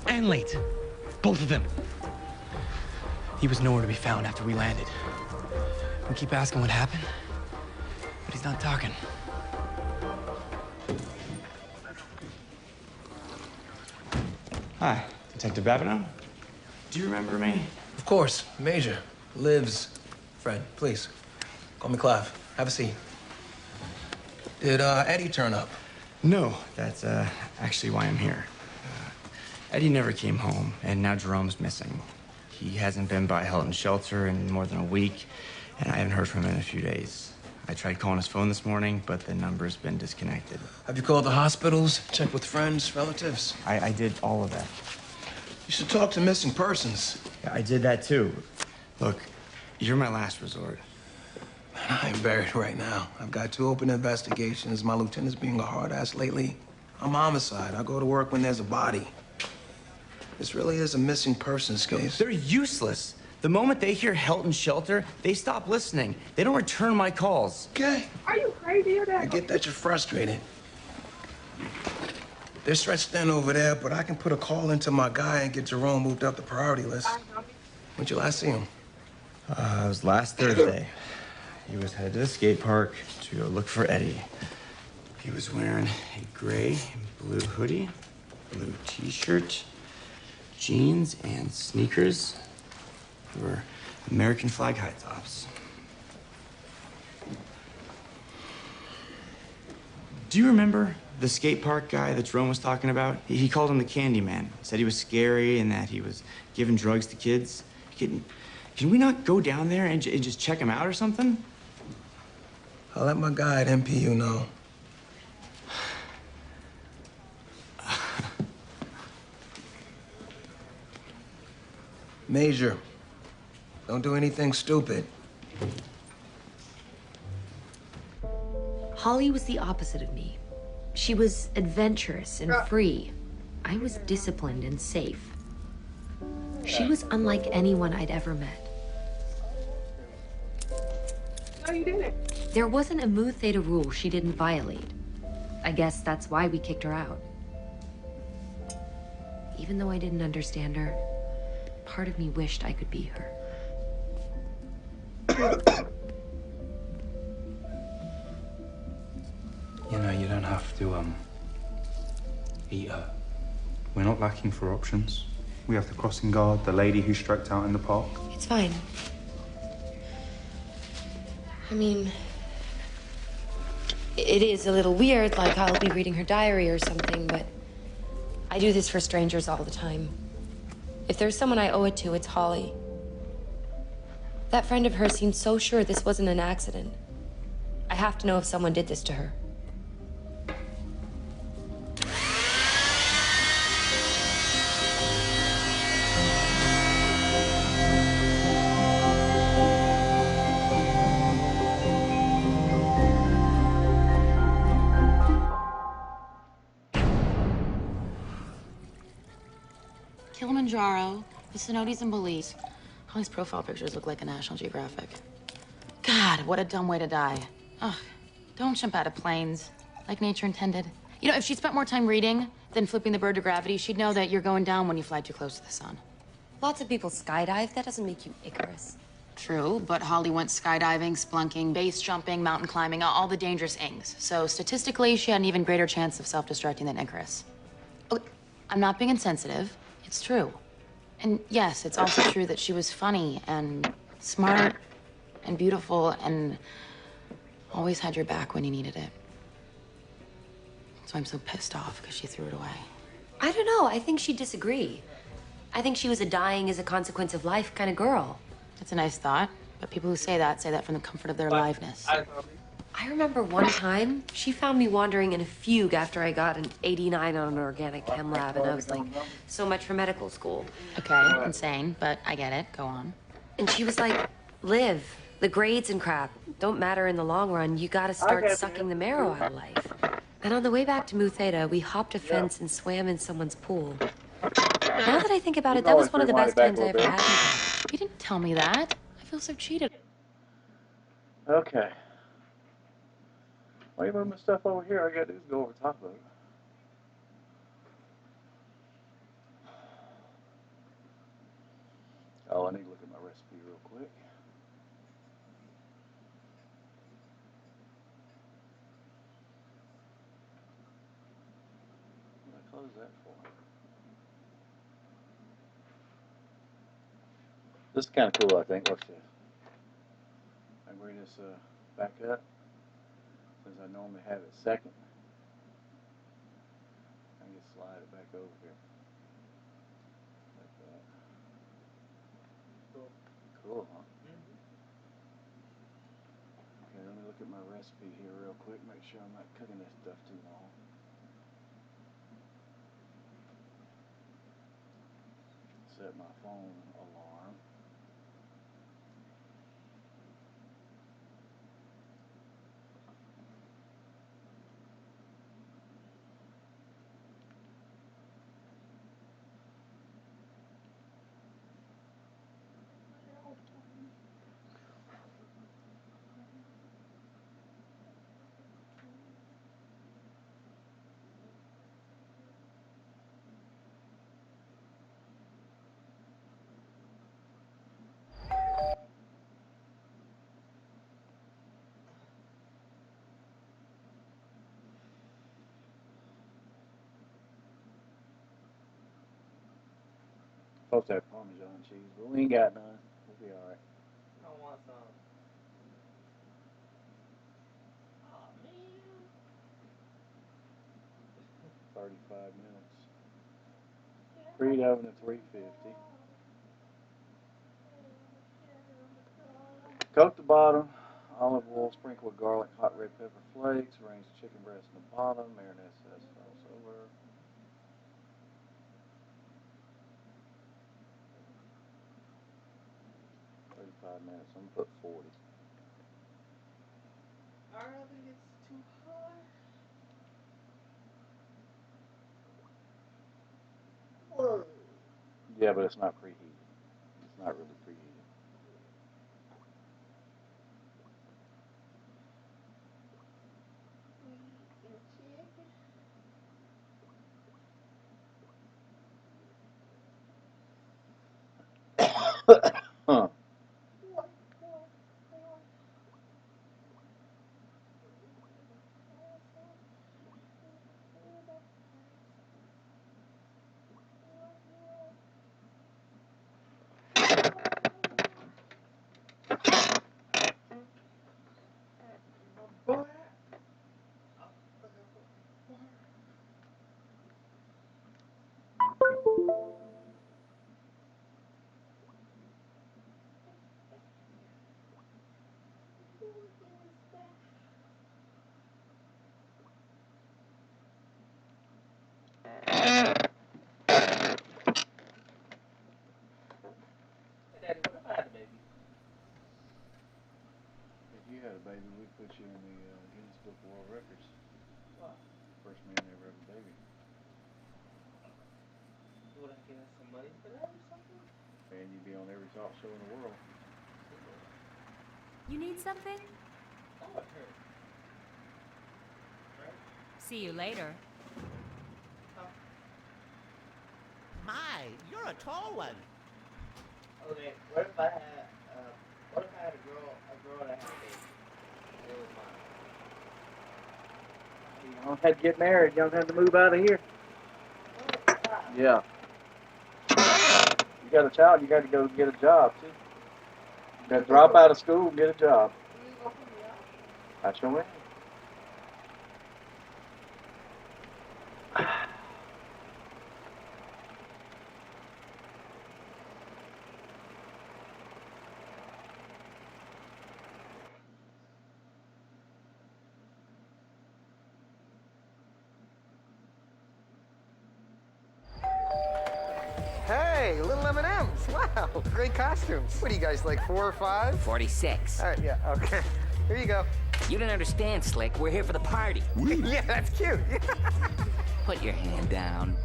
and late. Both of them. He was nowhere to be found after we landed. We keep asking what happened, but he's not talking. Hi, Detective Babineau. Do you remember me? Of course, Major. Liv's friend, please. Call me Clive. Have a seat. Did Eddie turn up? No, that's actually why I'm here. Eddie never came home, and now Jerome's missing. He hasn't been by Helton Shelter in more than a week, and I haven't heard from him in a few days. I tried calling his phone this morning, but the number's been disconnected. Have you called the hospitals? Checked with friends, relatives? I did all of that. You should talk to missing persons. Yeah, I did that too. Look, you're my last resort. Man, I ain't buried right now. I've got 2 open investigations. My lieutenant's being a hard ass lately. I'm homicide. I go to work when there's a body. This really is a missing persons case. They're useless. The moment they hear Helton Shelter, they stop listening. They don't return my calls. Okay. Are you crazy or that? I get that you're frustrated. They're stretched thin over there, but I can put a call into my guy and get Jerome moved up the priority list. When'd you last see him? It was last Thursday. He was headed to the skate park to go look for Eddie. He was wearing a gray and blue hoodie, blue t-shirt, jeans, and sneakers. They were American flag high tops. Do you remember the skate park guy that Jerome was talking about? He called him the Candy Man. Said he was scary and that he was giving drugs to kids. Can we not go down there and just check him out or something? I'll let my guy at MPU know. Major, don't do anything stupid. Holly was the opposite of me. She was adventurous and free. I was disciplined and safe. She was unlike anyone I'd ever met. No, you didn't. There wasn't a Mu Theta rule she didn't violate. I guess that's why we kicked her out. Even though I didn't understand her, part of me wished I could be her. You know, you don't have to, eat her. We're not lacking for options. We have the crossing guard, the lady who striked out in the park. It's fine. I mean, it is a little weird, like I'll be reading her diary or something, but I do this for strangers all the time. If there's someone I owe it to, it's Holly. That friend of hers seemed so sure this wasn't an accident. I have to know if someone did this to her. Kilimanjaro, the cenotes and Belize. Holly's profile pictures look like a National Geographic. God, what a dumb way to die. Ugh, don't jump out of planes like nature intended. You know, if she spent more time reading than flipping the bird to gravity, she'd know that you're going down when you fly too close to the sun. Lots of people skydive. That doesn't make you Icarus. True, but Holly went skydiving, splunking, base jumping, mountain climbing, all the dangerous things. So statistically, she had an even greater chance of self-destructing than Icarus. Okay, I'm not being insensitive. It's true. And yes, it's also true that she was funny and smart and beautiful and always had your back when you needed it. So I'm so pissed off because she threw it away. I don't know. I think she'd disagree. I think she was a dying as a consequence of life kind of girl. That's a nice thought, but people who say that from the comfort of their aliveness. I remember one time she found me wandering in a fugue after I got an 89 on an organic chem lab, and I was like, so much for medical school. Okay, insane, but I get it. Go on. And she was like, live. The grades and crap don't matter in the long run. You gotta start sucking the marrow out of life. And on the way back to Mu Theta, we hopped a fence and swam in someone's pool. Now that I think about it, that was one of the best times I ever had in college. You didn't tell me that. I feel so cheated. Okay. Why are you moving my stuff over here? All I gotta do is go over top of it. Oh, I need to look at my recipe real quick. What did I close that for? This is kind of cool, I think. Watch this. I can bring this back up, since I normally have it second. I can just slide it back over here. Like that. Cool, huh? Okay, let me look at my recipe here real quick, make sure I'm not cooking this stuff too long. Set my phone alarm. Supposed to have Parmesan cheese, but we ain't got none. We'll be alright. I want some. Oh, man. 35 minutes. Preheat oven at 350. Coat the bottom. Olive oil, sprinkle with garlic, hot red pepper flakes. Arrange the chicken breast in the bottom. Marinate that sauce over. Minutes. I'm gonna put 40. I don't think it's too hot. Whoa. Yeah, but it's not preheated. It's not really preheated. Huh. Daddy, what if I had a baby? If you had a baby, we'd put you in the Guinness Book of World Records. What? First man to ever have a baby. Would I get some money for that or something? And you'd be on every talk show in the world. You need something? Oh, it hurt. Right? See you later. My, you're a tall one. Okay, what if I had a girl that had a baby? It was mine. You don't have to get married. You don't have to move out of here. Yeah. You got a child, you got to go get a job, too. Gonna drop out of school and get a job. I sure am. Hey, little M&Ms. Wow, great costumes. What are you guys, like 4 or 5? 46. All right, yeah, okay. Here you go. You don't understand, Slick. We're here for the party. Yeah, that's cute. Put your hand down.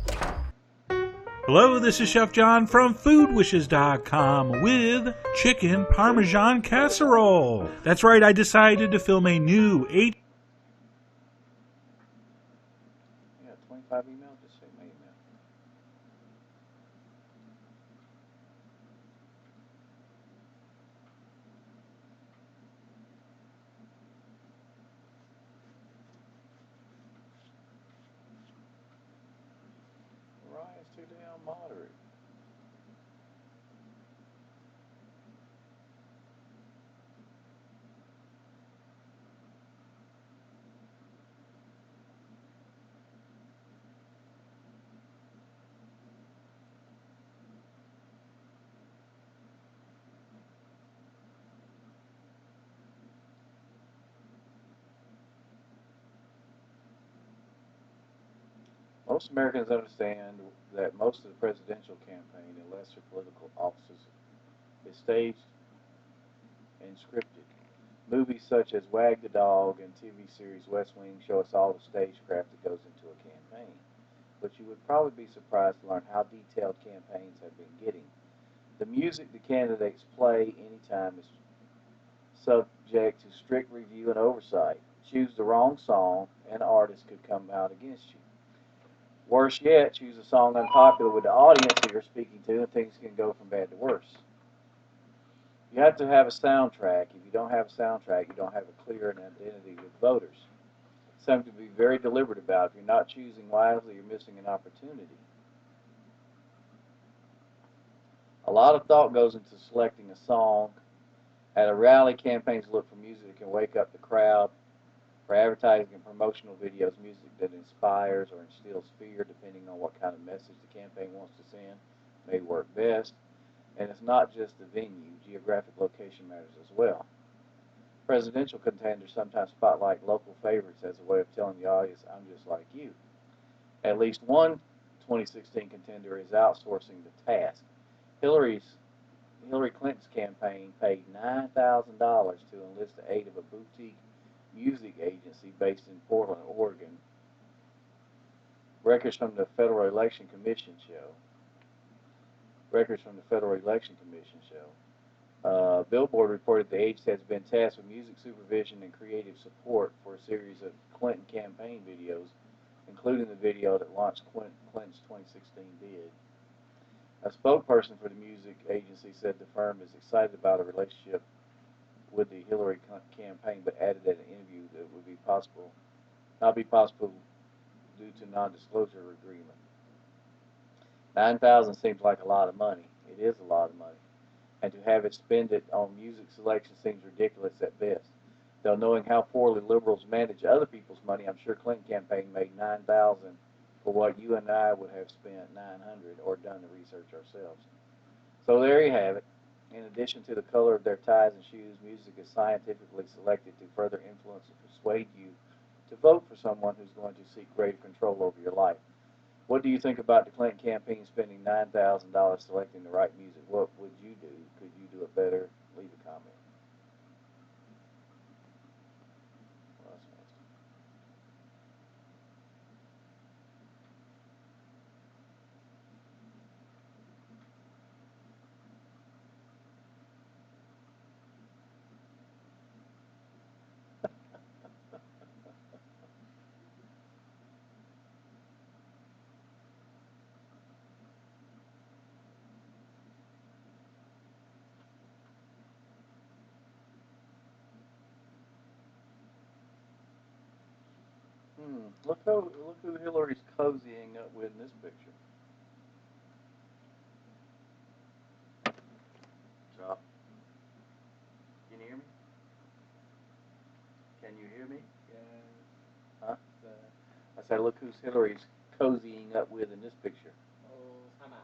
Hello, this is Chef John from foodwishes.com with chicken parmesan casserole. That's right, I decided to film a new 8 Yeah, 25 emails. Just say my email. Ryan's too damn moderate. Most Americans understand that most of the presidential campaign and lesser political offices is staged and scripted. Movies such as Wag the Dog and TV series West Wing show us all the stagecraft that goes into a campaign. But you would probably be surprised to learn how detailed campaigns have been getting. The music the candidates play anytime is subject to strict review and oversight. Choose the wrong song, and artist could come out against you. Worse yet, choose a song unpopular with the audience that you're speaking to, and things can go from bad to worse. You have to have a soundtrack. If you don't have a soundtrack, you don't have a clear identity with voters. Something to be very deliberate about. If you're not choosing wisely, you're missing an opportunity. A lot of thought goes into selecting a song. At a rally, campaigns look for music that can wake up the crowd. For advertising and promotional videos, music that inspires or instills fear, depending on what kind of message the campaign wants to send, may work best. And it's not just the venue. Geographic location matters as well. Presidential contenders sometimes spotlight local favorites as a way of telling the audience, I'm just like you. At least one 2016 contender is outsourcing the task. Hillary Clinton's campaign paid $9,000 to enlist the aid of a boutique music agency based in Portland, Oregon. Records from the Federal Election Commission show. Billboard reported the agency has been tasked with music supervision and creative support for a series of Clinton campaign videos, including the video that launched Clinton's 2016 bid. A spokesperson for the music agency said the firm is excited about a relationship with the Hillary campaign, but added at an interview that it would not be possible due to non-disclosure agreement. $9,000 seems like a lot of money. It is a lot of money. And to have it spend it on music selection seems ridiculous at best. Though knowing how poorly liberals manage other people's money, I'm sure Clinton campaign made $9,000 for what you and I would have spent $900 or done the research ourselves. So there you have it. In addition to the color of their ties and shoes, music is scientifically selected to further influence and persuade you to vote for someone who's going to seek greater control over your life. What do you think about the Clinton campaign spending $9,000 selecting the right music? What would you do? Could you do it better? Leave a comment. Well, that's nasty. Look who Hillary's cozying up with in this picture. Drop. Can you hear me? Yeah. Huh? I said, look who's Hillary's cozying up with in this picture. Osama.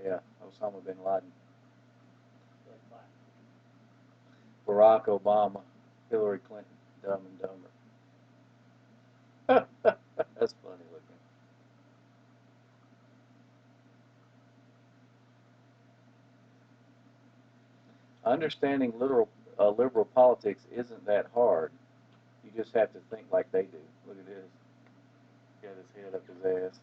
Yeah, Osama bin Laden. Barack Obama, Hillary Clinton, Dumb and Dumber. That's funny looking. Understanding liberal politics isn't that hard. You just have to think like they do. Look at this. Got his head up his ass.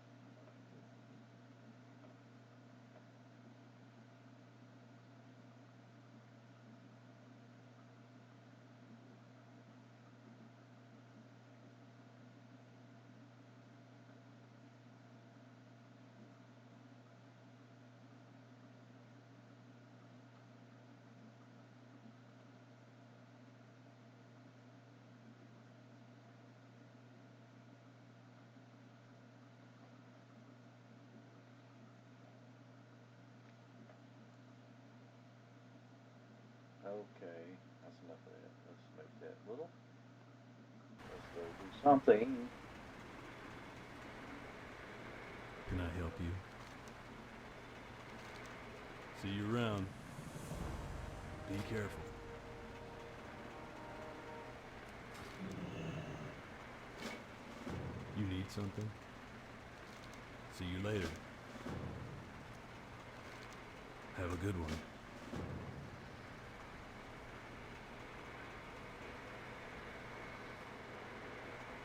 Okay, that's enough of that. Let's make that little. Let's go do something. Can I help you? See you around. Be careful. You need something? See you later. Have a good one.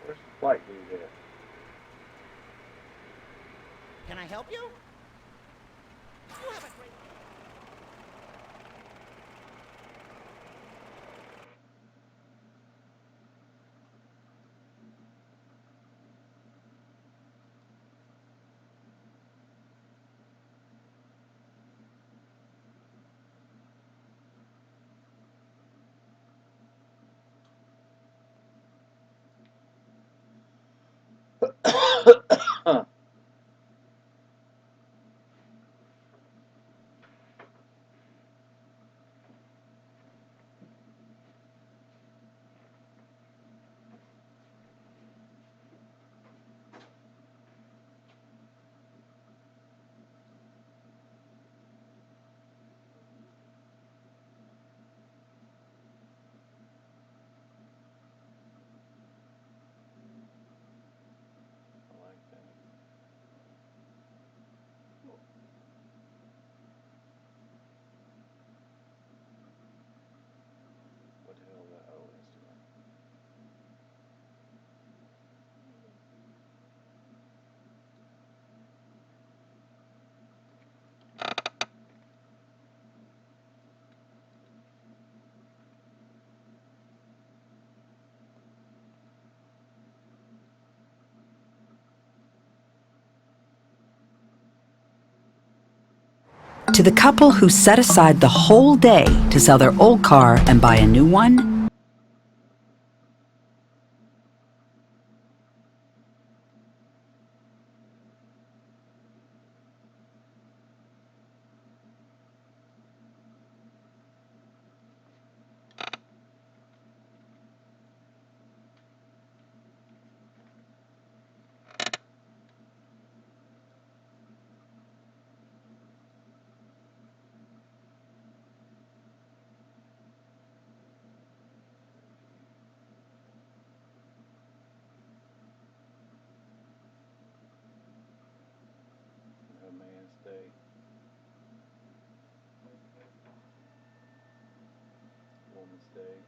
Where's the flight dude at? Can I help you? You have a great... What the hell is that? Oh, Instagram. To the couple who set aside the whole day to sell their old car and buy a new one, No man's day. Woman's day.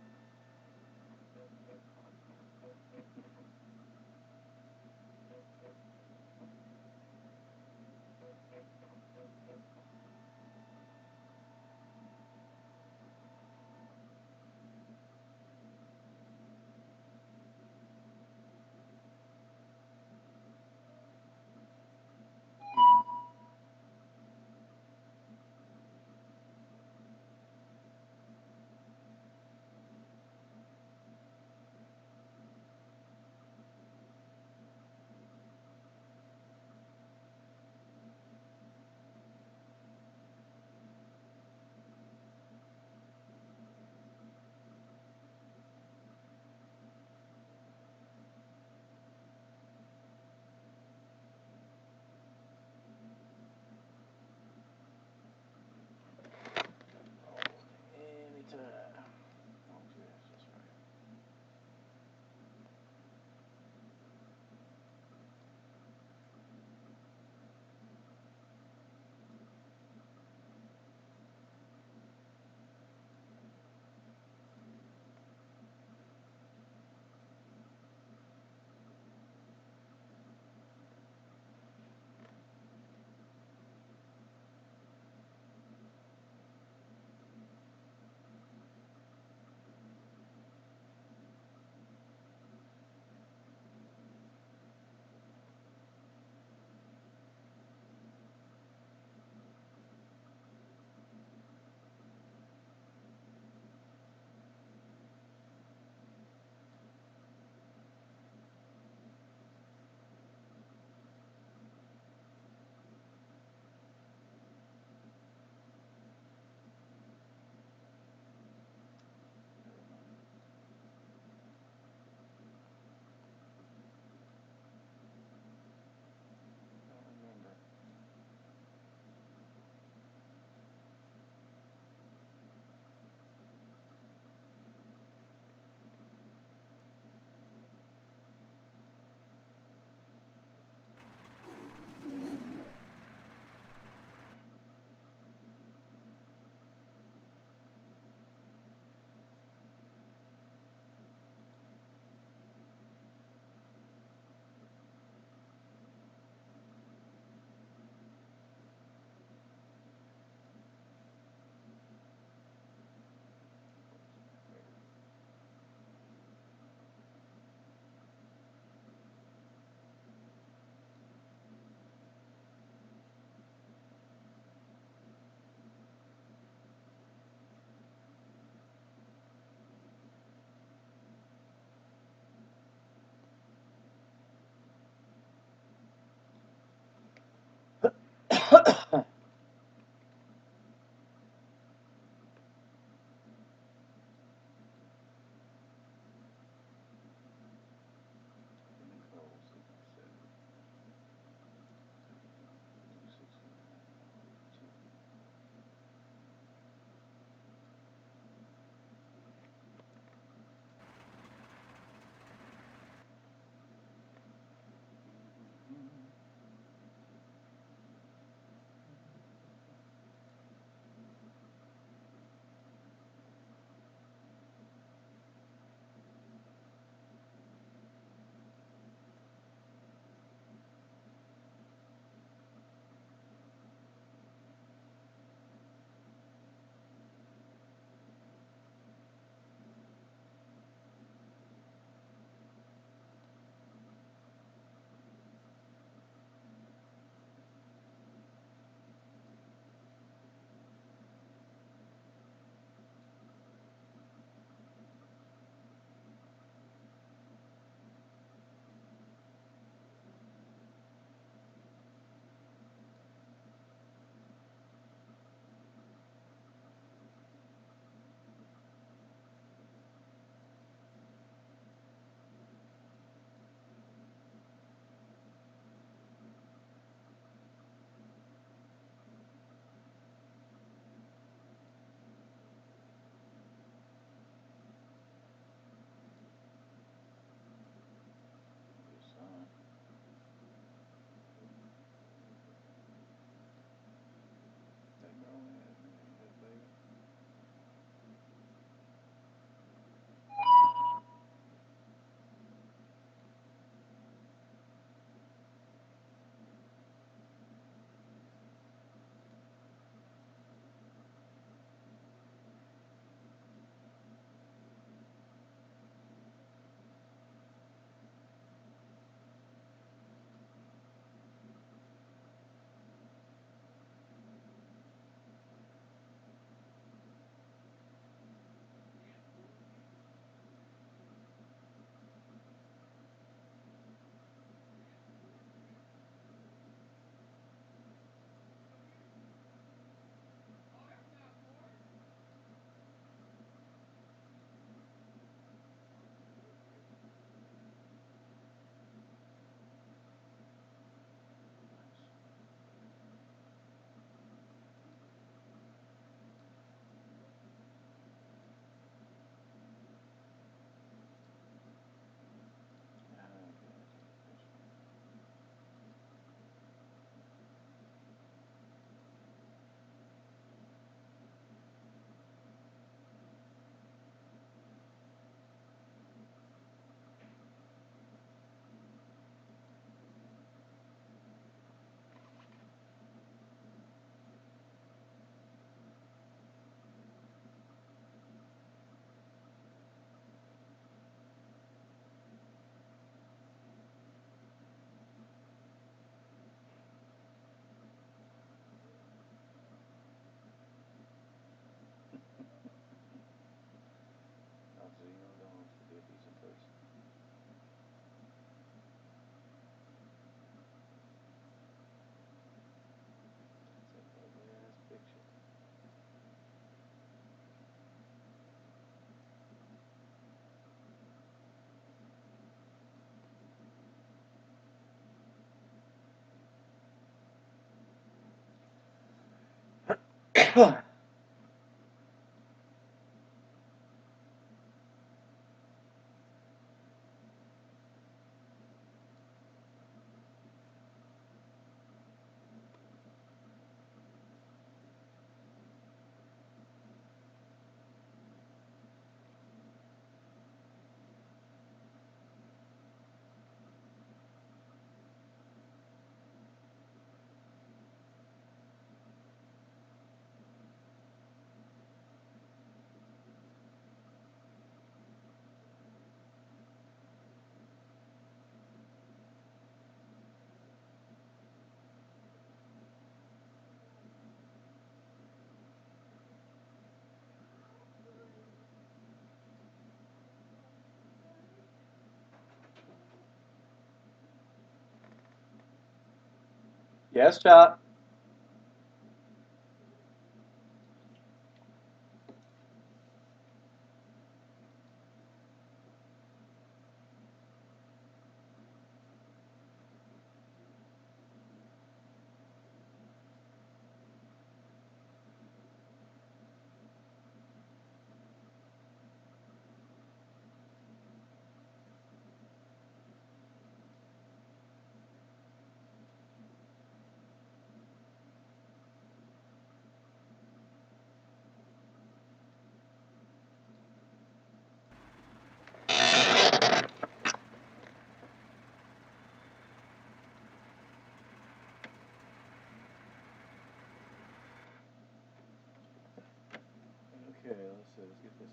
Yes, Chop.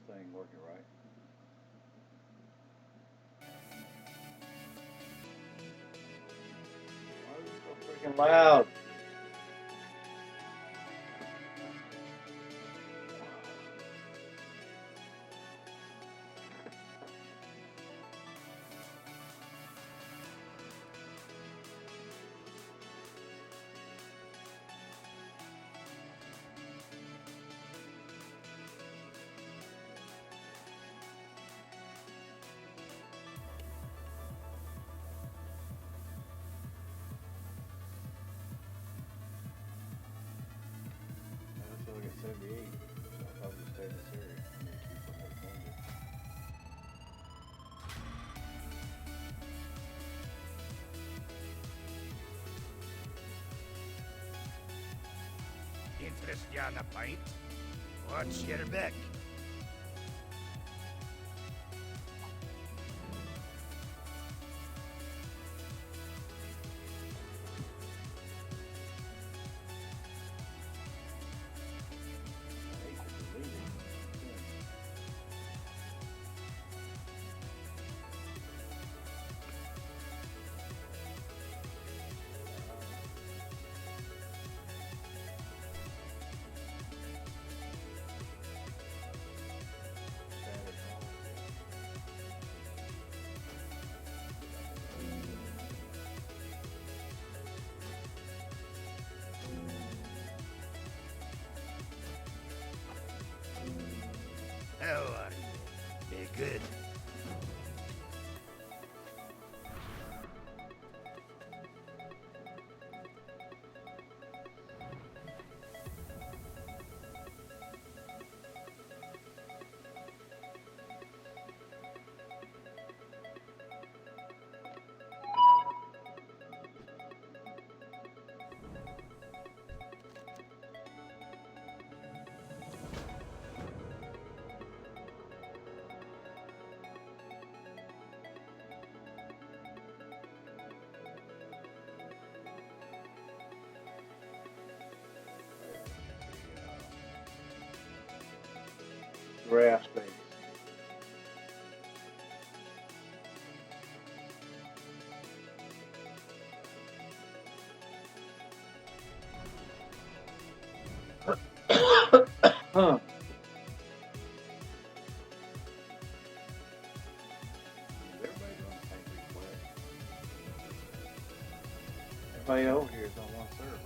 thing working right. Why is it so freaking loud? Until we get 78, I'll probably stay in this area. Interest you on a pint? What's your beck? How are you? You good? Grass space. Huh. Everybody over here is on one server.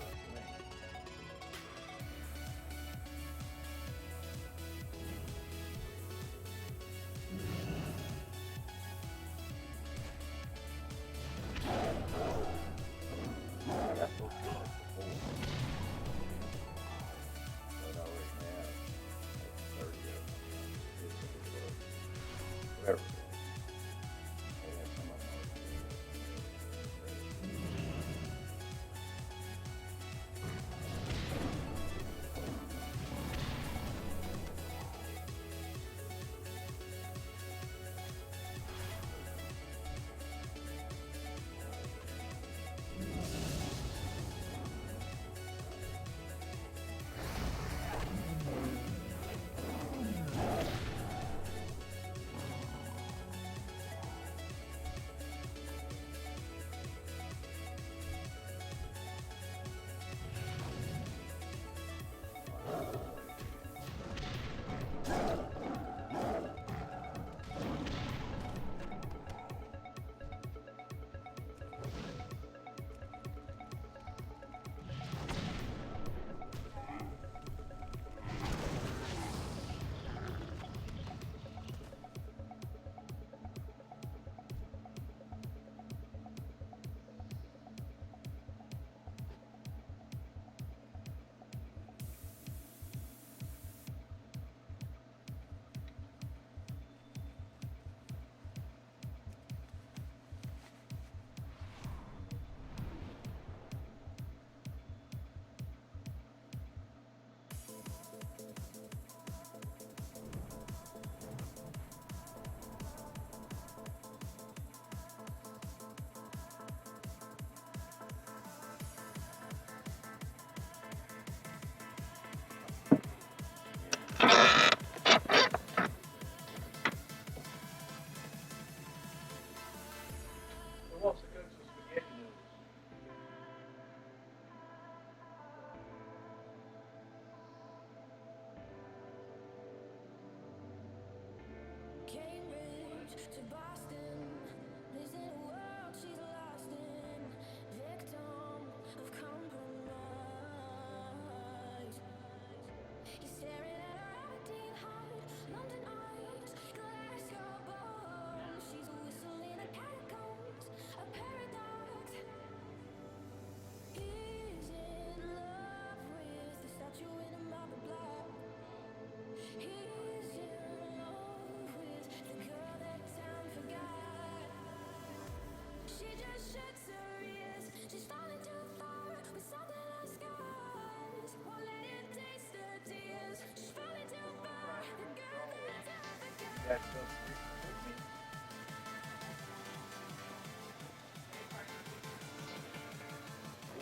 got to go to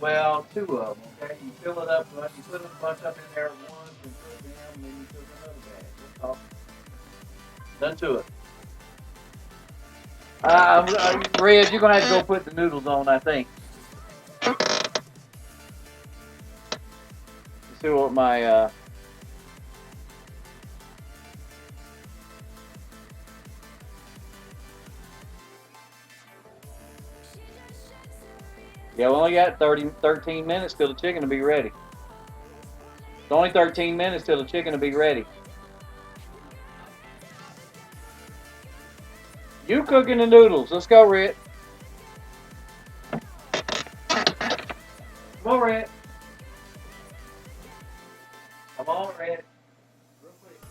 well, two of them, okay? You fill it up, you put a bunch up in there at once and put them, and then you fill another bag. That's all. Done to it. Red, you're going to have to go put the noodles on, I think. You see what my, yeah, we only got 13 minutes till the chicken will be ready. It's only 13 minutes till the chicken will be ready. You cooking the noodles. Let's go, Red. Come on, Red. Come on, Red. Real quick.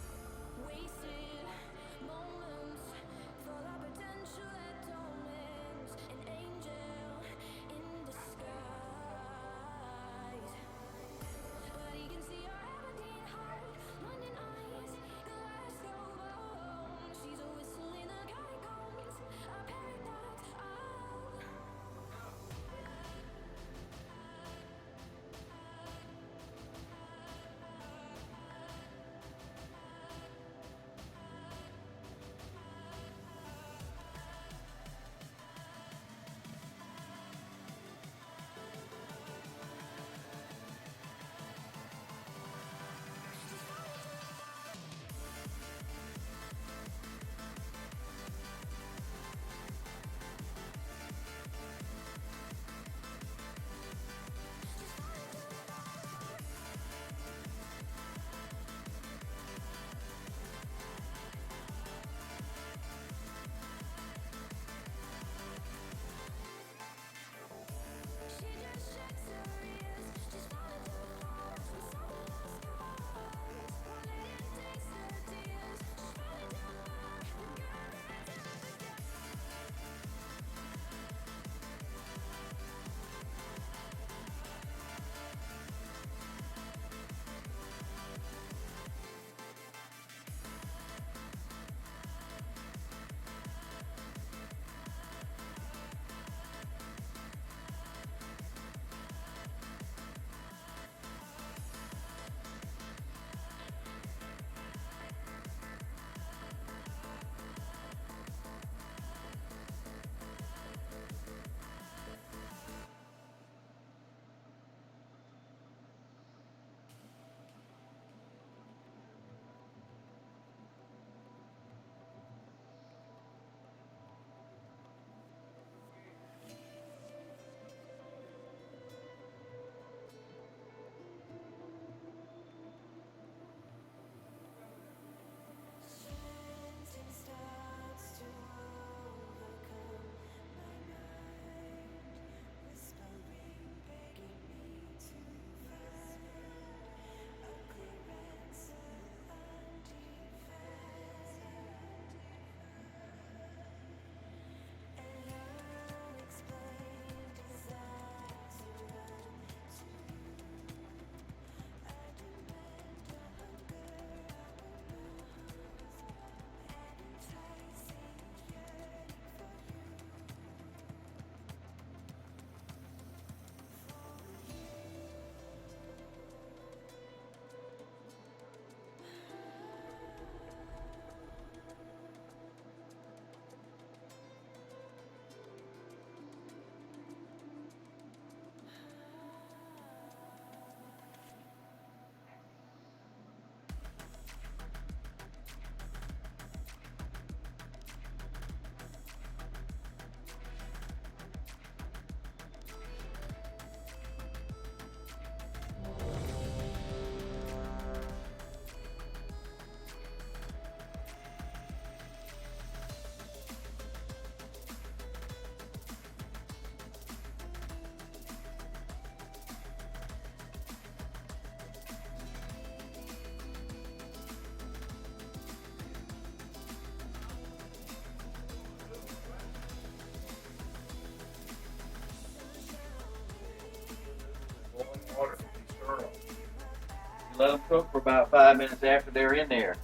Let them cook for about 5 minutes after they're in there.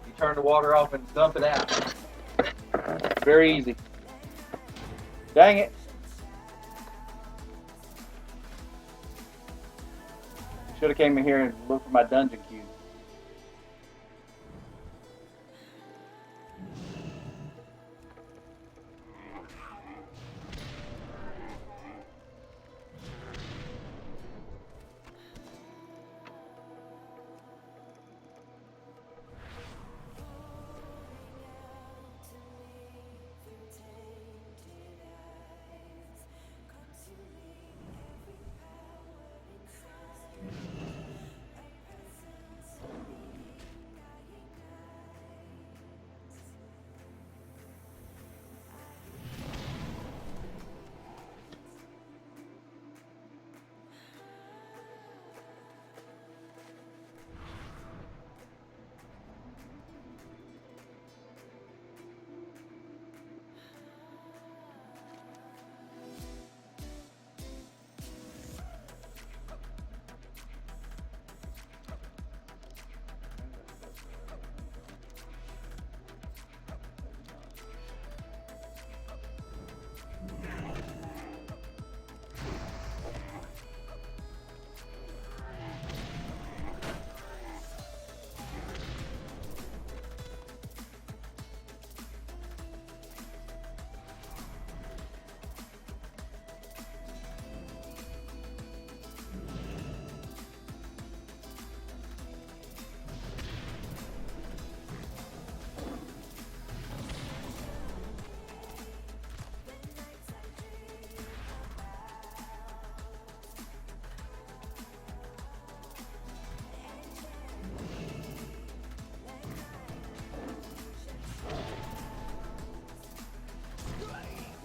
You turn the water off and dump it out. Very easy. Dang it. Should have came in here and looked for my dungeon cube.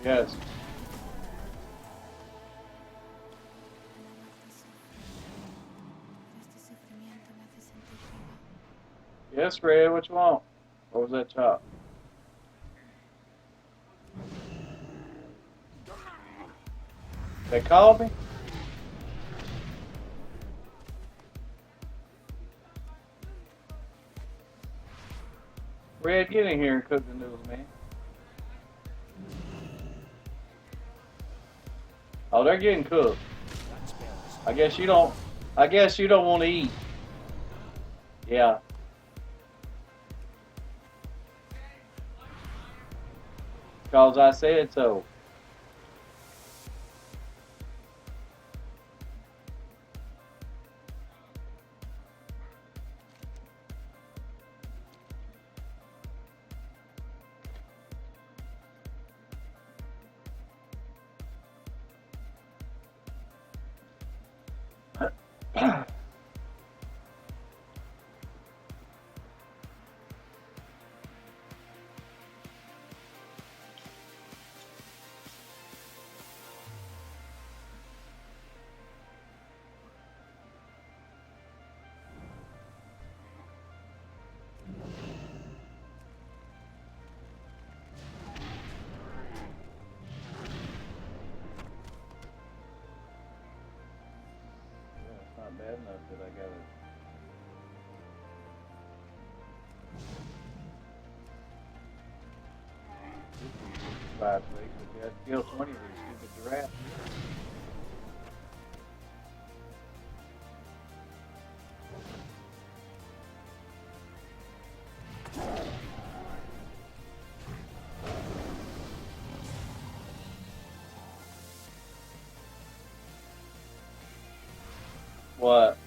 Yes. Yes, Red, what you want? What was that chop? They called me? Red, get in here and cook the noodles, man. Oh, they're getting cooked. I guess you don't want to eat. Yeah. Because I said so. Not bad enough that I got it. Five weeks, but you had to kill 20 of these stupid giraffes. What?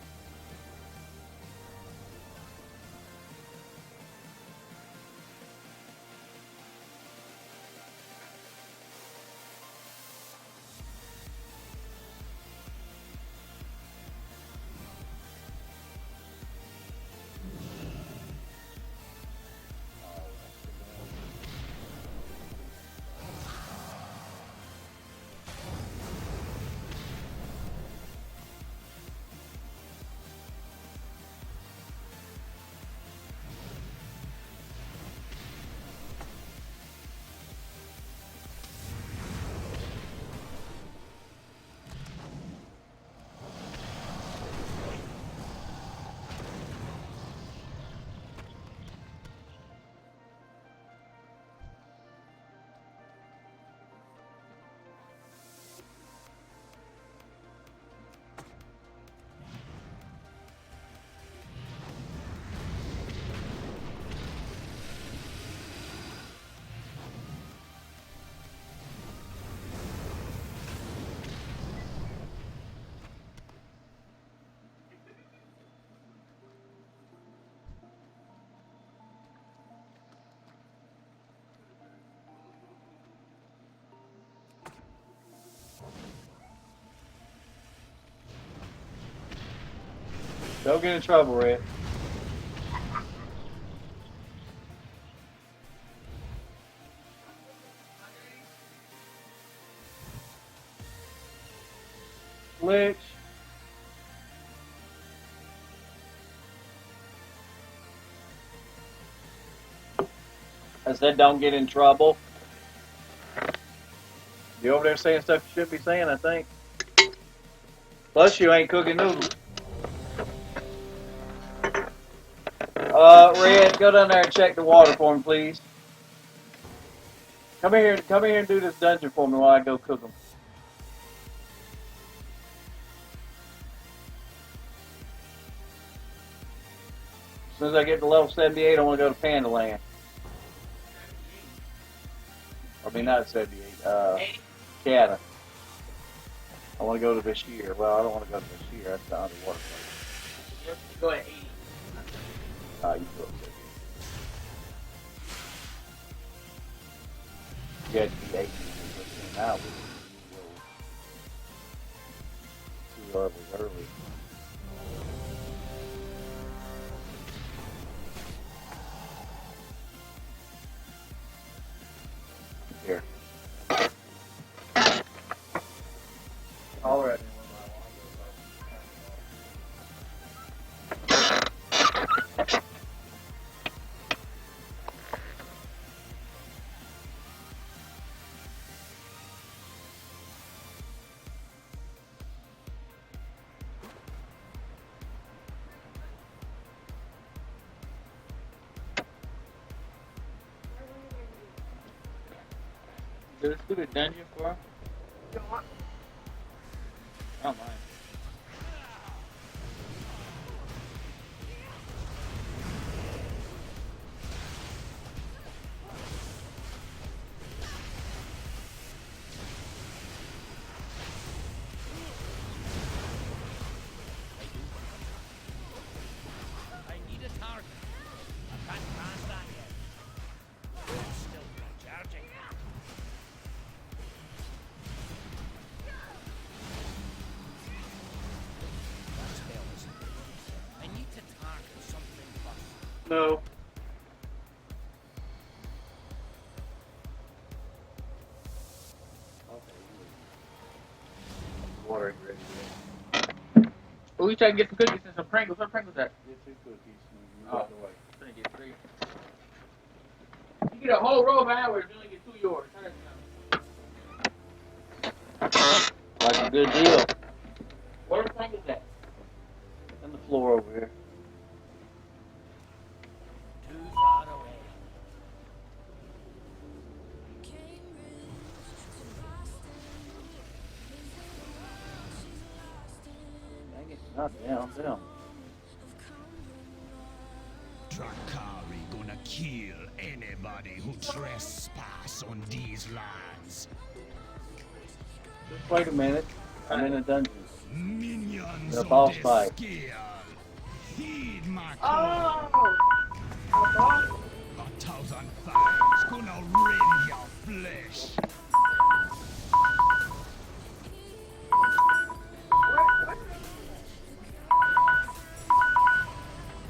Don't get in trouble, Red. Glitch. I said don't get in trouble. You over there saying stuff you shouldn't be saying, I think. Plus you ain't cooking noodles. Red, go down there and check the water for me, please. Come here and do this dungeon for me while I go cook them. As soon as I get to level 78, I want to go to Panda Land. I mean, not 78, Cata. I want to go to Bashir. Well, I don't want to go to Bashir. That's the underwater place. Let's go at 80. You go to 78. You had to be 80 now. Too early. Here. All right. Let's do the dungeon for him. You don't want? I don't mind. I need a target. I can't pass that yet. I'm still recharging. I need to target something first. No. Water ain't ready yet. Oh, we try to get some cookies and some Pringles. Where Pringles at? Get 2 cookies. Oh, I'm gonna get 3. You get a whole row of ours, you only get 2 yours. Like a good deal. Where the Pringles at? On the floor over here. Too far away. Dang it, not down. Drakari gonna kill anybody who trespass on these lands. Just wait a minute. I'm in a dungeon. Minions The boss of fight. the scale. Heed my Oh! call. 1,000 fangs gonna rend your flesh.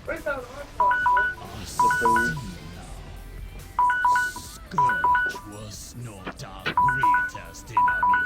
Where's the horse? The food. Scourge was not our greatest enemy.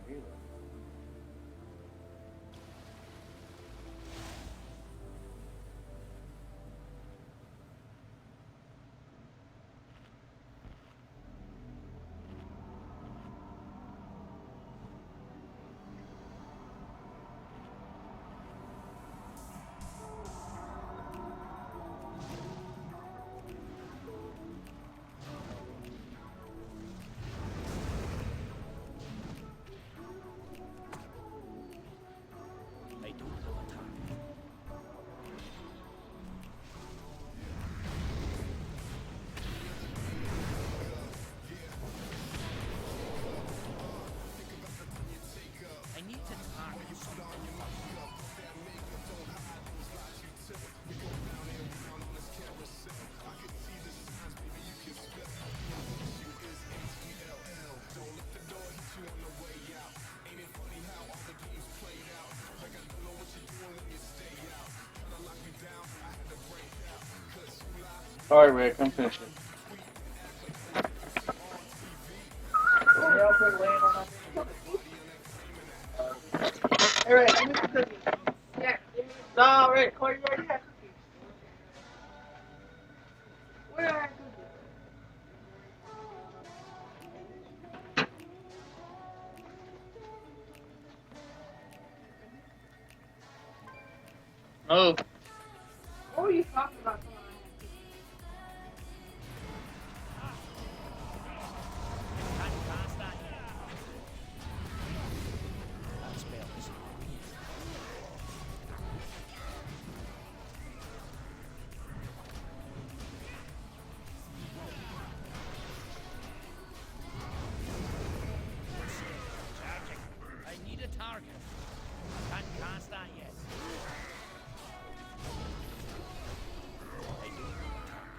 hear that. I don't have a target. I need to target something. Sorry, Rick, I'm finished. Hey, Rick, give me some cookies. Yeah, give me. No, Rick, Corey, you already had cookies. Where are cookies? Oh. What were you talking about? Can't cast that yet. That spell is charging. I need a target. Can't cast that yet. I do have a target.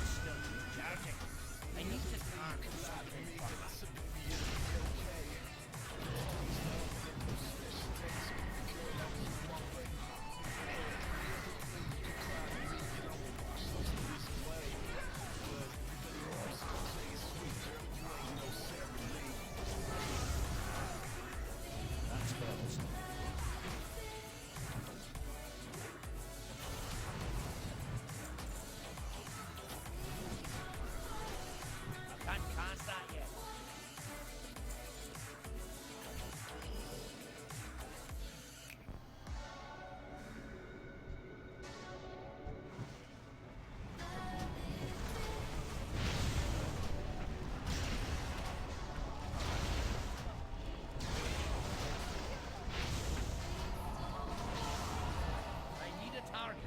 Still charging. I need to target something first. That spell is I can't cast that yet. I need a target.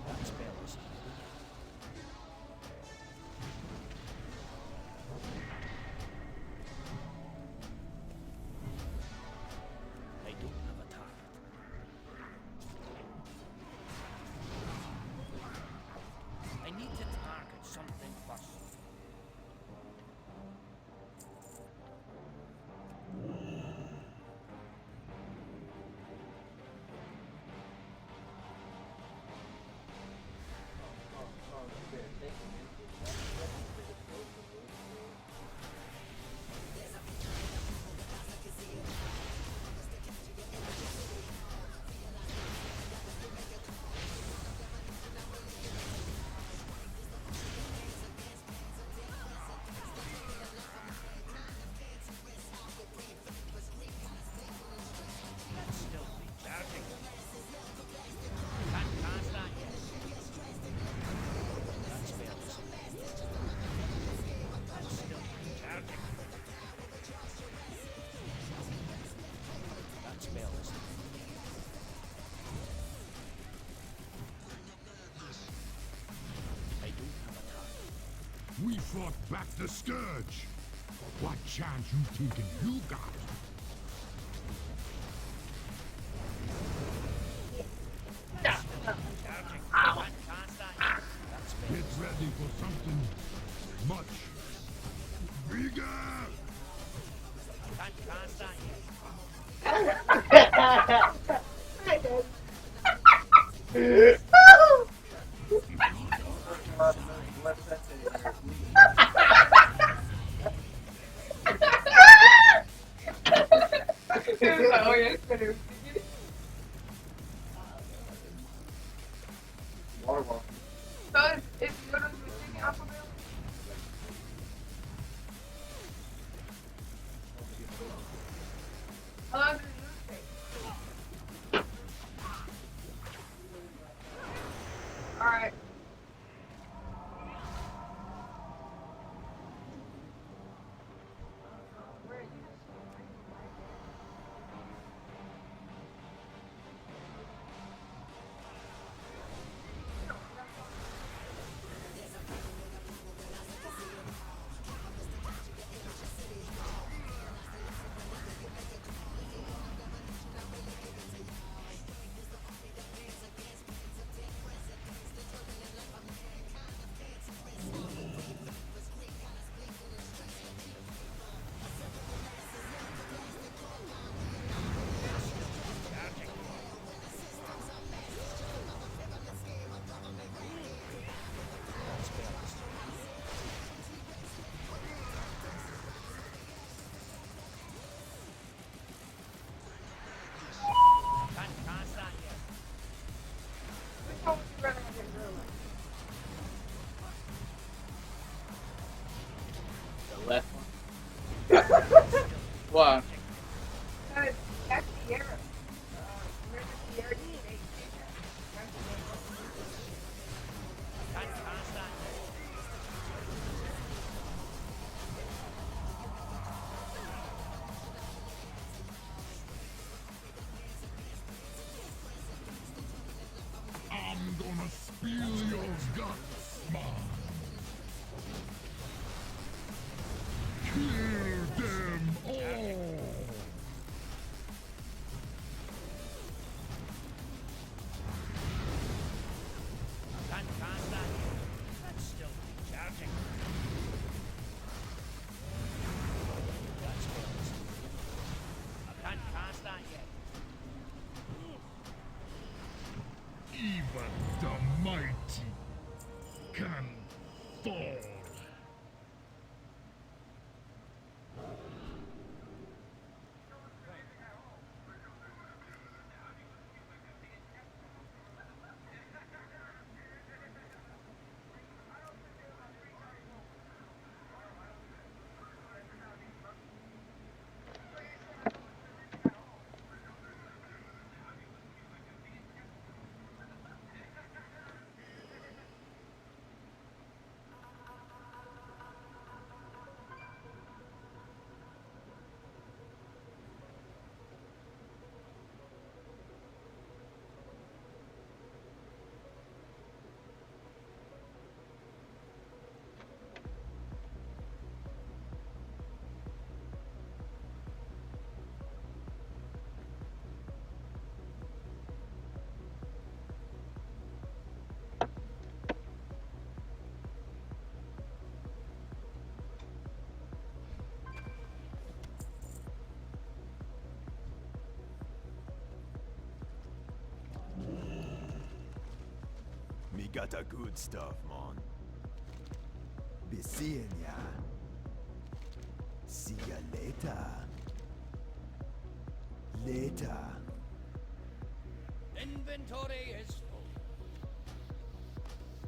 That spell is I don't have a target. I need to target something first. That's still recharging. Can't cast that yet. That spell is that's still recharging. That spell is I do have a target. We fought back the Scourge. What chance you thinking you got? Charging. Can't cast that yet. ready for something much bigger. Can't start yet. Oh, yeah, it's better. Water walk. So it's noodles with chicken alphabet? How long does the noodles take? Alright. Can't start yet. Which one would you rather have in real life? The left one. Why? That's Sierra. Remember Sierra? Can't start yet. I'm gonna spill your guts, man. Kill them all. Can't start yet. That's still charging. That's fails. Can't start yet. Even the mighty can fall. Me got a good stuff, man. Be seeing ya. See ya later. Later. Inventory is full.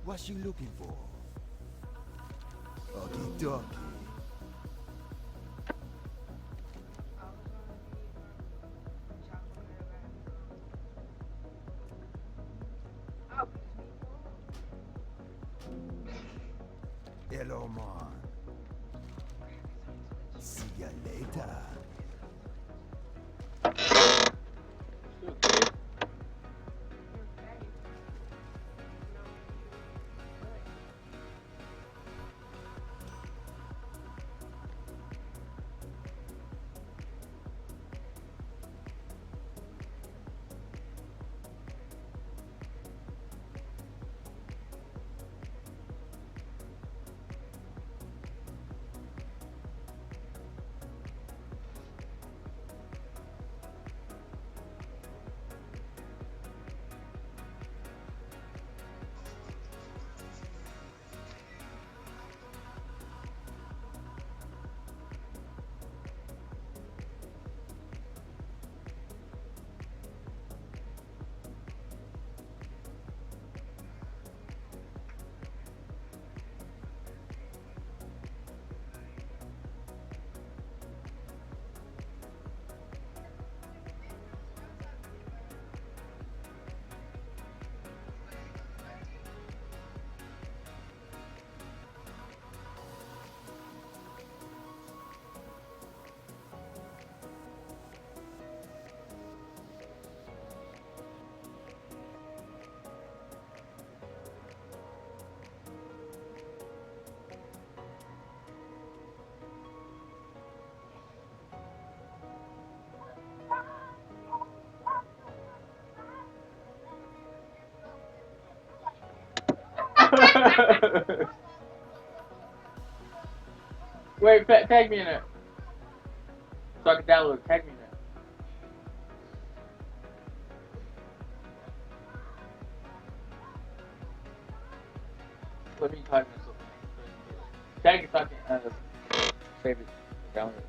What you looking for? Okie dokie. Hello, man. See ya later. Wait, tag me in it. So I can download it. Tag me in it. Let me type this up. Tag it so I can save it. Download it.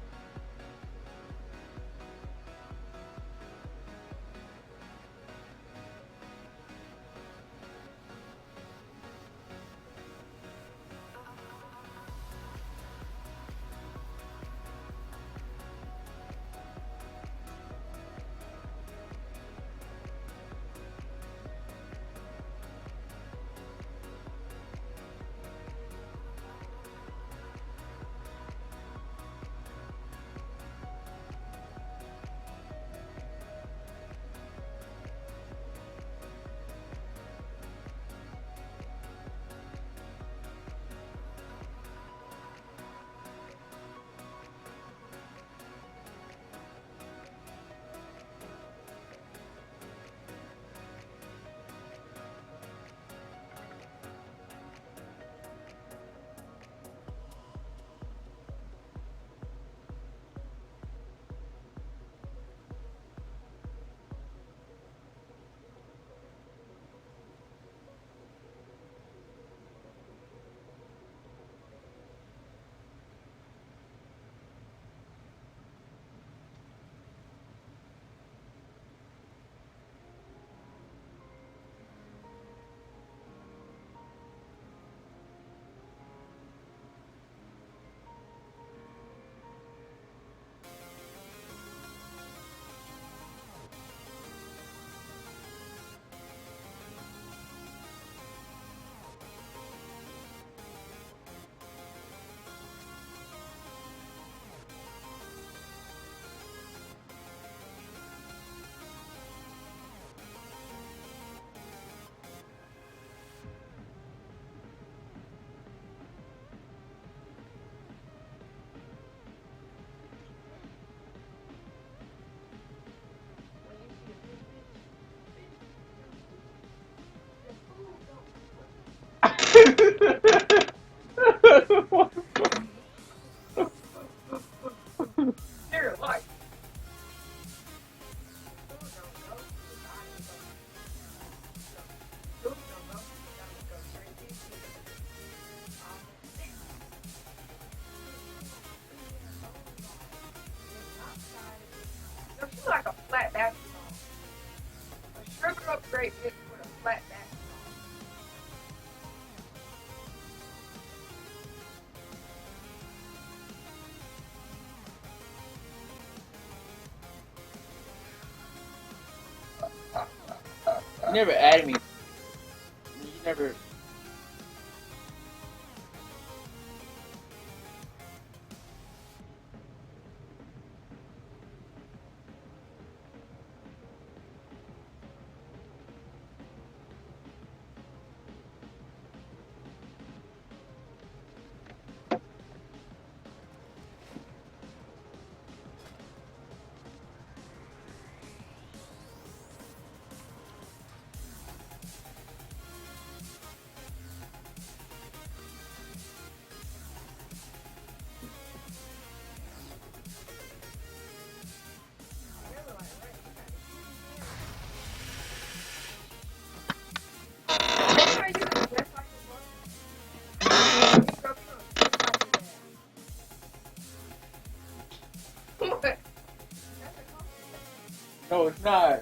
Dear life. She's like a flat basketball. A shriveled up great bitch with a flat basketball. You never added me. You never. No, it's not.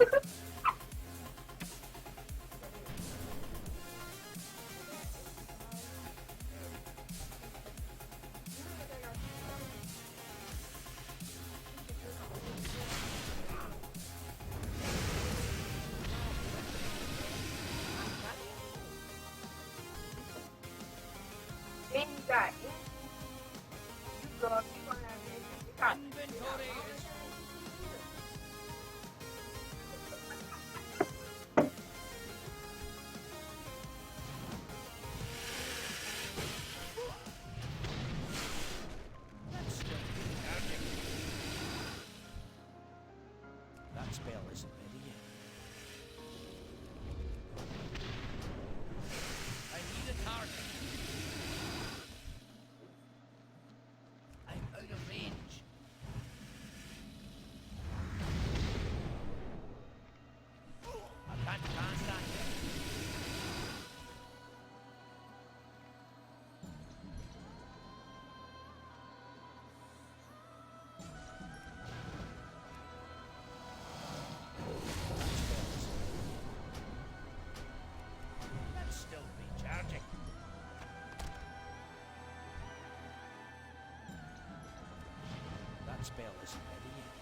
Then you got you go, you gonna have this. You got Inventory is That's still charging. That spell isn't ready yet. I need a target. spell isn't ready yet.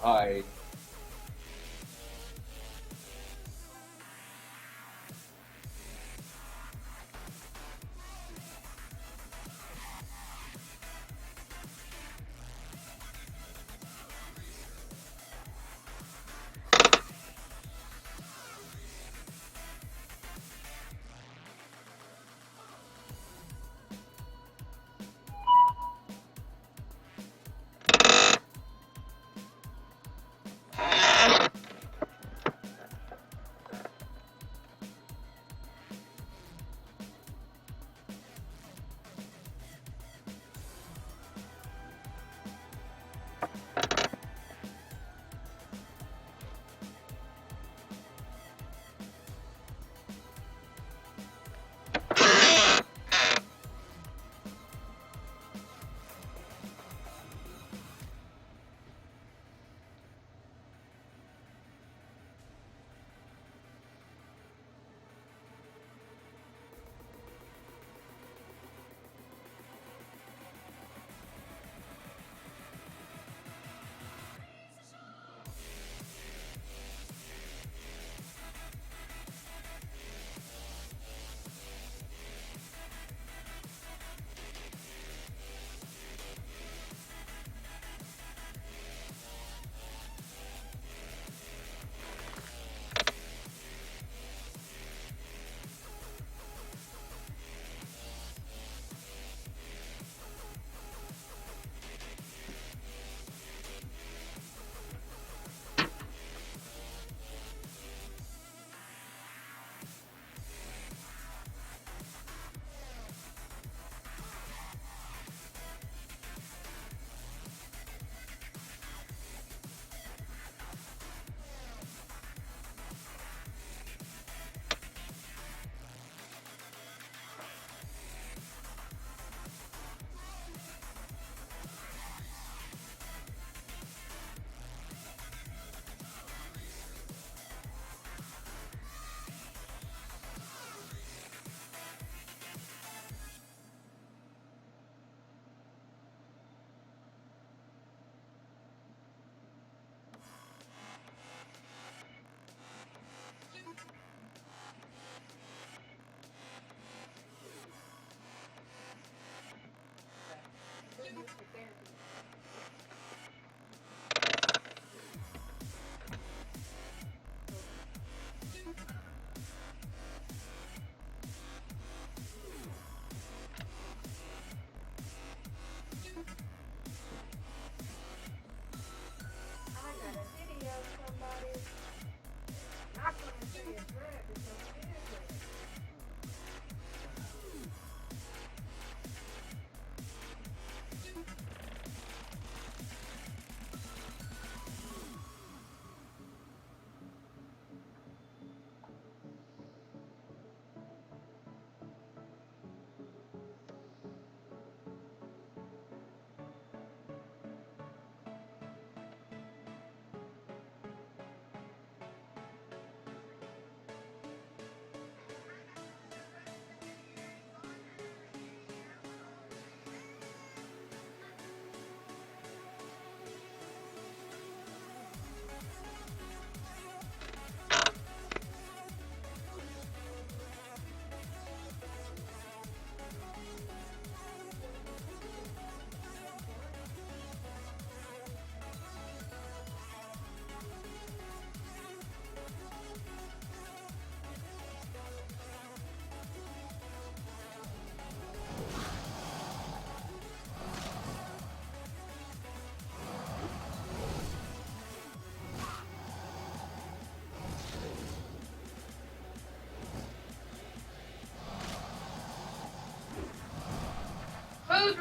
Hi.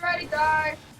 ready, guys.